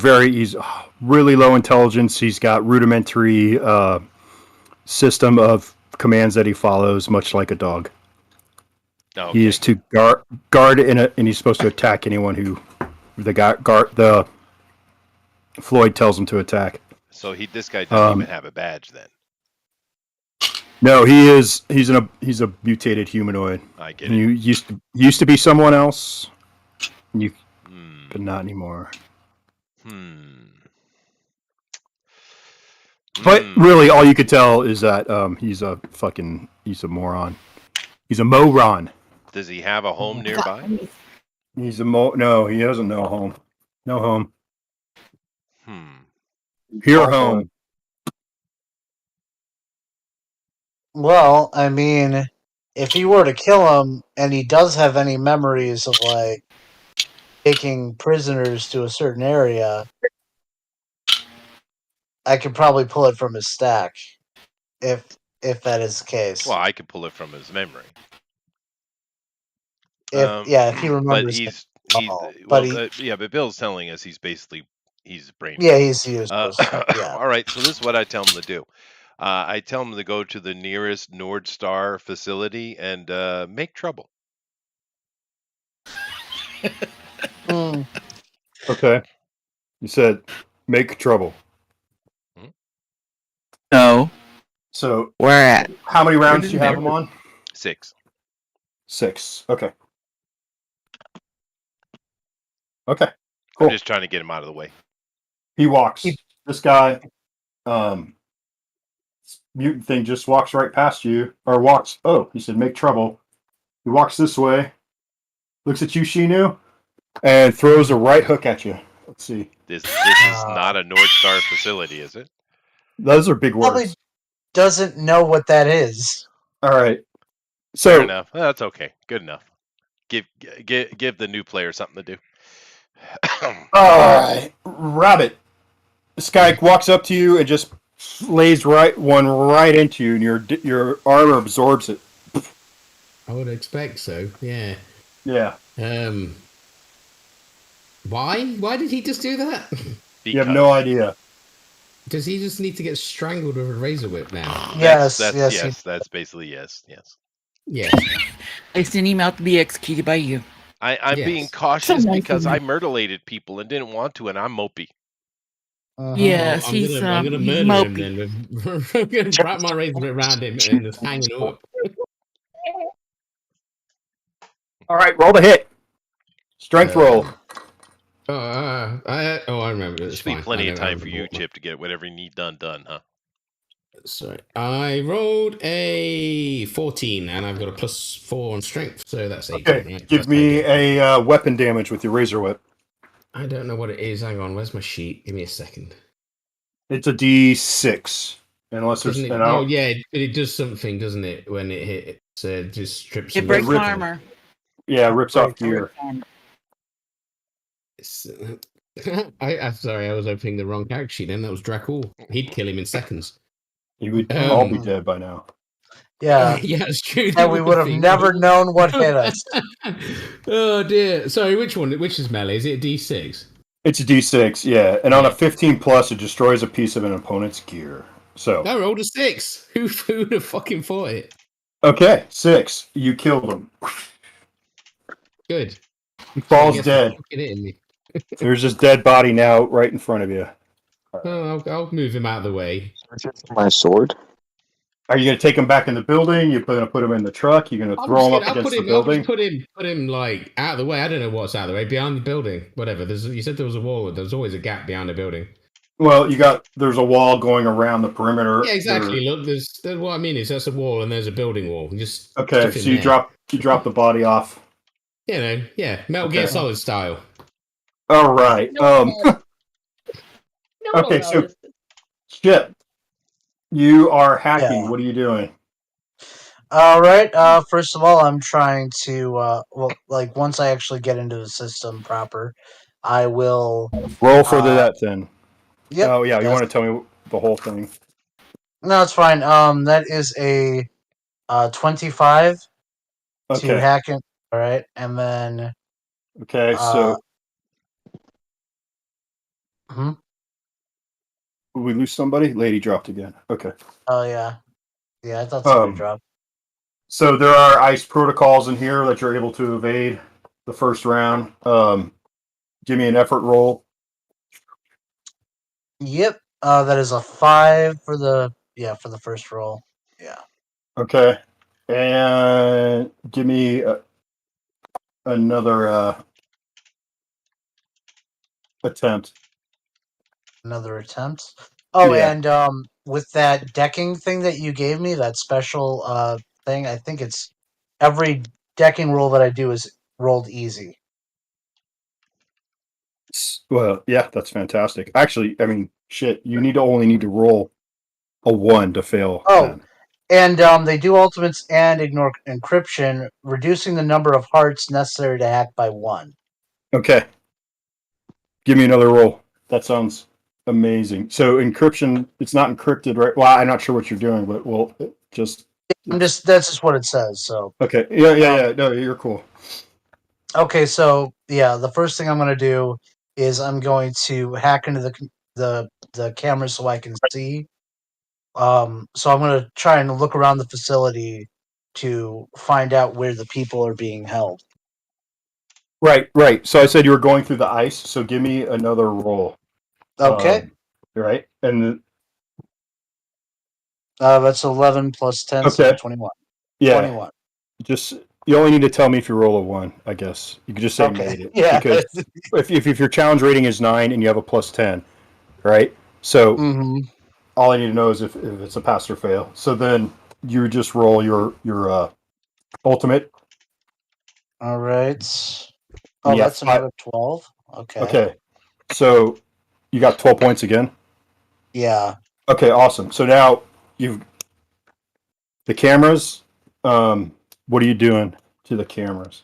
really low intelligence. He's got rudimentary system of commands that he follows, much like a dog. Okay. He is to guard and he's supposed to attack anyone who the Floyd tells him to attack. So this guy doesn't even have a badge then. No, he's a mutated humanoid. I get it. You used to be someone else, but not anymore. But really, all you could tell is that he's a moron. He's a moron. Does he have a home nearby? No, he doesn't know home. No home. Hmm. Pure home. Well, I mean, if he were to kill him, and he does have any memories of like taking prisoners to a certain area, I could probably pull it from his stack, if that is the case. Well, I could pull it from his memory. If he remembers. But Bill's telling us he's brain. Yeah, he's useless. Yeah. All right, so this is what I tell him to do. I tell him to go to the nearest Nordstar facility and make trouble. Okay. You said make trouble. No. So where at? How many rounds do you have him on? 6. 6. Okay. Okay. Cool. I'm just trying to get him out of the way. He walks. This guy, mutant thing just walks right past you, or walks. Oh, he said make trouble. He walks this way, looks at you, Shinu, and throws a right hook at you. Let's see. This is not a Nordstar facility, is it? Those are big words. Probably doesn't know what that is. All right. So fair enough. That's okay. Good enough. Give the new player something to do. All right, Rabbit. This guy walks up to you and just lays one right into you, and your armor absorbs it. I would expect so. Yeah. Yeah. Why? Why did he just do that? You have no idea. Does he just need to get strangled with a razor whip now? Yes. That's basically yes. Yeah. I sent him out to be executed by you. I'm being cautious because I murdered people and didn't want to, and I'm mopey. Yes, I'm gonna murder him then. I'm gonna wrap my razor whip around him and just hang it up. All right, roll the hit. Strength roll. I remember. There's be plenty of time for you, Chip, to get whatever you need done, huh? Sorry, I rolled a 14, and I've got a +4 on strength, so that's 18. Okay, right? give me a weapon damage with your razor whip. I don't know what it is. Hang on, where's my sheet? Give me a second. It's a D6, unless there's. It does something, doesn't it? When it hit, it just strips. It breaks armor. Yeah, rips off gear. I'm sorry, I was opening the wrong character sheet. Then that was Dracul. He'd kill him in seconds. You would all be dead by now. Yeah. Yeah, it's true. And we would have never known what hit us. Oh dear. Sorry, which one? Which is melee? Is it a D6? It's a D6, yeah. And on a 15 plus, it destroys a piece of an opponent's gear. So I rolled a 6. Who would have fucking fought it? Okay, 6. You killed him. Good. He falls dead. There's his dead body now right in front of you. Oh, I'll move him out of the way. My sword. Are you going to take him back in the building? You're going to put him in the truck? You're going to throw him up against the building? Put him like out of the way. I don't know what's out of the way. Behind the building. Whatever. You said there was a wall. There's always a gap behind the building. Well, there's a wall going around the perimeter. Yeah, exactly. Look, there's what I mean is that's a wall and there's a building wall. Okay, so you drop the body off. Metal Gear Solid style. All right. Okay, so Chip, you are hacking. Yeah. What are you doing? All right. First of all, I'm trying to once I actually get into the system proper, I will roll for that then. Yep. Oh yeah, you want to tell me the whole thing? No, it's fine. That is a 25 to hack it. All right, and then okay, so Hmm? Did we lose somebody? Lady dropped again. Okay. Oh yeah, I thought somebody Um, dropped. so there are ice protocols in here that you're able to evade the first round. Give me an effort roll. Yep. That is a 5 for the first roll. Yeah. Okay. And give me another attempt. Another attempt. Oh, Yeah. and with that decking thing that you gave me, that special thing, I think it's every decking roll that I do is rolled easy. Well, yeah, that's fantastic. Actually, I mean, shit, you only need to roll a 1 to fail Oh, then. and they do ultimates and ignore encryption, reducing the number of hearts necessary to hack by 1. Okay. Give me another roll. That sounds amazing. So encryption, it's not encrypted, right? Well, I'm not sure what you're doing, but That's just what it says. So okay. Yeah, yeah, um, yeah. No, you're cool. okay, so yeah, the first thing I'm going to do is I'm going to hack into the camera so I can see. So I'm going to try and look around the facility to find out where the people are being held. Right, right. So I said you were going through the ice, so give me another roll. Okay, Right. And that's 11 plus 10, so okay. 21. Yeah. 21. Just you only need to tell me if you roll a 1, I guess. You could just say Okay, made it. yeah. Because if your challenge rating is 9 and you have a plus 10, right? So Hmm. all I need to know is if it's a pass or fail. So then you just roll your ultimate, All right. and Oh, you have that's 5. another 12. Okay. Okay, so you got 12 points again. Yeah. Okay, awesome. So now you've the cameras. What are you doing to the cameras?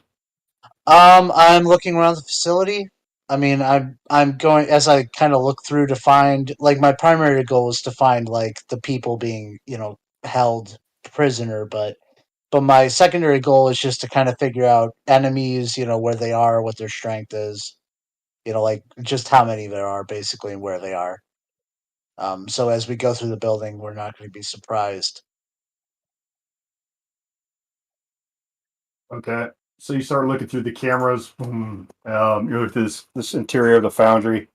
I'm looking around the facility. I mean, I'm going as I kind of look through to find like my primary goal is to find like the people being held prisoner, but my secondary goal is just to kind of figure out enemies, where they are, what their strength is, like just how many there are basically and where they are. So as we go through the building, we're not going to be surprised. Okay, so you start looking through the cameras. You look at this interior of the foundry,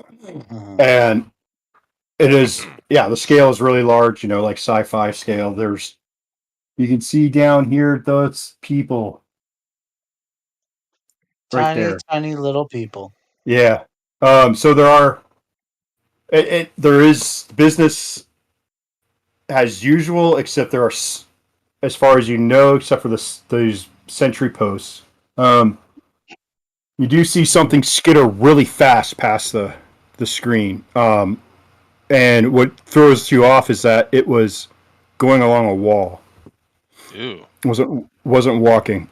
Mhm. and it is the scale is really large. Like sci-fi scale. You can see down here those people right Tiny, there. tiny little people. Yeah. So there is business as usual, except there are, as far as you know, except for those sentry posts. You do see something skitter really fast past the screen. And what throws you off is that it was going along a wall. Ew. Wasn't walking.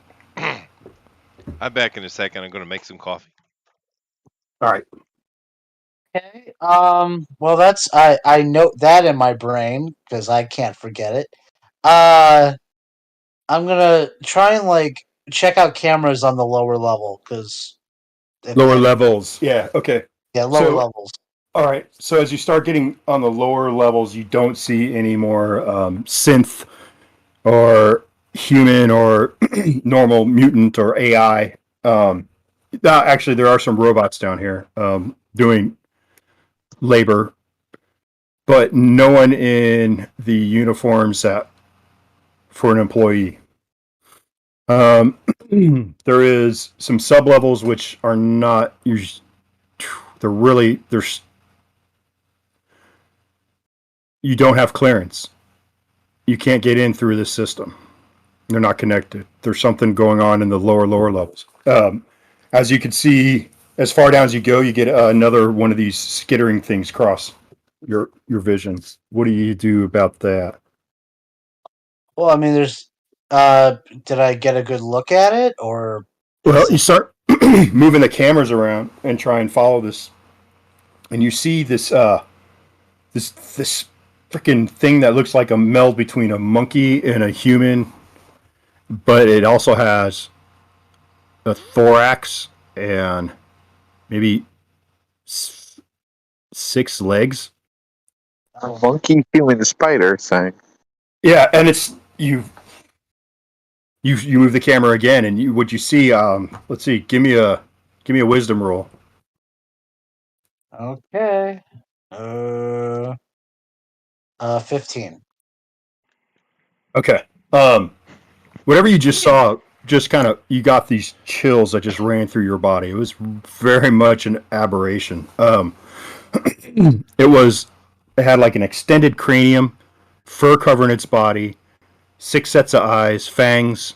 I'm back in a second. I'm going to make some coffee. All right. Okay. Well, I note that in my brain because I can't forget it. Uh, I'm gonna try and like check out cameras on the lower level because if Lower any, levels. Yeah. Okay. yeah, lower So levels. all right. So as you start getting on the lower levels, you don't see any more synth or human or normal mutant or AI. Actually, there are some robots down here doing labor, but no one in the uniforms that for an employee. Um, there is some sub levels which are not. There's you don't have clearance. You can't get in through this system. They're not connected. There's something going on in the lower levels. As you can see, as far down as you go, you get another one of these skittering things cross your vision. What do you do about that? Well, I mean, there's. Did I get a good look at it, or Well, is you it? start moving the cameras around and try and follow this, and you see this freaking thing that looks like a meld between a monkey and a human, but it also has a thorax and maybe 6 legs. A monkey human spider thing. Yeah, and it's you move the camera again, and what you see. Let's see. Give me a wisdom roll. Okay. 15. Okay. Whatever you just saw, just kind of you got these chills that just ran through your body. It was very much an aberration. It had like an extended cranium, fur covering its body, 6 sets of eyes, fangs,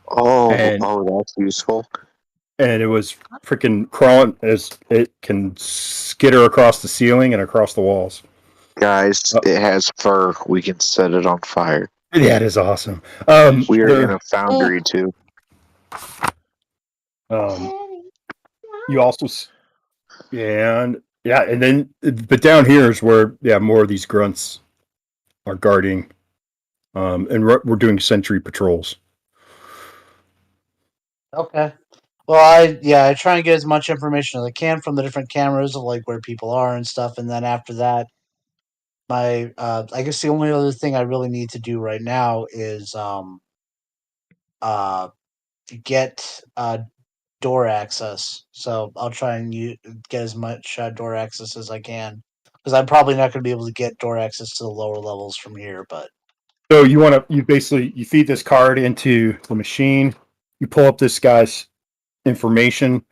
Oh, and that's useful. it was freaking crawling as it can skitter across the ceiling and across the walls. Guys, it has fur. We can set it on fire. Yeah, it is awesome. We are in a foundry too. You also, and then, but down here is where more of these grunts are guarding, and we're doing sentry patrols. Okay. Well, I try and get as much information as I can from the different cameras of like where people are and stuff, and then after that, I guess the only other thing I really need to do right now is get door access. So I'll try and get as much door access as I can, because I'm probably not going to be able to get door access to the lower levels from here. But So you basically you feed this card into the machine, you pull up this guy's information,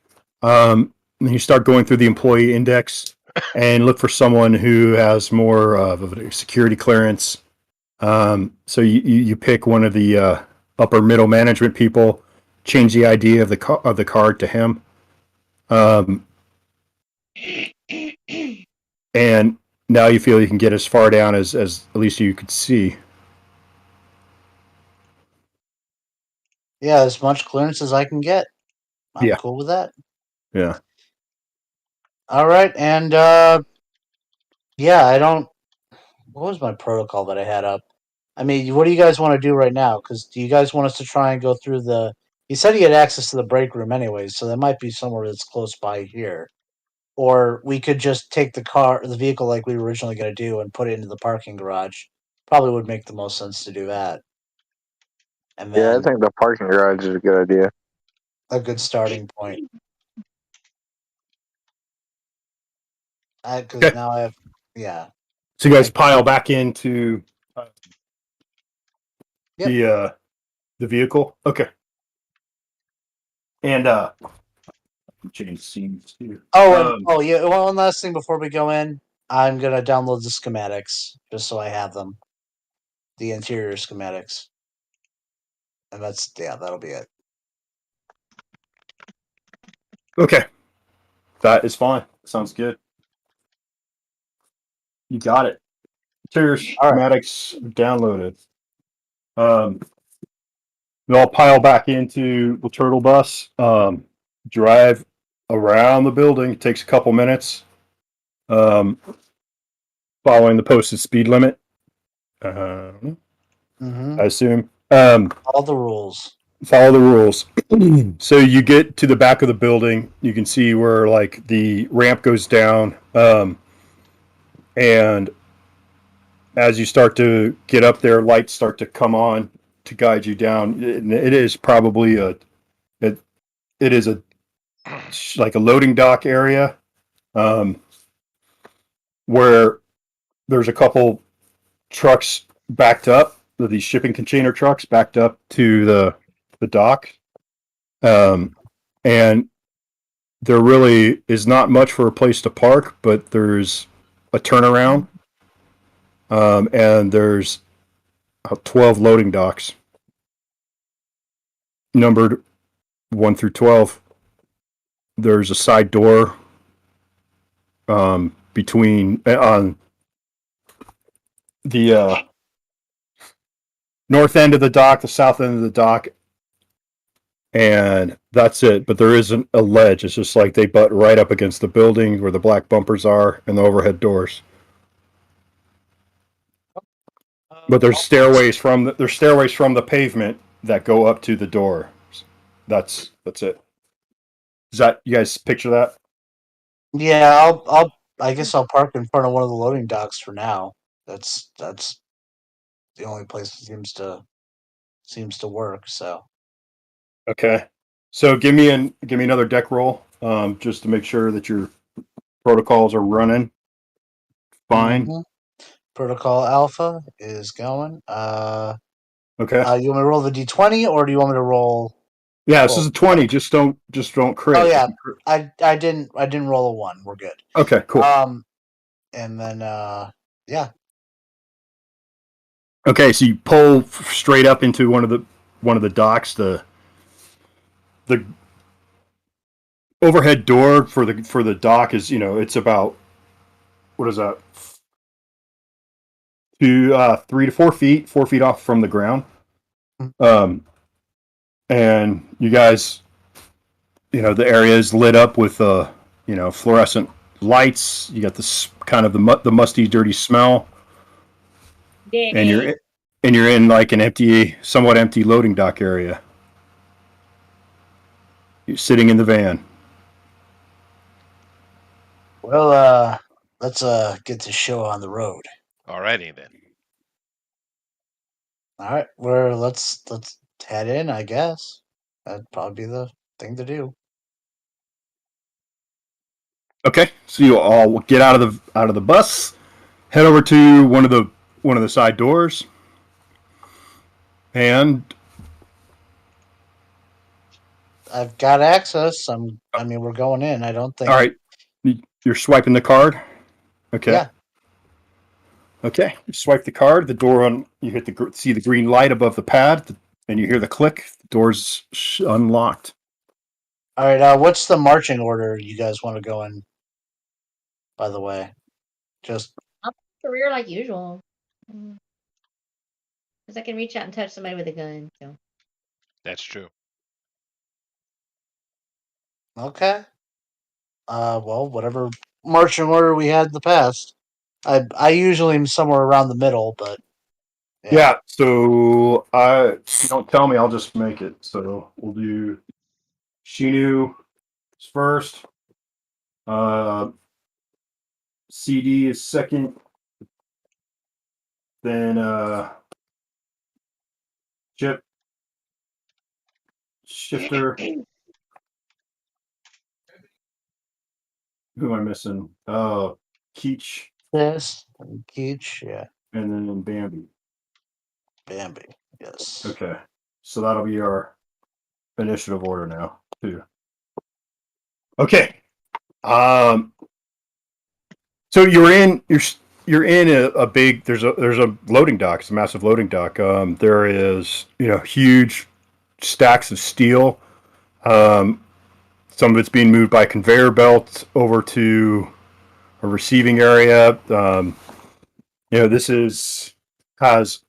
and you start going through the employee index and look for someone who has more of a security clearance. So you pick one of the upper middle management people, change the ID of the card to him, and now you feel you can get as far down as at least you could see. yeah, as much clearance as I can get. I'm cool with that. Yeah. All right, and I don't. What was my protocol that I had up? I mean, what do you guys want to do right now? Because do you guys want us to try and go through the? He said he had access to the break room anyways, so there might be somewhere that's close by here. Or we could just take the vehicle like we were originally going to do, and put it into the parking garage. Probably would make the most sense to do that. And Yeah, I then think the parking garage is a good idea. a good starting point. Because now I have, So you guys pile back into Yep. the vehicle. Okay. And change scenes too. Yeah. One last thing before we go in, I'm gonna download the schematics just so I have them, the interior schematics, and that'll be it. Okay. That is fine. Sounds good. You got it. Interior schematics downloaded. We all pile back into the turtle bus. Drive around the building. It takes a couple minutes. Following the posted speed limit. I assume. All the rules. Follow the rules. So you get to the back of the building. You can see where like the ramp goes down. And as you start to get up there, lights start to come on to guide you down. It is probably it is like a loading dock area, where there's a couple trucks backed up, these shipping container trucks backed up to the dock, and there really is not much for a place to park, but there's a turnaround, and there's 12 loading docks numbered 1 through 12. There's a side door between on the north end of the dock, the south end of the dock, and that's it. But there isn't a ledge. It's just like they butt right up against the building where the black bumpers are and the overhead doors. But there's stairways from the pavement that go up to the door. That's it. Does that, you guys picture that? Yeah, I guess I'll park in front of one of the loading docks for now. That's the only place that seems to work. So Okay. So give me another deck roll, just to make sure that your protocols are running fine. Mhm. Protocol Alpha is going. Okay. You want me to roll the d20 or do you want me to roll? Yeah, this is a 20. Like, Just don't oh crit. yeah, I didn't roll a 1. We're good. Okay, cool. And then yeah. Okay, so you pull straight up into one of the docks. The overhead door for the dock is, it's about, what is that, 3 to 4 feet, 4 feet off from the ground. Um, and you guys, the area is lit up with fluorescent lights. You got this kind of the musty, dirty smell, and you're in like an somewhat empty loading dock area. You're sitting in the van. Well, let's get the show on the road. Alrighty then. All right, let's head in. I guess that'd probably be the thing to do. Okay, so you all get out of the bus, head over to one of the side doors, and I've got access. I mean, we're going in. I don't think. all right, you're swiping the card. Okay. Yeah. Okay. You swipe the card. The door on. You see the green light above the pad, and you hear the click. The door's unlocked. All right. What's the marching order you guys want to go in? By the way, just Up the rear like usual. Because I can reach out and touch somebody with a gun. So. That's true. okay. Well, whatever marching order we had in the past. I usually am somewhere around the middle, but Yeah. So if you don't tell me, I'll just make it. So we'll do Shinu first. CD is second. Then Chip, Shifter. Who am I missing? Keach, this and Keach, yeah, and then Bambi. Bambi, yes. Okay. So that'll be our initiative order now, too. Okay. So you're in a big there's a loading dock. It's a massive loading dock. There is huge stacks of steel. Some of it's being moved by conveyor belts over to a receiving area. This has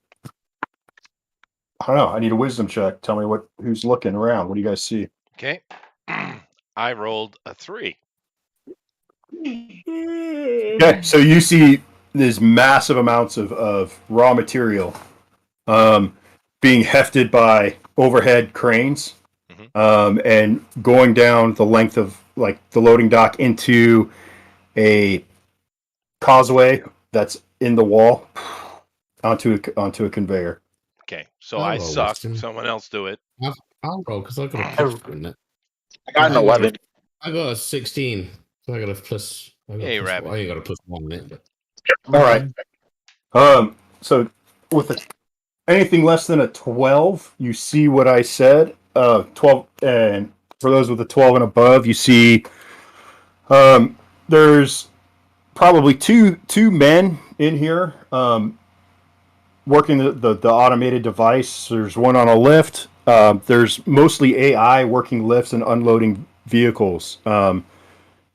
I don't know. I need a wisdom check. Tell me who's looking around. What do you guys see? Okay. I rolled a 3. Okay, so you see these massive amounts of raw material being hefted by overhead cranes, and going down the length of like the loading dock into a causeway that's in the wall onto a conveyor. Okay, so I'll I roll suck. wisdom. Someone else do it. I'll roll because I got a plus in it. I got an 11. I got a 16. So I got a plus. Hey, Rabbit. I got a plus 1 in it. But... All right. So with anything less than a 12, you see what I said. 12, and for those with a 12 and above, you see there's probably two men in here working the automated device. There's one on a lift. There's mostly AI working lifts and unloading vehicles.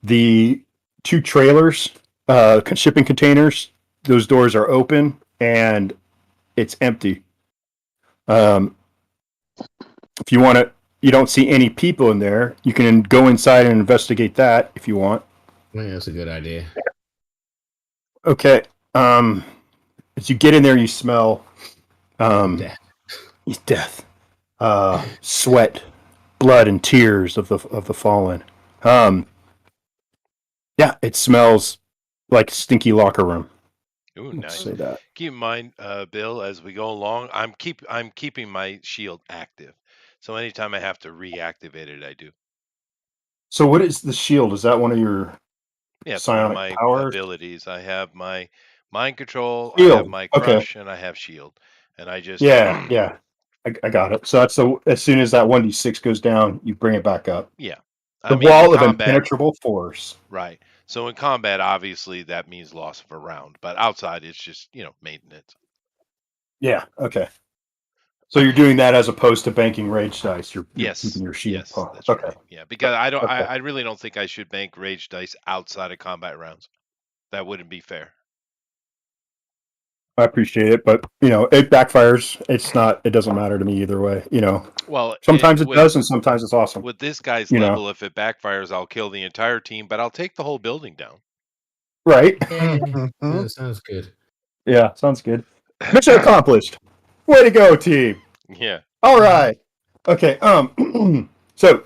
The two trailers, shipping containers, those doors are open and it's empty. If you want to, you don't see any people in there. You can go inside and investigate that if you want. I think that's a good idea. Okay. As you get in there, you smell death, sweat, blood, and tears of the fallen. Yeah, it smells like stinky locker room. Ooh, Let's nice. say that. Keep in mind, Bill, as we go along, I'm keeping my shield active. So anytime I have to reactivate it, I do. So what is the shield? Is that one of your Yeah, it's one of psionic my powers? abilities. I have my mind control, I have Shield. my Okay. crush, and I have shield. And I just Yeah, yeah. I got it. So that's as soon as that 1d6 goes down, you bring it back up. yeah. The I mean, in wall of combat, impenetrable force. right. So in combat, obviously that means loss of a round, but outside it's just, maintenance. Yeah. Okay. So you're doing that as opposed to banking rage dice. You're Yes. keeping your shield. Yes, Oh, that's okay. right. Yeah, because I don't Okay. I really don't think I should bank rage dice outside of combat rounds. That wouldn't be fair. I appreciate it, but it backfires. It's not. It doesn't matter to me either way. Well, Sometimes it does, and sometimes it's awesome. with this guy's You know. level, if it backfires, I'll kill the entire team, but I'll take the whole building down. Right. Yeah, sounds good. Yeah, sounds good. Mission accomplished. Way to go, team. Yeah. All right. Okay. So,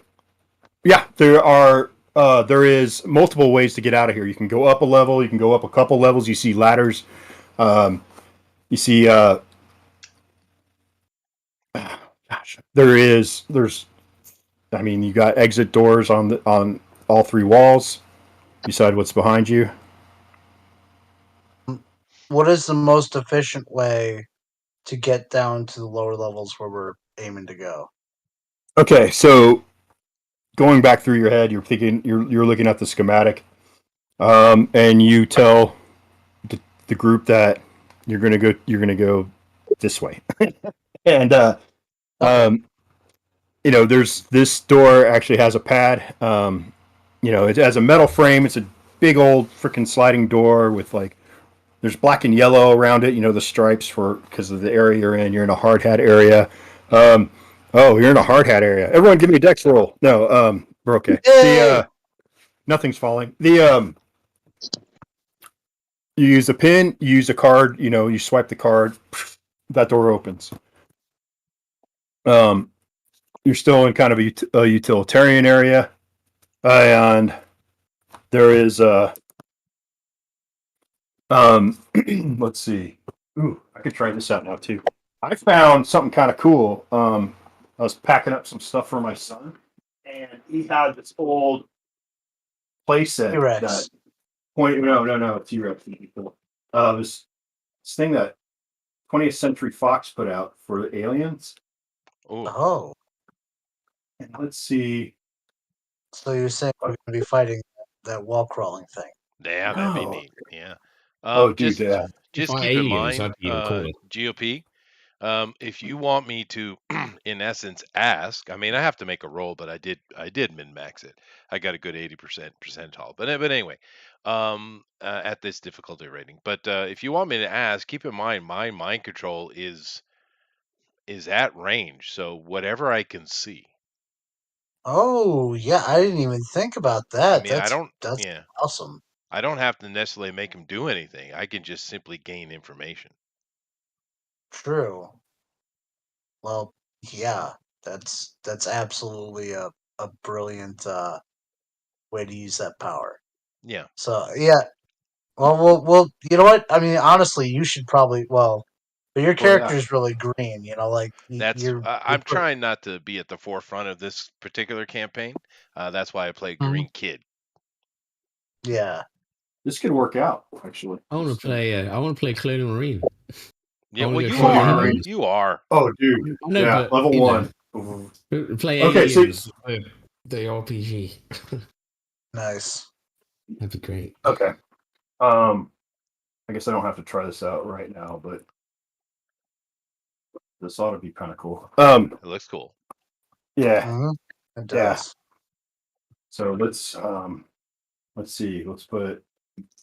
yeah, there is multiple ways to get out of here. You can go up a level. You can go up a couple levels. You see ladders. You see. Gosh, there's. I mean, you got exit doors on all three walls. Beside what's behind you. What is the most efficient way to get down to the lower levels where we're aiming to go? Okay, so going back through your head, you're thinking you're looking at the schematic, and you tell the group that you're gonna go this way, and there's this door actually has a pad. It has a metal frame. It's a big old freaking sliding door with there's black and yellow around it. The stripes because of the area you're in. You're in a hard hat area. You're in a hard hat area. Everyone, give me a dex roll. No, we're okay. Nothing's falling. You use a pin. You use a card. You swipe the card. That door opens. You're still in kind of a utilitarian area, and there is let's see. Ooh, I could try this out now too. I found something kind of cool. I was packing up some stuff for my son, and he had this old playset T-Rex. No, T-Rex. This thing that 20th Century Fox put out for the aliens. Ooh. Oh. And let's see. So you're saying we're going to be fighting that wall crawling thing? Yeah, that'd be No. neat. Yeah. Dude, yeah. Just If I keep in aliens, mind, I'd be cool. GOP. If you want me to, in essence, ask, I mean, I have to make a roll, but I did min max it. I got a good 80% percentile. But anyway, at this difficulty rating. But if you want me to ask, keep in mind my mind control is at range, so whatever I can see. Oh, yeah, I didn't even think about I that. mean, That's yeah, awesome. I don't have to necessarily make him do anything. I can just simply gain information. True. Well, yeah, that's absolutely a brilliant way to use that power. Yeah. So yeah, well, you know what? I mean, honestly, you should probably but your character is really green. I'm trying not to be at the forefront of this particular campaign. That's why I play Green Kid. Yeah. This could work out, actually. I want to play Colonial Marine. Yeah, well, you Colonial are. Marines. You are. Oh, dude. I know, Yeah, but, level 1. Play Okay, aliens with the RPG. Nice. That'd be great. Okay. I guess I don't have to try this out right now, but this ought to be kind of cool. It looks cool. Yeah. Mm-hmm. It does. So let's see. Let's put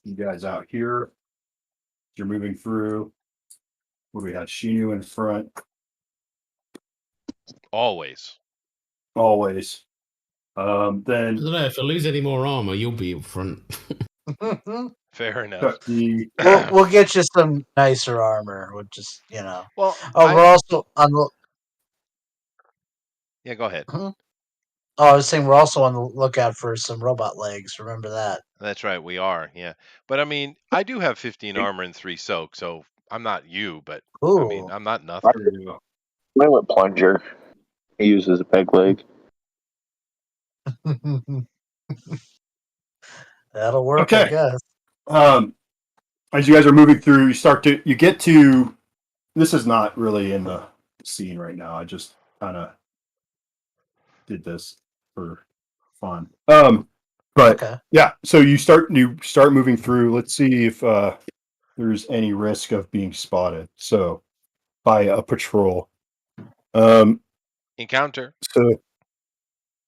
you guys out here. You're moving through. What do we have? Shinu in front. Always. Then I don't know, if I lose any more armor, you'll be up front. Fair enough. We'll get you some nicer armor. We'll just Well, we're also on the. Yeah, go ahead. Oh, I was saying we're also on the lookout for some robot legs. Remember that. That's right, we are. Yeah, but I mean, I do have 15 armor and 3 soak, so I'm not you, but I mean, Ooh. I'm not nothing. I went plunger. He uses a peg leg. That'll work, I Okay. guess. As you guys are moving through, you get to. This is not really in the scene right now. I just kind of did this for fun. But Okay. yeah, so you start moving through. Let's see if there's any risk of being spotted. So by a patrol. Encounter. So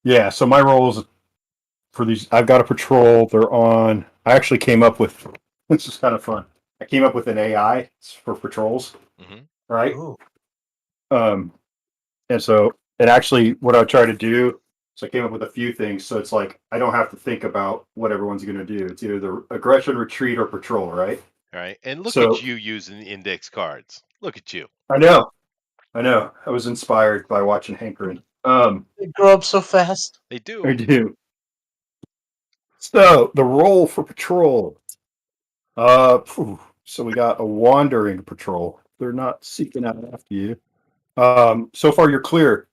yeah, so my roles for these, I've got a patrol. They're on. I actually came up with. This is kind of fun. I came up with an AI for patrols, Hmm. right? Ooh. And so, and actually, what I try to do, so I came up with a few things. So it's like I don't have to think about what everyone's going to do. It's either the aggression, retreat, or patrol, right? All right, and look So at you using index cards. Look at you. I know, I know. I was inspired by watching Hankering. They grow up so fast. They I do. do. So the role for patrol. So we got a wandering patrol. They're not seeking out after you. So far you're clear.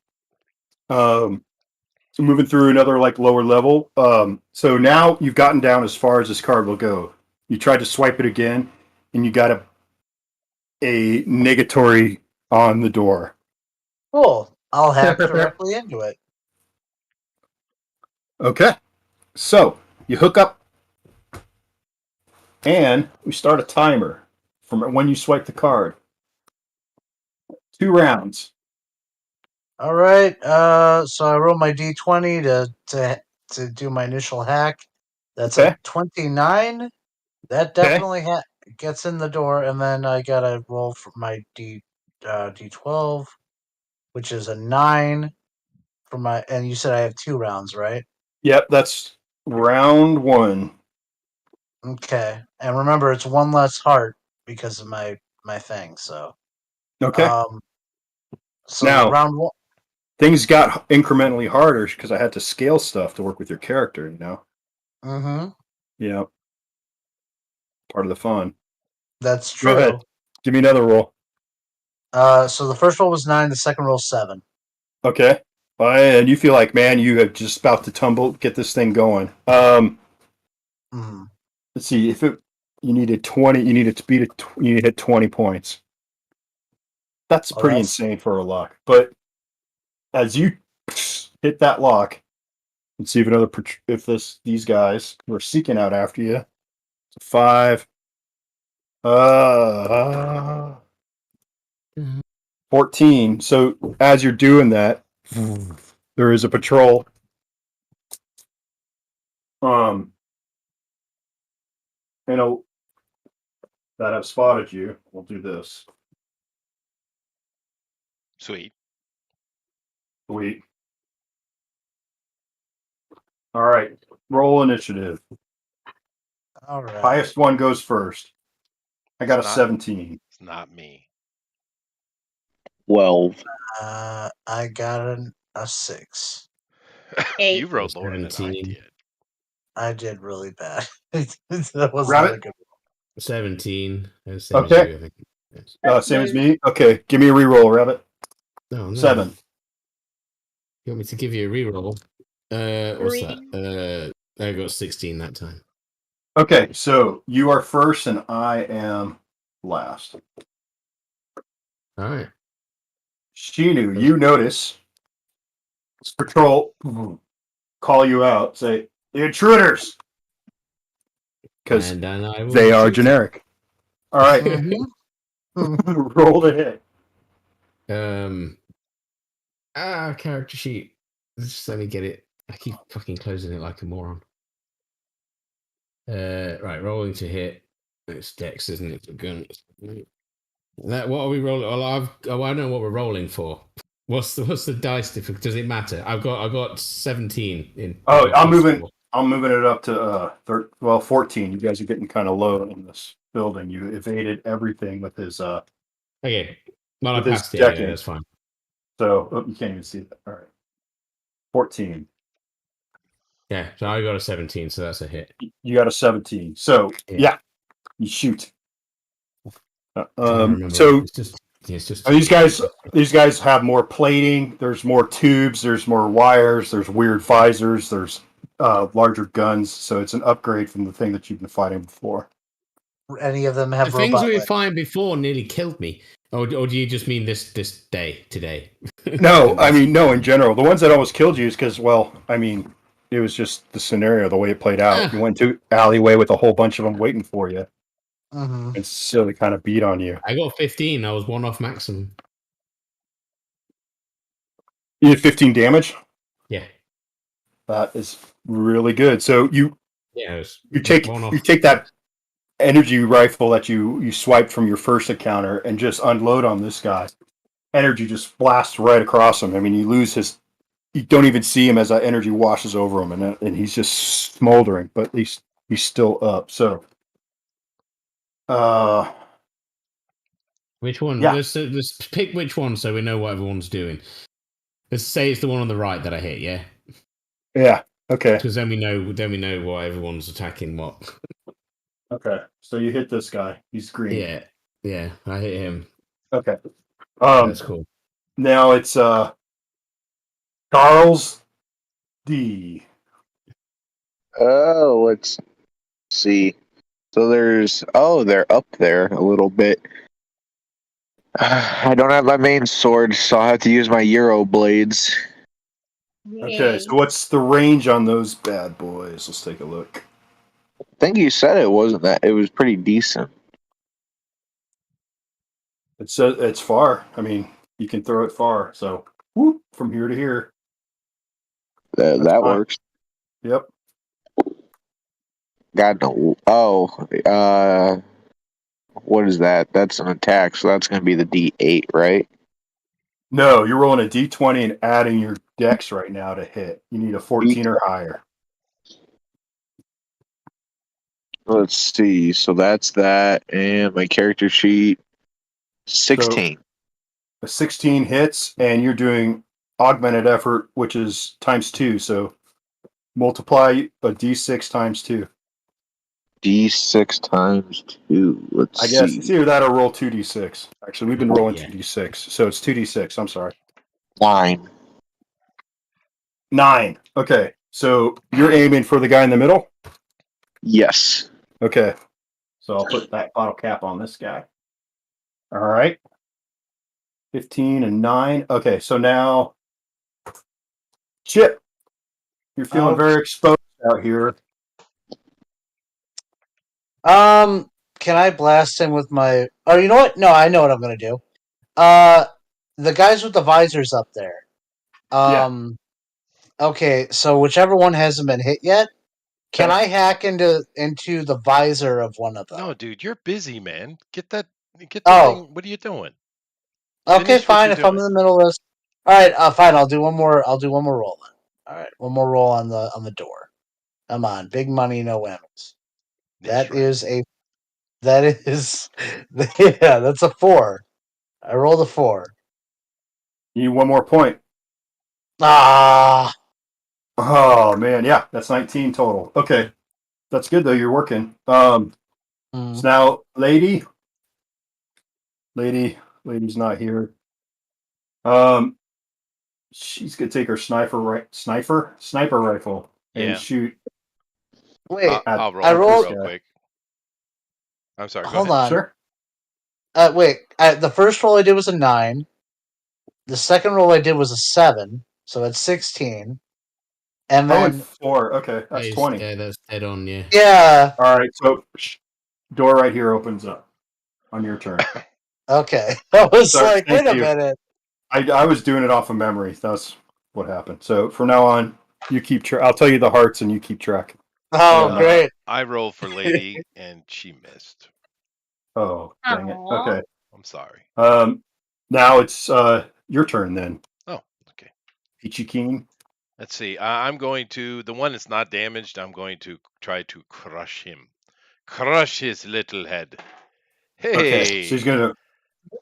So moving through another like lower level. So now you've gotten down as far as this card will go. You tried to swipe it again, and you got a negatory on the door. Cool. I'll hack directly into it. Okay. So you hook up, and we start a timer from when you swipe the card. 2 rounds. All right. So I roll my d20 to do my initial hack. That's Okay. a 29. That Okay. definitely gets in the door, and then I gotta roll for my d12, which is a 9 for my. And you said I have 2 rounds, right? Yep. That's round 1. Okay. And remember, it's 1 less heart because of my thing. So Okay. um, so Now round 1. things got incrementally harder because I had to scale stuff to work with your character. Mm-hmm. Yeah. Part of the fun. That's Go ahead. true. Give me another roll. So the first roll was 9. The second roll 7. Okay. And you feel like, man, you have just about to get this thing going. Mm-hmm. Let's see. If you needed 20, you need to you need to hit 20 points. That's Oh, pretty that's insane for a lock. But as you hit that lock, let's see if these guys were seeking out after you. 5. 14. So as you're doing that, there is a patrol. And that have spotted you. We'll do this. Sweet. Sweet. All right. Roll initiative. all right. Highest one goes first. I got a It's not- 17. It's not me. 12. I got a 6. You 8. wrote lower than I 17. did. I did really bad. That was not a Rabbit? good 17. Same as Okay. you, I think. Yes. Same as me. Okay. Give me a reroll, Rabbit. No. 7. You want me to give you a reroll? What's 3. that? I got 16 that time. Okay. So you are first and I am last. All right. Shinu, you notice this patrol call you out, say, the intruders. Because And then I will they are shoot. generic. All right. Mhm. Roll the hit. Character sheet. Just let me get it. I keep fucking closing it like a moron. Right, rolling to hit. It's Dex, isn't it? Gun. That what are we rolling? Well, I know what we're rolling for. What's the dice difference? Does it matter? I got 17 in. Oh, I'm plus moving. 4. I'm moving it up to 14. You guys are getting kind of low in this building. You evaded everything with his Okay. Well, I with his passed it anyway. decking. That's fine. So you can't even see that. All right. 14. Yeah, so I got a 17, so that's a hit. You got a 17. So yeah, you shoot. Remember, So it's just these guys have more plating. There's more tubes. There's more wires. There's weird visors. There's larger guns. So it's an upgrade from the thing that you've been fighting before. Any of them The have things robot we were legs? fighting before nearly killed me. Or do you just mean this day today? No, I mean no. In general, the ones that almost killed you is because, well, I mean, it was just the scenario, the way it played out. You went to alleyway with a whole bunch of them waiting for you, and so they kind of beat on you. I got 15. I was one off maximum. You did 15 damage. Yeah, That is really good. So you take one off. you take that energy rifle that you swiped from your first encounter and just unload on this guy. Energy just blasts right across him. I mean, you don't even see him as that energy washes over him, and he's just smoldering, but he's still up. So, Which one? Yeah. Let's pick which one so we know what everyone's doing. Let's say it's the one on the right that I hit. Yeah. Yeah. Okay. Because then we know what everyone's attacking. What? Okay. So you hit this guy. He's green. Yeah. I hit him. Okay. That's cool. Now it's Charles D. Oh, let's see. So they're up there a little bit. I don't have my main sword, so I'll have to use my Euro blades. Okay. So what's the range on those bad boys? Let's take a look. I think you said it wasn't that. It was pretty decent. It's far. I mean, you can throw it far. So whoop, from here to here. That fine. works. Yep. God no. Oh, what is that? That's an attack, so that's going to be the D8, right? No, you're rolling a D20 and adding your dex right now to hit. You need a 14 or higher. Let's see. So that's that, and my character sheet, 16. So a 16 hits, and you're doing augmented effort, which is times 2. So multiply a D6 times 2. D6 times 2. Let's I guess see. it's either that or roll 2D6. Actually, we've been rolling 2D6, so it's 2D6. I'm sorry. 9. 9. Okay, so you're aiming for the guy in the middle? Yes. Okay, so I'll put that bottle cap on this guy. All right. 15 and 9. Okay, so now, Chip, you're feeling very exposed out here. Can I blast him with my? Oh, you know what? No, I know what I'm gonna do. The guys with the visors up there. Okay, so whichever one hasn't been hit yet, can I hack into the visor of one of them? No, dude, you're busy, man. Get the Oh. thing. What are you doing? Okay, Finish what fine. you're If I'm in doing. the middle of this, all right, fine. I'll do one more. I'll do one more roll. Then. All right, one more roll on the door. Come on, big money, no whammies. That's right. That is yeah, that's a 4. I rolled a 4. You need one more point. Ah. Oh man, yeah, that's 19 total. Okay, that's good though. You're working. So now, lady's not here. She's gonna take her sniper rifle and shoot. Wait, I'll roll I rolled real quick. I'm sorry. Go Hold ahead. on. Sure. Wait. The first roll I did was a 9. The second roll I did was a 7, so that's 16. And then 4. Okay, that's 20. Yeah, that's dead on. Yeah. Yeah. All right, so door right here opens up on your turn. Okay. I was Sorry, like, wait thank a you. minute. I was doing it off of memory. That's what happened. So from now on, you keep track. I'll tell you the hearts, and you keep track. Oh, great. I rolled for lady, and she missed. Oh, dang it. Okay. I'm sorry. Now it's your turn then. Oh, okay. Peachy Keen. Let's see. I'm going to the one that's not damaged. I'm going to try to crush him, crush his little head. Hey, Okay, so he's gonna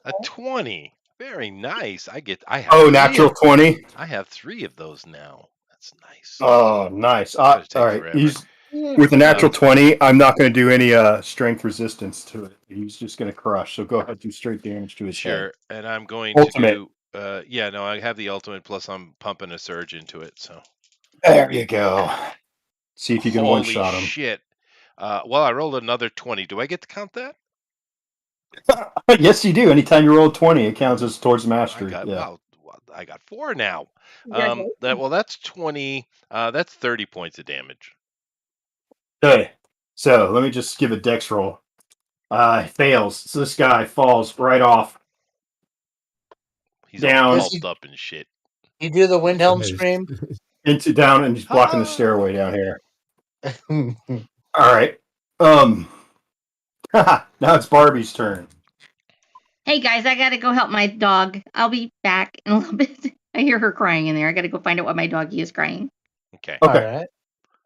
a 20. Very nice. I have. natural 20. I have 3 of those now. That's nice. Oh, nice. It's gonna take All right. forever. He's with a natural 20. I'm not going to do any strength resistance to it. He's just going to crush. So go ahead, do straight damage to his head. Sure, and I'm going Ultimate. to do. Yeah, no, I have the ultimate. Plus, I'm pumping a surge into it. So There you go. See if you can one holy shot him. shit! Well, I rolled another 20. Do I get to count that? Yes, you do. Anytime you roll 20, it counts as towards mastery. I got 4 now. Congratulations. That's 20. That's 30 points of damage. Okay. So let me just give a dex roll. Fails. So this guy falls right off. He's Down. all pulped up and shit. You do the Windhelm scream? Into down, and he's blocking the stairway down here. All right. Now it's Barbie's turn. Hey guys, I gotta go help my dog. I'll be back in a little bit. I hear her crying in there. I gotta go find out why my doggy is crying. Okay. Okay.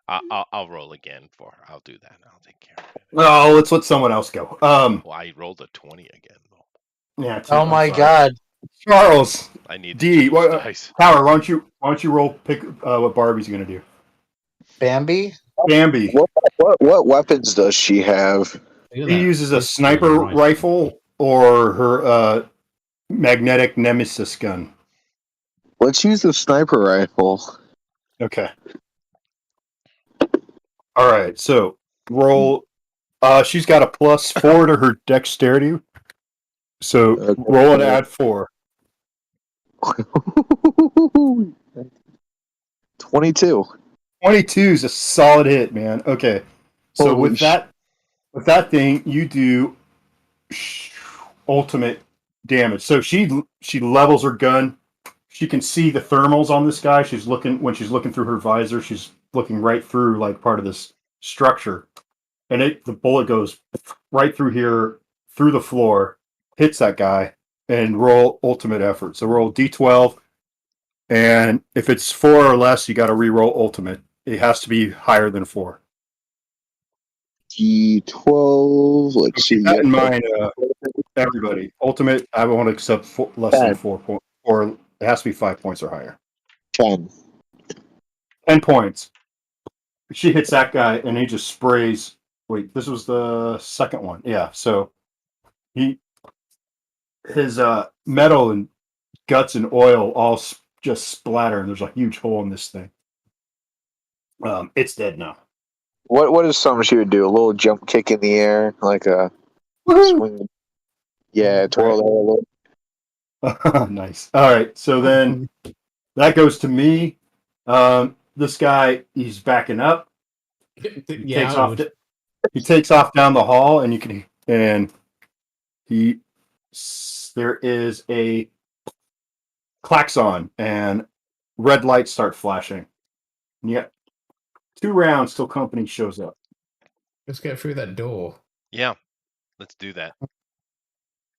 All right. I'll roll again for her. I'll do that. I'll take care of it. Oh, let's let someone else go. Well, I rolled a 20 again though. Yeah. Oh my God. Charles. I need D. dice. Howard, why don't you roll? Pick what Barbie's gonna do. Bambi? Bambi. What weapons does she have? He uses a sniper rifle or her magnetic nemesis gun. Let's use the sniper rifle. Okay. All right. So roll. She's got a +4 to her dexterity. So Okay. roll and add 4. 22. 22 is a solid hit, man. Okay. So Holy with that thing, you do ultimate damage. So she levels her gun. She can see the thermals on this guy. When she's looking through her visor, she's looking right through like part of this structure. And the bullet goes right through here, through the floor, hits that guy, and roll ultimate effort. So roll D12, and if it's 4 or less, you got to re-roll ultimate. It has to be higher than 4. D12. Let's see. Keep that in mind, everybody. Ultimate, I want to accept less than 4 points, or it has to be 5 points or higher. 10. 10 points. She hits that guy, and he just sprays. Wait, this was the second one. Yeah, so his metal and guts and oil all just splatter, and there's a huge hole in this thing. It's dead now. What is something she would do? A little jump kick in the air, like a swing. Yeah, twirl the hair a little. Nice. All right, so then that goes to me. This guy, he's backing up. He takes off down the hall, and there is a klaxon, and red lights start flashing. And you got 2 rounds till company shows up. Let's get through that door. Yeah, let's do that.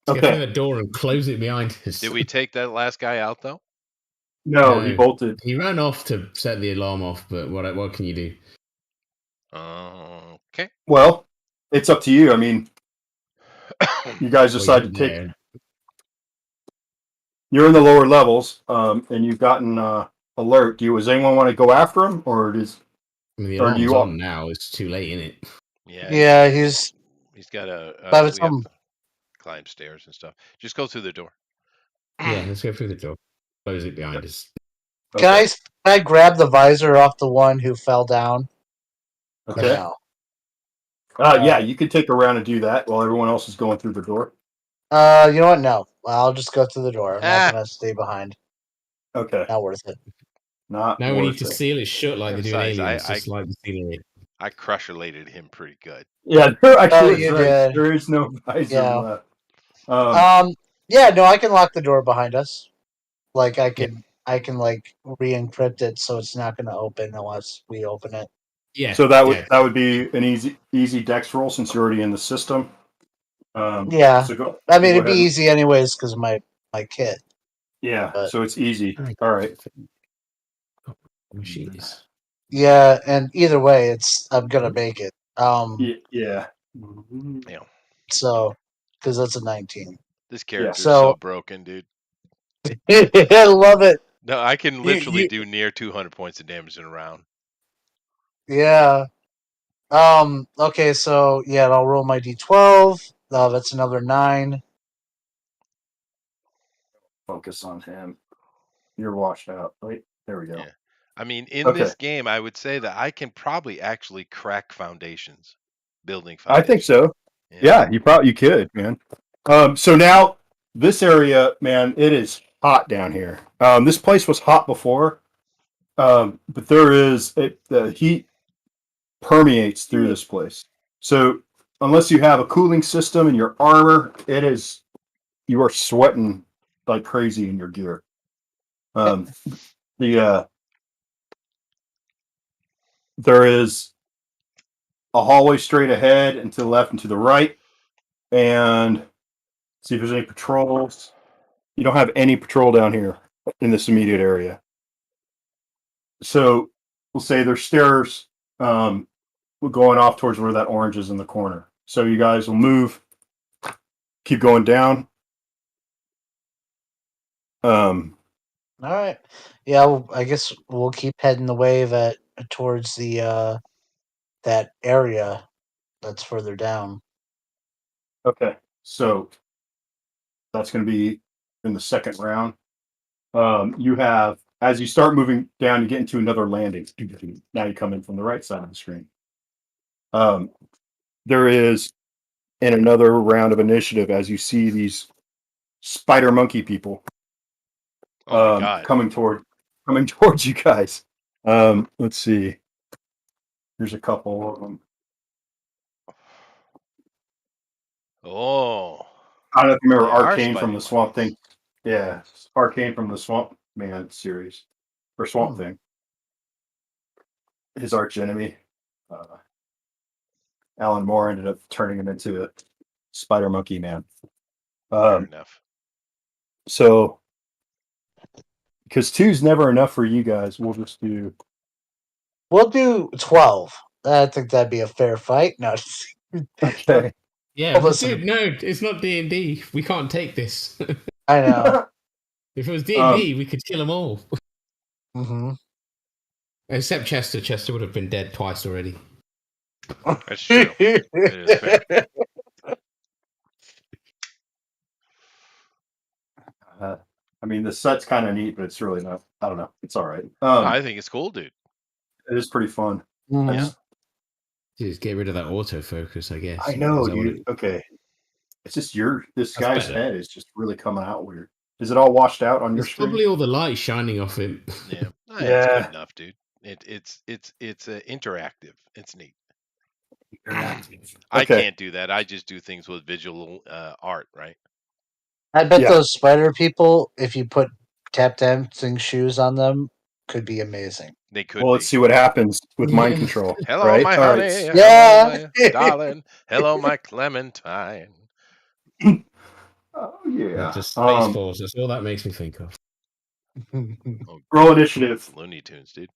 Let's get through that door and close it behind us. Did we take that last guy out though? No, he bolted. He ran off to set the alarm off, but what can you do? Okay. Well, it's up to you. I mean, you guys decide to take. You're in the lower levels, and you've gotten alert. Does anyone want to go after him, or does? I mean, the alarm's on now. It's too late, isn't it? Yeah, he's got to. By the we have time- to climb stairs and stuff. Just go through the door. Yeah, let's go through the door. Close it behind us. Can I grab the visor off the one who fell down? Okay. No. Yeah, you could take a round and do that while everyone else is going through the door. You know what? No. I'll just go through the door. I'm not gonna stay behind. Okay. Not worth it. Now we need to seal it shut like they do in Besides, Aliens, just like the sealing it. I crusher-lated him pretty good. Yeah, you right. did. There is no visor left. Yeah, no, I can lock the door behind us. Like I can like re-encrypt it so it's not going to open unless we open it. Yeah. So that would be an easy dex roll since you're already in the system. Yeah. So I mean, it'd be easy anyways because of my kit. Yeah. But, so it's easy. All right. Machines. Yeah, and either way, I'm gonna make it. Yeah. Yeah. So, because that's a 19. This character's so broken, dude. I love it. No, I can literally you- do near 200 points of damage in a round. Yeah. Okay, so yeah, I'll roll my d12. Oh, that's another 9. Focus on him. You're washed out. Wait, there we go. Yeah. I mean, in Okay. this game, I would say that I can probably actually crack foundations, building I think foundations. so. Yeah, you could, man. So now this area, man, it is hot down here. This place was hot before, but the heat permeates through this place. So unless you have a cooling system in your armor, you are sweating like crazy in your gear. There is a hallway straight ahead and to the left and to the right, and see if there's any patrols. You don't have any patrol down here in this immediate area. So we'll say there's stairs going off towards where that orange is in the corner. So you guys will move, keep going down. All right. Yeah, well, I guess we'll keep heading the way that towards the that area that's further down. Okay, so that's going to be in the second round. You have, as you start moving down, you get into another landing. Now you come in from the right side of the screen. There is in another round of initiative as you see these spider monkey people Oh my God. coming towards you guys. Let's see. There's a couple of them. Oh. I don't know if you remember They are Arcane from Spidey the Swamp monkeys. Thing. Yeah, Arcane from the Swamp Man series or Swamp Thing. His arch enemy, Alan Moore, ended up turning him into a Spider Monkey Man. Fair enough. So, because 2's never enough for you guys, we'll do 12. I think that'd be a fair fight. No. Okay. Yeah, Oh, listen. dude, no, it's not D&D. We can't take this. I know. If it was D&D, we could kill them all. Mm-hmm. Except Chester. Chester would have been dead twice already. That's true. It is fair. I mean, the set's kind of neat, but it's really not. I don't know. It's all right. I think it's cool, dude. It is pretty fun. Yeah. Just get rid of that autofocus, I guess. I know, Is that what dude. Okay. It's just this That's guy's better. head is just really coming out weird. Is it all washed out on your It's screen? probably all the light shining off him. Yeah. It's Yeah. good enough, dude. It's interactive. It's neat. I Okay. can't do that. I just do things with visual art, right? I bet Yeah. those spider people, if you put tap dancing shoes on them, could be amazing. They could Well, be. let's see what happens with mind control. Hello, right? my All honey. right. Yeah. Hello, my darling. Hello, my Clementine. Oh yeah. Just Spaceballs. That's all that makes me think of. Roll initiative. Looney Tunes, dude.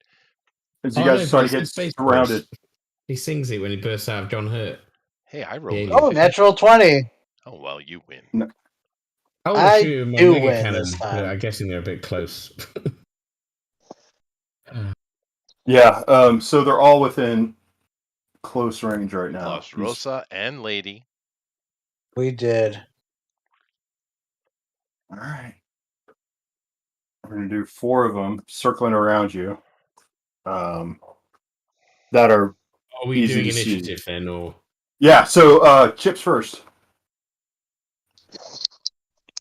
As you guys are starting to get Spaceballs. surrounded. He sings it when he bursts out of John Hurt. Hey, I rolled Yeah, a Oh, 50. natural 20. Oh, well, you win. I would I shoot him with do Mega win Cannon, this but time. I'm guessing they're a bit close. Yeah. So they're all within close range right now. Lost Rosa and Lady. We did. All right. We're gonna do 4 of them circling around you. That are Are we easy doing to see. initiative then, or Yeah. So Chip's first.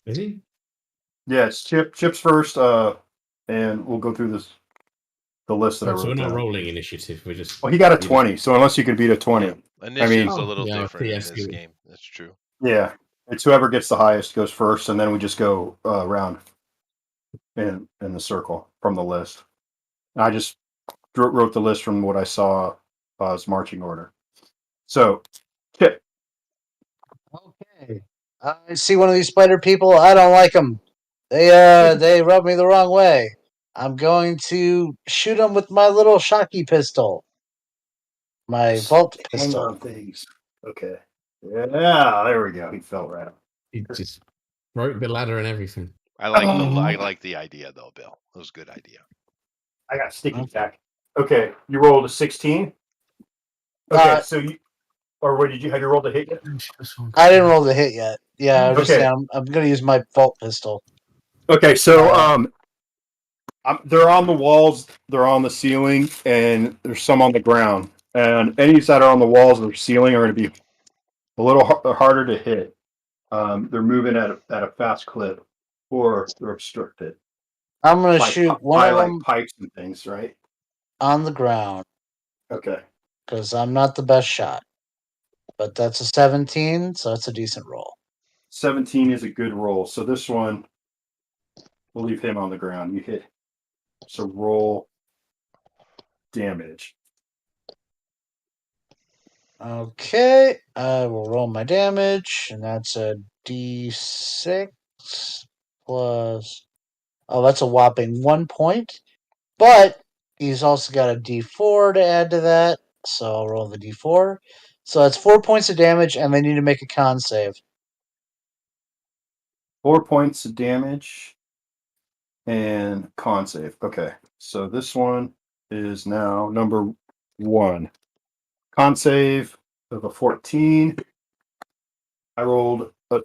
is he? Yeah, it's Chip's first. And we'll go through the list that I wrote So we're not down. rolling initiative. We're just. Well, he got a 20, so unless you can beat a 20. Yeah. Initiative's Oh, a little yeah, different in PS2. this game. That's true. Yeah, it's whoever gets the highest goes first, and then we just go around in the circle from the list. I just wrote the list from what I saw as marching order. So, Chip. Okay. I see one of these spider people. I don't like them. They rub me the wrong way. I'm going to shoot them with my little shocky pistol. My vault Hang pistol. on things. Okay. Yeah, there we go. He fell right out. He just broke the ladder and everything. I like the idea though, Bill. It was a good idea. I got sticky tack. Okay, you rolled a 16. Okay, so you, or what did you have? You rolled a hit yet? I didn't roll the hit yet. Yeah, I was just Okay. saying I'm going to use my bolt pistol. Okay, so they're on the walls, they're on the ceiling, and there's some on the ground. And any that are on the walls or ceiling are going to be a little harder to hit. They're moving at a fast clip, or they're obstructed I'm going to by, shoot one by of like them pipes and things, right? on the ground Okay. because I'm not the best shot. But that's a 17, so that's a decent roll. 17 is a good roll. So this one, we'll leave him on the ground. You hit. So roll damage. Okay, I will roll my damage, and that's a d6 plus. Oh, that's a whopping 1 point. But he's also got a d4 to add to that, so I'll roll the d4. So that's 4 points of damage, and they need to make a con save. 4 points of damage and con save. Okay. So this one is now number 1. Con save of a 14. I rolled a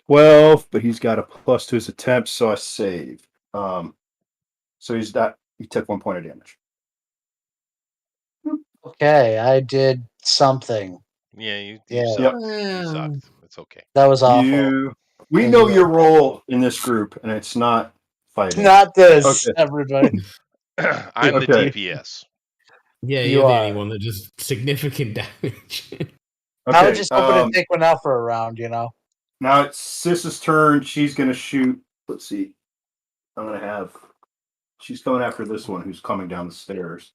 12, but he's got a plus to his attempts, so I save. So he took 1 point of damage. Okay, I did something. Yeah, you Yeah. suck. You suck. It's okay. That was awful. We Thank know you. your role in this group, and it's not fighting. Not this, Okay. everybody. I'm the Okay. DPS. Yeah, You you're the are. only one that does significant damage. I was Okay. just hoping to take one out for a round, you know. Now it's Sis's turn. She's going to shoot. Let's see. I'm going to have. She's coming after this one who's coming down the stairs.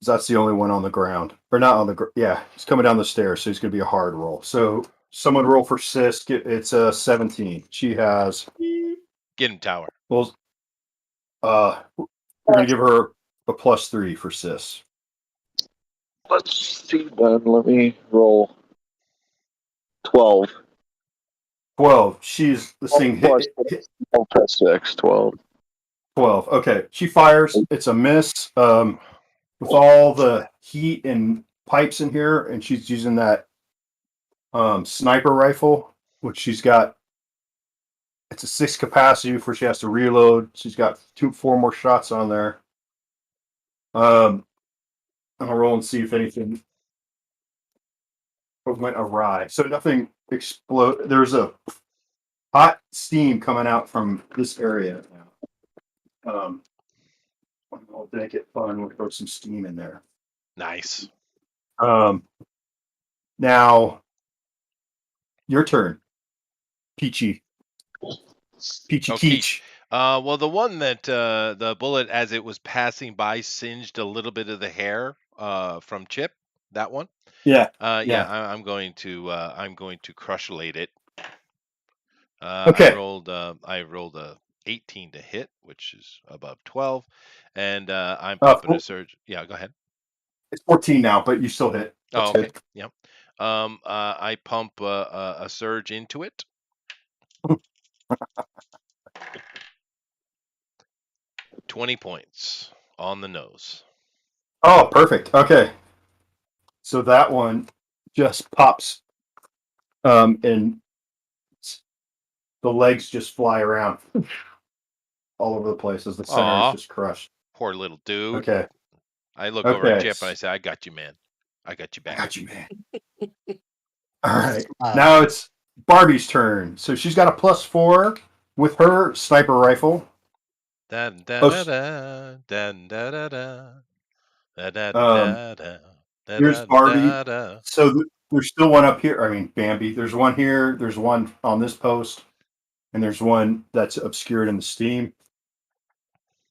That's the only one on the ground. Or not on the yeah, he's coming down the stairs, so he's going to be a hard roll. So someone roll for Sis. It's a 17. She has. Get him, tower. Well, we're going to give her a +3 for Sis. Let's see then. Let me roll 12. 12. She's this thing hit. 12 plus 6, 12. 12. Okay. She fires. It's a miss. With all the heat and pipes in here, and she's using that sniper rifle, which she's got. It's a 6 capacity before she has to reload. She's got 4 more shots on there. I'm gonna roll and see if anything went awry. So nothing explode. There's a hot steam coming out from this area now. I'll make it fun. We'll throw some steam in there. Nice. Now, your turn, Peachy. Peachy Keech. Well, the one that the bullet, as it was passing by, singed a little bit of the hair from Chip. That one. Yeah. Yeah. I'm going to crush-late it. Okay. I rolled a 18 to hit, which is above 12, and I'm pumping a surge. Yeah, go ahead. It's 14 now, but you still hit. That's okay. Yep. I pump a surge into it. 20 points on the nose. Oh, perfect. Okay. So that one just pops, and the legs just fly around all over the place as the center is just crushed. Poor little dude. Okay. I look over at Chip and I say, "I got you, man. I got you back." I got you, man. All right. Now it's Barbie's turn. So she's got a +4 with her sniper rifle. Here's Barbie. So there's still one up here. I mean, Bambi. There's one here. There's one on this post, and there's one that's obscured in the steam.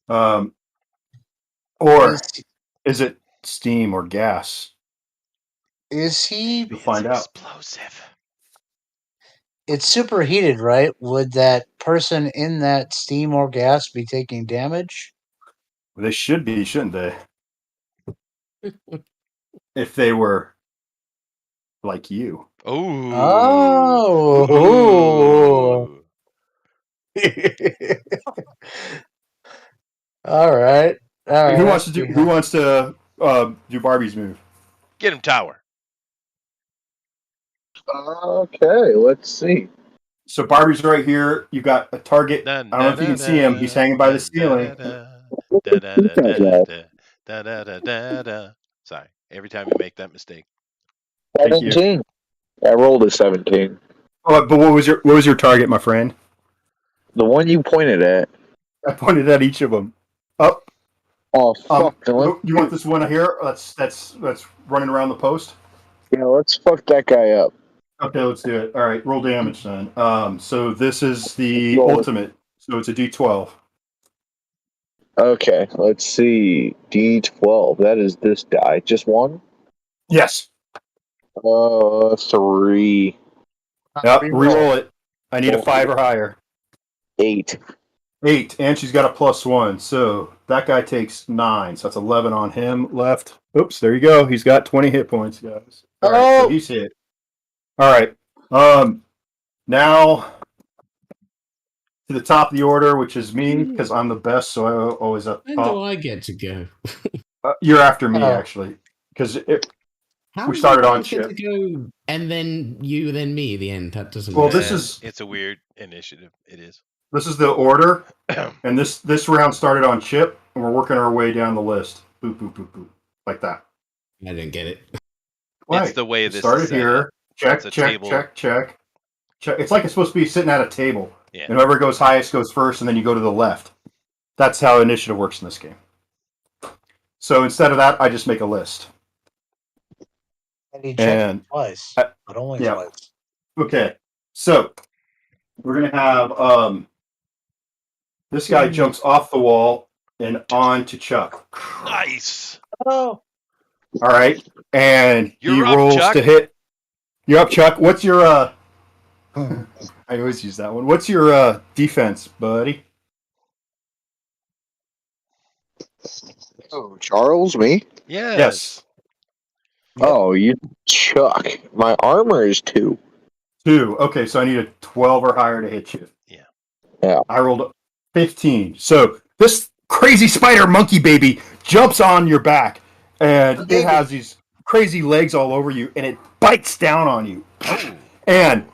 Or is it steam or gas? Is he? You'll find out. Explosive. It's superheated, right? Would that person in that steam or gas be taking damage? They should be, shouldn't they? If they were like you. Oh. All right. All right. Who wants to do Barbie's move? Get him, Tower. Okay, let's see. So Barbie's right here. You got a target. I Dun, don't know da, if you da, can see him. He's hanging by the dun, da, ceiling. da, da, da, da, da, da, da, da, da, da, da. Sorry, every time you make that mistake. Thank you. 17. I rolled a 17. Oh, but what was your target, my friend? The one you pointed at. I pointed at each of them. Up. Oh fuck! You want this one here? That's running around the post. Yeah, let's fuck that guy up. Okay, let's do it. All right, roll damage then. So this is the Roll it. ultimate. So it's a D12. Okay, let's see. D12. That is this die. Just one? Yes. 3. Yep. Reroll it. I need a 5 or higher. 8. 8, and she's got a +1. So that guy takes 9. So that's 11 on him left. Oops, there you go. He's got 20 hit points, guys. All right, so he's hit. All right. Now to the top of the order, which is me, because I'm the best, so I always up When top. do I get to go? You're after me, actually, because we started on Chip. To go, and then you, then me. The end. That doesn't. Well, make this sense. is It's a weird initiative. It is. This is the order, and this round started on Chip, and we're working our way down the list. Boop boop boop boop, like that. I didn't get it. Right. It's the way this started is set here. up. Check, It's a check, table. check. It's like it's supposed to be sitting at a table, Yeah. and whoever goes highest goes first, and then you go to the left. That's how initiative works in this game. So instead of that, I just make a list. And he checked twice, but only twice. Okay, so we're gonna have this guy jumps off the wall and on to Chuck. Nice. Oh. All right, and he You're up, rolls Chuck. to hit. You're up, Chuck. What's your I always use that one. What's your defense, buddy? Oh, Charles, me? Yes. Oh, you Chuck. My armor is 2. 2. Okay, so I need a 12 or higher to hit you. Yeah. I rolled a 15. So this crazy spider monkey baby jumps on your back, and it has these crazy legs all over you, and it bites down on you. And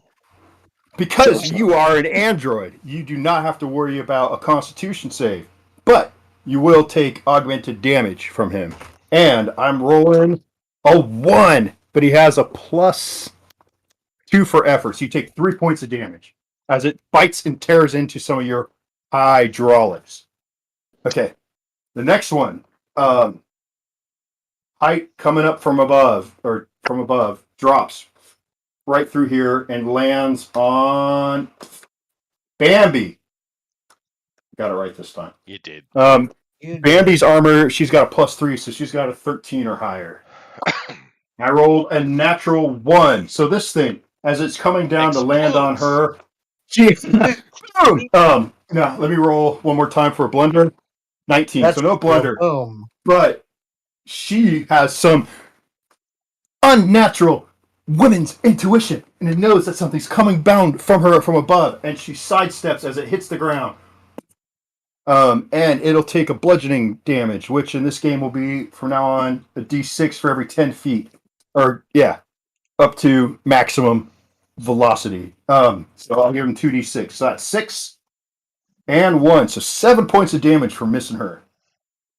because you are an android, you do not have to worry about a Constitution save, but you will take augmented damage from him. And I'm rolling a 1, but he has a +2 for effort, so you take 3 points of damage as it bites and tears into some of your hydraulics. Okay, the next one, height coming up from above, drops right through here and lands on Bambi. Got it right this time. You did. Bambi's armor, she's got a +3, so she's got a 13 or higher. I rolled a natural 1. So this thing, as it's coming down to land on her, now let me roll one more time for a blunder. 19. That's so no blunder. Boom. But she has some unnatural women's intuition, and it knows that something's coming bound from her from above, and she sidesteps as it hits the ground. And it'll take a bludgeoning damage, which in this game will be from now on a d6 for every 10 feet, or up to maximum velocity. So I'll give him 2d6. So that's 6 and 1, so 7 points of damage for missing her.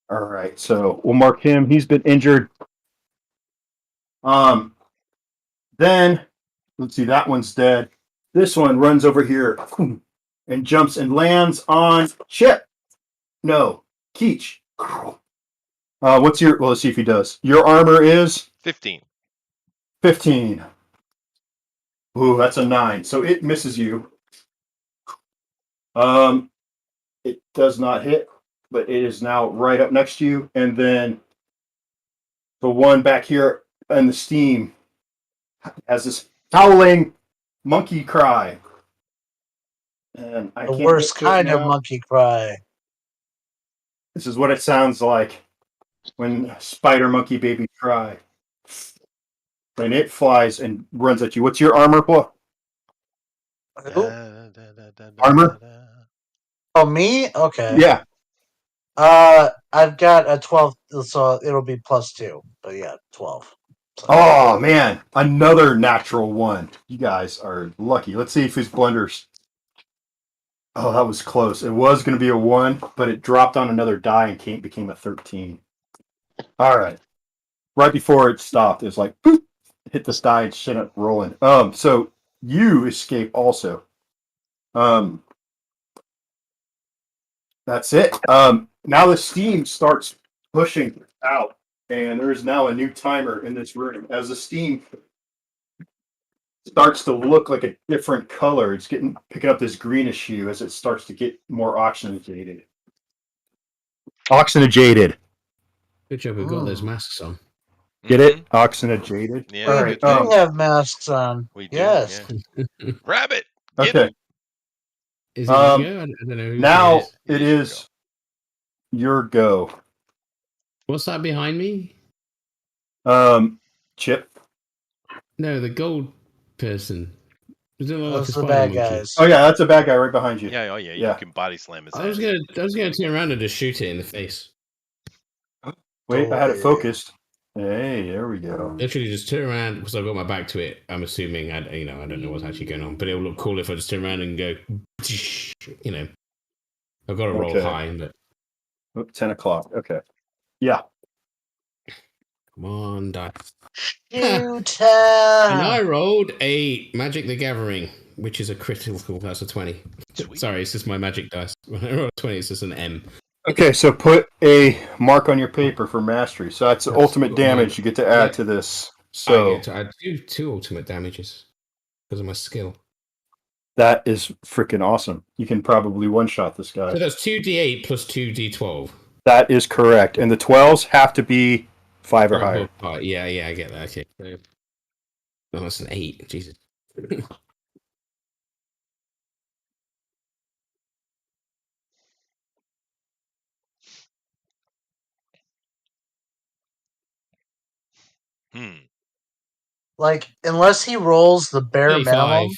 All right, so we'll mark him. He's been injured. Then let's see, that one's dead. This one runs over here and jumps and lands on Chip. No, Keech. What's your? Well, let's see if he does. Your armor is 15. 15. Ooh, that's a 9. So it misses you. It does not hit, but it is now right up next to you. And then the one back here in the steam has this howling monkey cry. And I The can't worst get to it kind of now. monkey cry. This is what it sounds like when spider monkey babies cry. And it flies and runs at you. What's your armor? Armor? Oh, me? Okay. Yeah. I've got a 12, so it'll be +2. But yeah, 12. So. Oh man, another natural one. You guys are lucky. Let's see if his blunders. Oh, that was close. It was going to be a 1, but it dropped on another die and became a 13. All right. Right before it stopped, it was like, boop, hit this die and shit up rolling. So you escape also. That's it. Now the steam starts pushing out, and there is now a new timer in this room. As the steam starts to look like a different color, it's picking up this greenish hue as it starts to get more oxygenated. Oxygenated. Good job, we've got those masks on. Get it? Oxygenated. Yeah, All We right. do have masks on. we do. Yes. Yeah. Rabbit. Get Okay. Is it my go? I don't know who Now it it is your go. What's that behind me? Chip. No, the gold person. Does it look like a Those are the spider bad monkey? guys. Oh yeah, that's a bad guy right behind you. Yeah, oh yeah, Yeah. you can body slam his I was ass. gonna turn around and just shoot it in the face. Wait, I had it focused. Hey, there we go. Literally, just turn around because I've got my back to it. I'm assuming I don't know what's actually going on, but it'll look cool if I just turn around and go. I've got to roll Okay. high, but 10 o'clock. Okay. Yeah. come on, die. Shoot! And I rolled a Magic the Gathering, which is a critical. That's a 20. Sweet. Sorry, it's just my magic dice. When I roll a 20, it's just an M. Okay, so put a mark on your paper for mastery. So that's ultimate damage you get to add to this. So I get to add two ultimate damages because of my skill. that is freaking awesome. You can probably one-shot this guy. So that's 2d8 plus 2d12. That is correct. And the 12s have to be 5 or higher. Yeah, I get that. Okay. So, oh, that's an 8. Jesus. Like, unless he rolls the bare 35. minimum.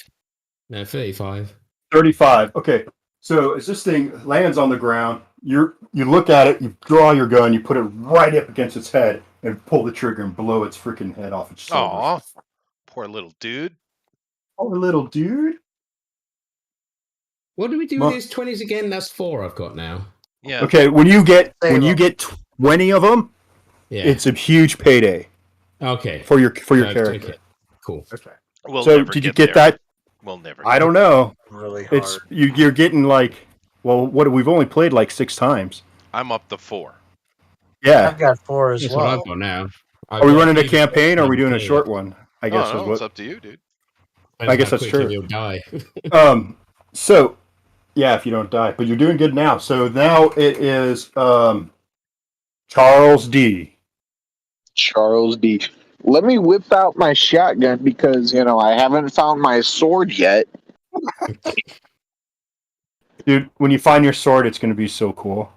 No, 35. 35. Okay. So as this thing lands on the ground, you look at it, you draw your gun, you put it right up against its head, and pull the trigger and blow its freaking head off its shoulders. Aw, poor little dude. Poor little dude. What do we do with these 20s again? That's 4 I've got now. Yeah. Okay, when you get 20 of them, Yeah. it's a huge payday. Okay. For your character. Okay. Cool. Okay. We'll so never did you get get there. that? We'll never. I don't know. Really hard. It's you're getting like, well, what we've only played like 6 times. I'm up to 4. Yeah. I've got 4 as That's well. what I've got now. Are we running a campaign or are we doing a short one? I guess no, it's up to you, dude. I guess that's true. You'll die. So yeah, if you don't die, but you're doing good now. So now it is Charles D. Charles D. Let me whip out my shotgun because, I haven't found my sword yet. Dude, when you find your sword, it's going to be so cool.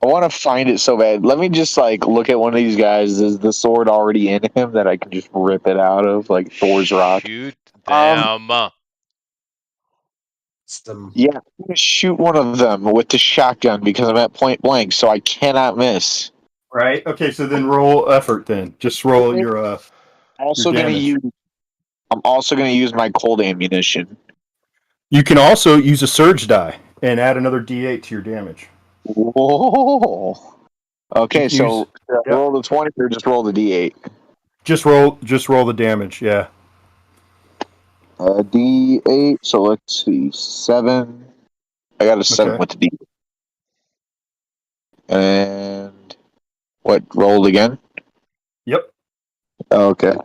I want to find it so bad. Let me just, look at one of these guys. Is the sword already in him that I can just rip it out of, like Thor's rock? Shoot them. Yeah, I'm going to shoot one of them with the shotgun because I'm at point blank, so I cannot miss. Right? Okay, so then roll effort then. Just roll your I'm also going to use my cold ammunition. You can also use a surge die and add another D8 to your damage. Whoa. Okay, so roll the 20 or just roll the D8? Just roll the damage, yeah. D8, so let's see, 7. I got a 7 with the D8. And what, rolled again? Yep. Okay.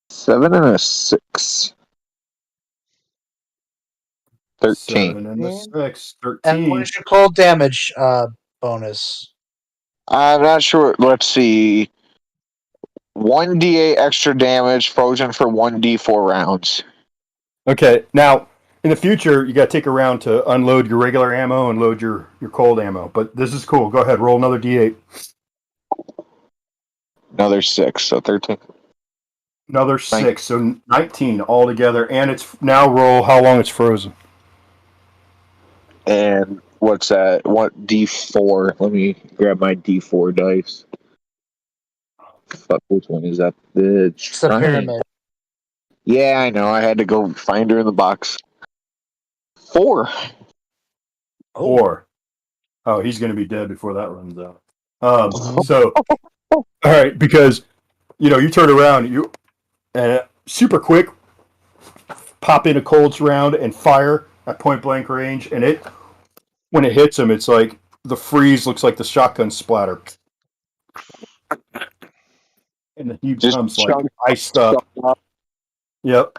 7 and a 6. 13. 7 and a 6, 13. And what is your cold damage bonus? I'm not sure. Let's see. 1d8 extra damage, frozen for 1d4 rounds. Okay, now in the future, you got to take a round to unload your regular ammo and load your cold ammo. But this is cool. Go ahead, roll another D8. Another 6, so 13. Another 6, so 19 altogether. And it's now roll how long it's frozen. And what's that? What D4? Let me grab my D4 dice. Fuck, which one is that? The It's the triangle. pyramid. Yeah, I know. I had to go find her in the box. 4. Or, oh, he's going to be dead before that runs out. So, all right, because you turn around, and super quick, pop in a Colts round and fire at point blank range, and when it hits him, it's like the freeze looks like the shotgun splatter, and he Just becomes like iced up. Yep.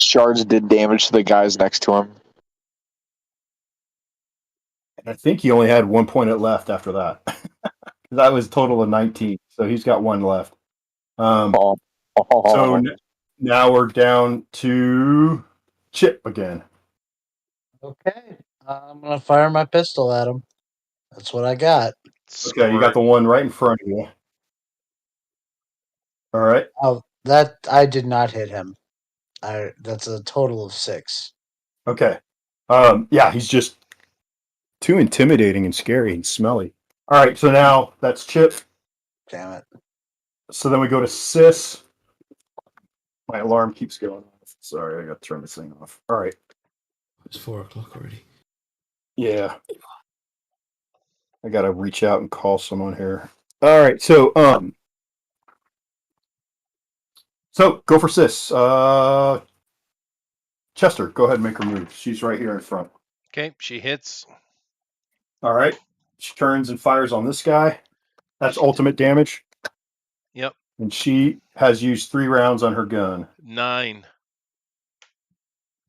Shards did damage to the guys next to him. I think he only had 1 point left after that. That was a total of 19, so he's got 1 left. So now we're down to Chip again. Okay. I'm going to fire my pistol at him. That's what I got. Okay, you got the one right in front of you. All right. Oh, that I did not hit him. That's a total of 6. Okay. Yeah, he's just too intimidating and scary and smelly. All right, so now that's Chip. Damn it. So then we go to Sis. My alarm keeps going off. Sorry, I got to turn this thing off. All right. It's 4:00 already. Yeah. I got to reach out and call someone here. All right, so go for Sis. Chester, go ahead and make her move. She's right here in front. Okay, she hits. All right. She turns and fires on this guy. That's ultimate damage. Yep. And she has used 3 rounds on her gun. 9.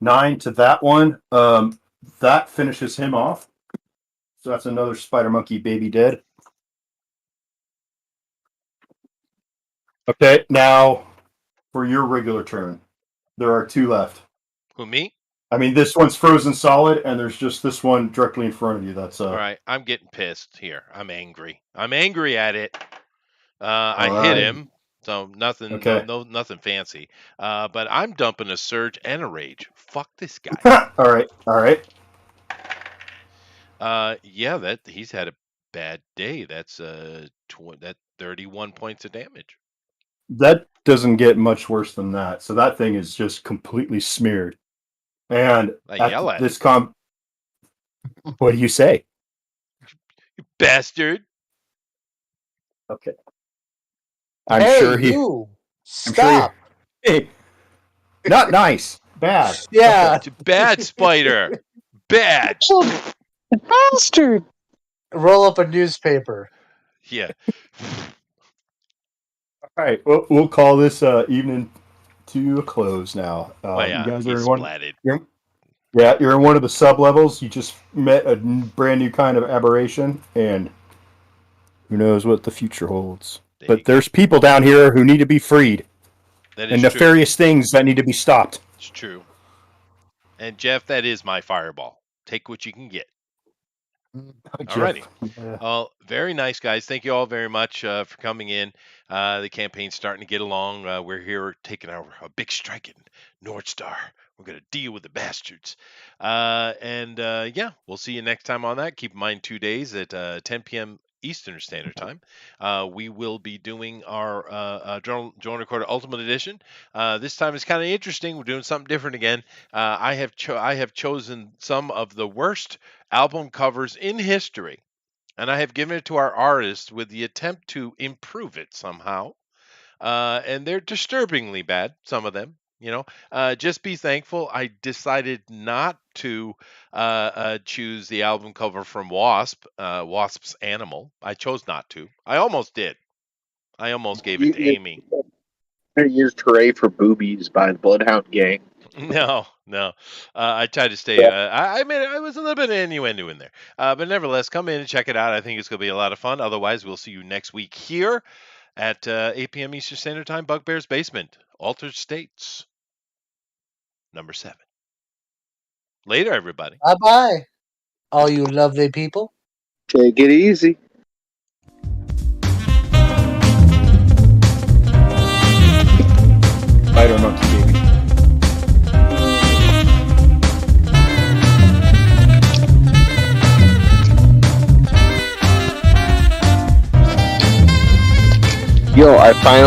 9 to that one. That finishes him off. So that's another spider monkey baby dead. Okay, now for your regular turn. There are 2 left. Who, me? I mean, this one's frozen solid, and there's just this one directly in front of you. That's All right, I'm getting pissed here. I'm angry. I'm angry at it. I hit him, so nothing. Okay. No, nothing fancy. But I'm dumping a surge and a rage. Fuck this guy. All right. Yeah, that he's had a bad day. That's that 31 points of damage. That doesn't get much worse than that. So that thing is just completely smeared. And I yell at this what do you say? You bastard. Okay. Hey, sure stop. Hey, not nice. Bad. Yeah. Bad spider. Bad. Bastard. Roll up a newspaper. Yeah. All right. Well, we'll call this evening to a close now. Yeah, you guys are he's in one. splatted. You're in one of the sub levels. You just met a brand new kind of aberration, and who knows what the future holds. But there's people down here who need to be freed. That is and nefarious things that need to be stopped. It's true. And Jeff, that is my fireball. Take what you can get. Alrighty. Very nice, guys. Thank you all very much for coming in. The campaign's starting to get along. We're here taking a big strike at North Star. We're going to deal with the bastards. Yeah, we'll see you next time on that. Keep in mind 2 days at 10 p.m. Eastern Standard Time. We will be doing our Journal Recorder Ultimate Edition. This time it's kind of interesting. We're doing something different again. I have chosen some of the worst album covers in history, and I have given it to our artists with the attempt to improve it somehow. And they're disturbingly bad, some of them. Just be thankful I decided not to choose the album cover from Wasp's Animal. I chose not to. I almost did. I almost gave it to Amy. I used Hooray for Boobies by the Bloodhound Gang. No. I tried to stay. I was a little bit of innuendo in there. But nevertheless, come in and check it out. I think it's going to be a lot of fun. Otherwise, we'll see you next week here at 8 p.m. Eastern Standard Time, Bugbear's Basement, Altered States. Number 7. Later, everybody. Bye-bye, all you lovely people. Take it easy. Spider monkey baby. Yo, I finally